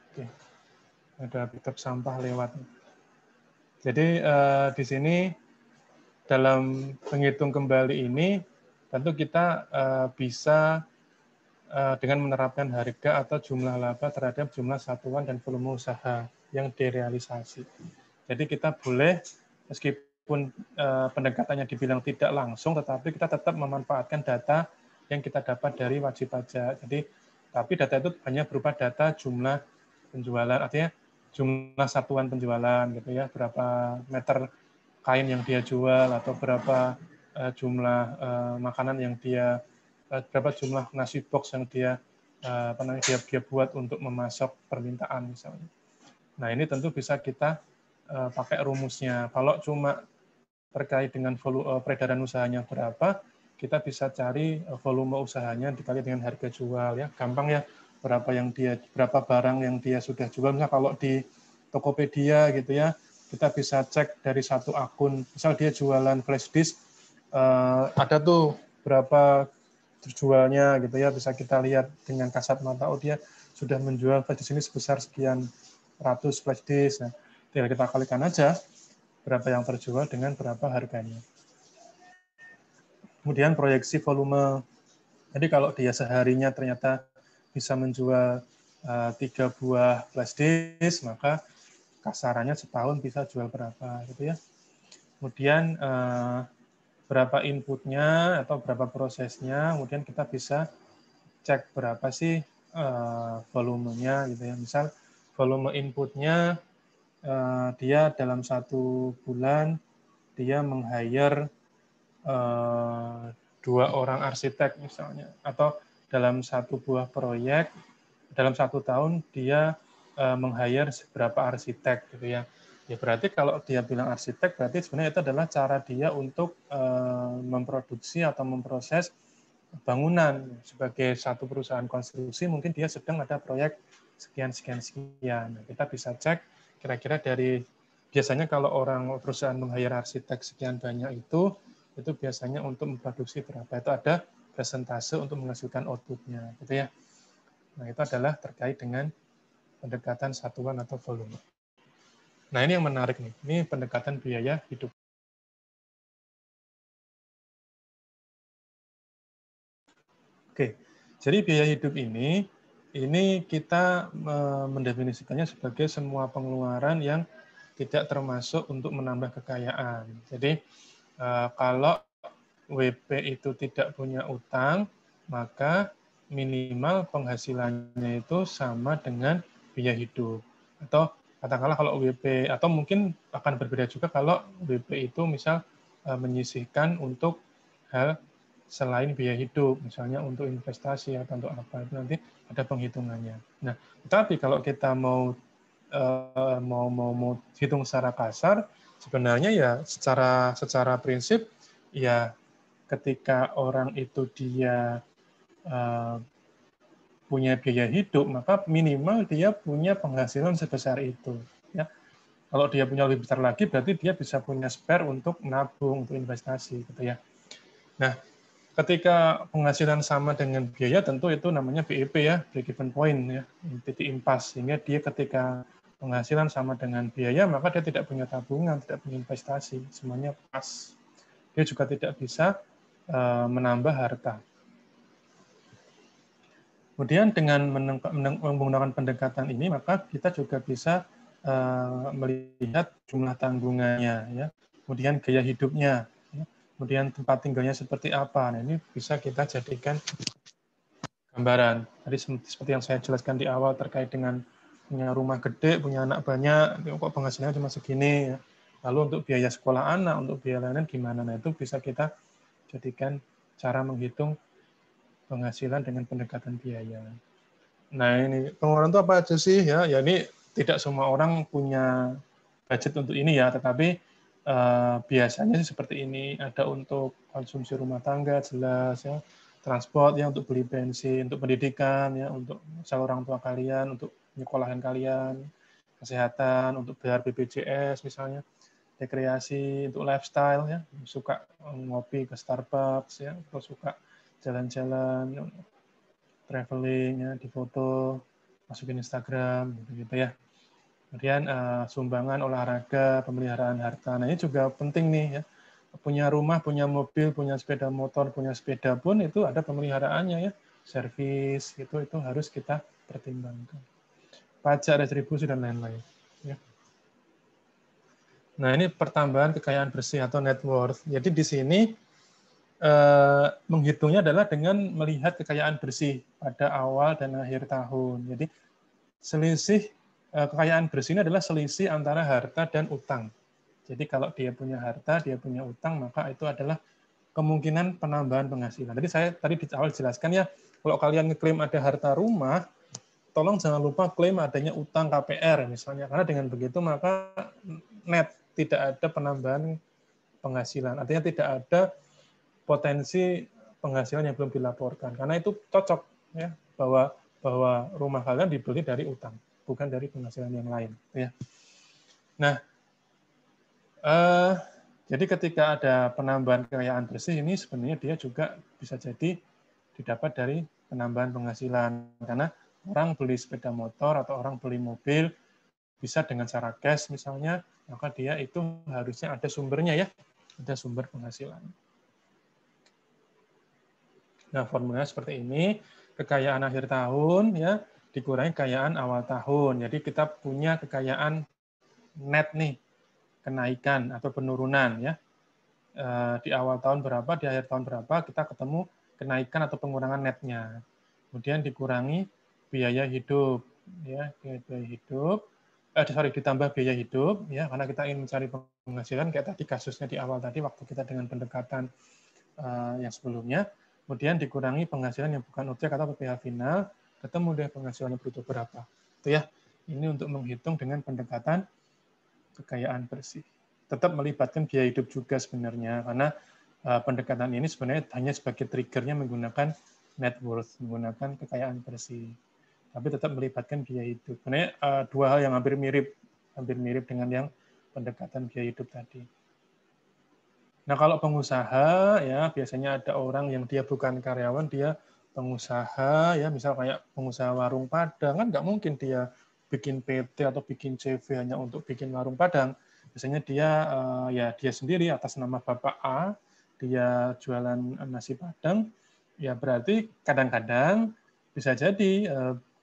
Oke. Ada pickup sampah lewat. Jadi di sini dalam menghitung kembali ini tentu kita bisa dengan menerapkan harga atau jumlah laba terhadap jumlah satuan dan volume usaha yang direalisasi. Jadi kita boleh, meskipun pendekatannya dibilang tidak langsung, tetapi kita tetap memanfaatkan data yang kita dapat dari wajib pajak. Jadi, tapi data itu hanya berupa data jumlah penjualan, artinya jumlah satuan penjualan, gitu ya, berapa meter kain yang dia jual atau berapa jumlah makanan yang dia berapa jumlah nasi box yang dia dia buat untuk memasok permintaan misalnya. Nah, ini tentu bisa kita pakai rumusnya. Kalau cuma terkait dengan peredaran usahanya berapa, kita bisa cari volume usahanya dikali dengan harga jual ya. Gampang ya, berapa barang yang dia sudah jual. Misalnya kalau di Tokopedia gitu ya, kita bisa cek dari satu akun. Misal dia jualan flash disk, ada tuh berapa terjualnya gitu ya, bisa kita lihat dengan kasat mata, oh dia sudah menjual flash disk ini sebesar sekian ratus flash disk. Nah, tinggal kita kalikan aja berapa yang terjual dengan berapa harganya. Kemudian proyeksi volume. Jadi kalau dia seharinya ternyata bisa menjual 3 buah flash disk, maka kasarannya setahun bisa jual berapa gitu ya. Kemudian berapa inputnya atau berapa prosesnya, kemudian kita bisa cek berapa sih volumenya gitu ya. Misal volume inputnya dia dalam 1 bulan dia meng-hire 2 orang arsitek misalnya, atau dalam 1 buah proyek dalam 1 tahun dia meng-hire beberapa arsitek gitu ya. Ya berarti kalau dia bilang arsitek, berarti sebenarnya itu adalah cara dia untuk memproduksi atau memproses bangunan. Sebagai satu perusahaan konstruksi, mungkin dia sedang ada proyek sekian. Nah, kita bisa cek kira-kira dari, biasanya kalau orang perusahaan meng-hire arsitek sekian banyak itu biasanya untuk memproduksi berapa. Itu ada presentase untuk menghasilkan output-nya. Gitu ya. Nah, itu adalah terkait dengan pendekatan satuan atau volume. Nah, ini yang menarik nih. Ini pendekatan biaya hidup. Oke, jadi biaya hidup ini ini kita mendefinisikannya sebagai semua pengeluaran yang tidak termasuk untuk menambah kekayaan. Jadi kalau WP itu tidak punya utang, maka minimal penghasilannya itu sama dengan biaya hidup. Atau katakanlah kalau WP, atau mungkin akan berbeda juga kalau WP itu misal menyisihkan untuk hal selain biaya hidup, misalnya untuk investasi atau untuk apa, itu nanti ada penghitungannya. Nah, tapi kalau kita mau hitung secara kasar, sebenarnya ya secara prinsip ya ketika orang itu dia punya biaya hidup, maka minimal dia punya penghasilan sebesar itu. Ya, kalau dia punya lebih besar lagi, berarti dia bisa punya spare untuk nabung, untuk investasi, gitu ya. Nah, ketika penghasilan sama dengan biaya, tentu itu namanya BEP ya, break even point ya, titik impas. Sehingga dia ketika penghasilan sama dengan biaya, maka dia tidak punya tabungan, tidak punya investasi, semuanya pas. Dia juga tidak bisa menambah harta. Kemudian dengan menggunakan pendekatan ini, maka kita juga bisa melihat jumlah tanggungannya, ya, kemudian gaya hidupnya, ya, kemudian tempat tinggalnya seperti apa. Nah, ini bisa kita jadikan gambaran. Tadi seperti yang saya jelaskan di awal terkait dengan punya rumah gede, punya anak banyak, kok penghasilannya cuma segini. Ya. Lalu untuk biaya sekolah anak, untuk biaya lain gimana? Nah, itu bisa kita jadikan cara menghitung penghasilan dengan pendekatan biaya. Nah, ini pengeluaran itu apa aja sih? Ya, ini tidak semua orang punya budget untuk ini ya, tetapi biasanya sih seperti ini. Ada untuk konsumsi rumah tangga, jelas ya, transport ya, untuk beli bensin, untuk pendidikan ya, untuk misal orang tua kalian, untuk menyekolahin kalian, kesehatan, untuk bayar BPJS misalnya, rekreasi, untuk lifestyle ya, suka ngopi ke Starbucks ya, atau suka jalan-jalan, traveling ya, difoto, masukin Instagram gitu ya. Kemudian sumbangan olahraga, pemeliharaan harta. Nah, ini juga penting nih ya. Punya rumah, punya mobil, punya sepeda motor, punya sepeda pun itu ada pemeliharaannya ya. Servis itu harus kita pertimbangkan. Pajak, retribusi dan lain-lain ya. Nah, ini pertambahan kekayaan bersih atau net worth. Jadi di sini menghitungnya adalah dengan melihat kekayaan bersih pada awal dan akhir tahun. Jadi selisih kekayaan bersih ini adalah selisih antara harta dan utang. Jadi kalau dia punya harta, dia punya utang, maka itu adalah kemungkinan penambahan penghasilan. Jadi saya tadi di awal jelaskan ya, kalau kalian ngeklaim ada harta rumah, tolong jangan lupa klaim adanya utang KPR misalnya, karena dengan begitu maka net tidak ada penambahan penghasilan. Artinya tidak ada potensi penghasilan yang belum dilaporkan, karena itu cocok ya bahwa rumah kalian dibeli dari utang, bukan dari penghasilan yang lain ya. Nah, jadi ketika ada penambahan kekayaan bersih ini sebenarnya dia juga bisa jadi didapat dari penambahan penghasilan, karena orang beli sepeda motor atau orang beli mobil bisa dengan cara cash misalnya, maka dia itu harusnya ada sumbernya ya, ada sumber penghasilan. Nah, formulanya seperti ini, kekayaan akhir tahun ya dikurangi kekayaan awal tahun. Jadi kita punya kekayaan net nih, kenaikan atau penurunan ya. Di awal tahun berapa, di akhir tahun berapa, kita ketemu kenaikan atau pengurangan netnya. Kemudian dikurangi biaya hidup ya, biaya hidup. Ditambah biaya hidup ya, karena kita ingin mencari penghasilan kayak tadi kasusnya di awal tadi waktu kita dengan pendekatan yang sebelumnya. Kemudian dikurangi penghasilan yang bukan objek atau PPh final, ketemu deh penghasilan bruto berapa. Itu ya. Ini untuk menghitung dengan pendekatan kekayaan bersih. Tetap melibatkan biaya hidup juga sebenarnya, karena pendekatan ini sebenarnya hanya sebagai triggernya menggunakan net worth, menggunakan kekayaan bersih. Tapi tetap melibatkan biaya hidup. Sebenarnya dua hal yang hampir mirip dengan yang pendekatan biaya hidup tadi. Nah, kalau pengusaha ya biasanya ada orang yang dia bukan karyawan, dia pengusaha ya, misal kayak pengusaha warung Padang, kan nggak mungkin dia bikin PT atau bikin CV hanya untuk bikin warung Padang. Biasanya dia ya dia sendiri atas nama Bapak A, dia jualan nasi Padang, ya berarti kadang-kadang bisa jadi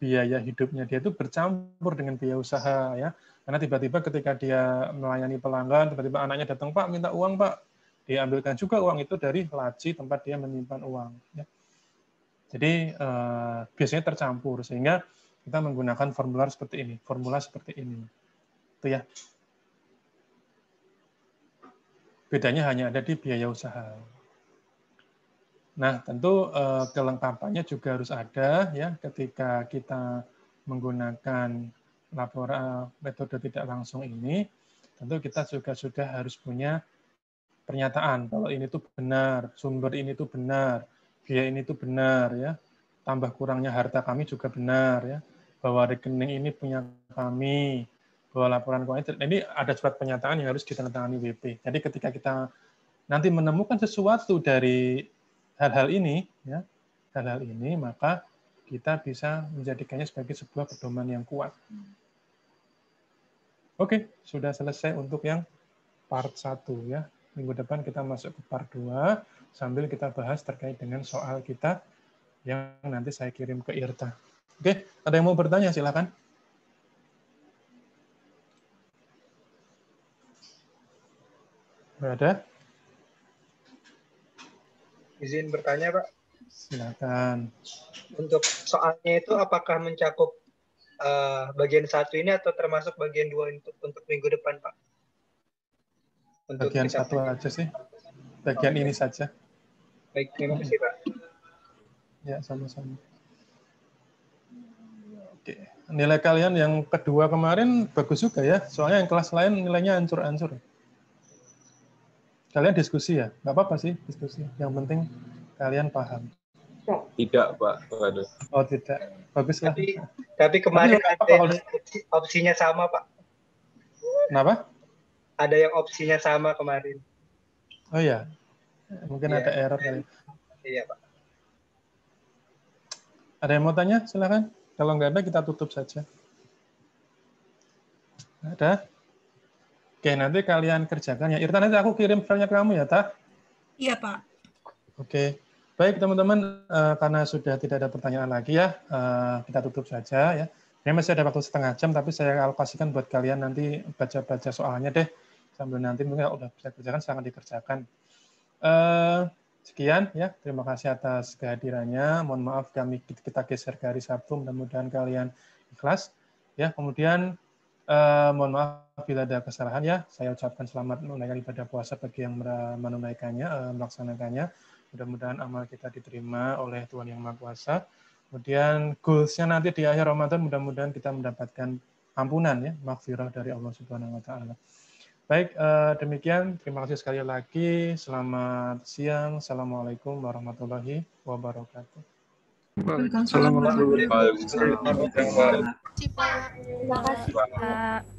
biaya hidupnya dia itu bercampur dengan biaya usaha ya. Karena tiba-tiba ketika dia melayani pelanggan, tiba-tiba anaknya datang, Pak minta uang Pak, dia ambilkan juga uang itu dari laci tempat dia menyimpan uang. Ya. Jadi biasanya tercampur sehingga kita menggunakan formula seperti ini, itu ya. Bedanya hanya ada di biaya usaha. Nah, tentu kelengkapannya juga harus ada ya ketika kita menggunakan laporan metode tidak langsung ini, tentu kita juga sudah harus punya pernyataan kalau ini tuh benar, sumber ini tuh benar, biaya ini tuh benar ya. Tambah kurangnya harta kami juga benar ya. Bahwa rekening ini punya kami, bahwa laporan keuangan ini ada surat pernyataan yang harus ditandatangani WP. Jadi ketika kita nanti menemukan sesuatu dari hal-hal ini ya, hal-hal ini maka kita bisa menjadikannya sebagai sebuah pedoman yang kuat. Oke, sudah selesai untuk yang part 1 ya. Minggu depan kita masuk ke part 2 sambil kita bahas terkait dengan soal kita yang nanti saya kirim ke Irta. Oke, ada yang mau bertanya silakan. Ada?
Izin bertanya, Pak.
Silakan.
Untuk soalnya itu apakah mencakup bagian 1 ini atau termasuk bagian 2 untuk minggu depan, Pak? Untuk
Bagian 1 aja sih. Bagian ini saja.
Baik, terima kasih, Pak.
Ya, sama-sama. Oke. Nilai kalian yang kedua kemarin bagus juga ya. Soalnya yang kelas lain nilainya hancur-hancur. Kalian diskusi ya? Nggak apa-apa sih diskusi. Yang penting kalian paham.
Tidak, Pak. Waduh.
Oh, tidak. Baguslah.
Tapi kemarin ada yang opsinya sama, Pak.
Kenapa?
Ada yang opsinya sama kemarin.
Oh iya. Mungkin ada error kali.
Iya, Pak.
Ada yang mau tanya? Silakan. Kalau nggak ada, kita tutup saja. Ada? Oke, nanti kalian kerjakan ya. Irta, nanti aku kirim filenya ke kamu ya, Ta?
Iya, Pak.
Oke. Baik, teman-teman, karena sudah tidak ada pertanyaan lagi ya, kita tutup saja ya. Ini masih ada waktu setengah jam, tapi saya alokasikan buat kalian nanti baca-baca soalnya deh. Sambil nanti mungkin kalau udah bisa kerjakan, sangat dikerjakan. Sekian ya, terima kasih atas kehadirannya. Mohon maaf kita geser ke hari Sabtu, mudah-mudahan kalian ikhlas. Ya, kemudian mohon maaf bila ada kesalahan ya. Saya ucapkan selamat menunaikan ibadah puasa bagi yang menunaikannya, melaksanakannya. Mudah-mudahan amal kita diterima oleh Tuhan Yang Maha Kuasa. Kemudian goals-nya nanti di akhir Ramadan mudah-mudahan kita mendapatkan ampunan ya, maghfirah dari Allah Subhanahu wa taala. Baik, demikian. Terima kasih sekali lagi. Selamat siang. Assalamualaikum warahmatullahi wabarakatuh.
Waalaikumsalam warahmatullahi wabarakatuh.
Waalaikumsalam.
Terima kasih, Pak.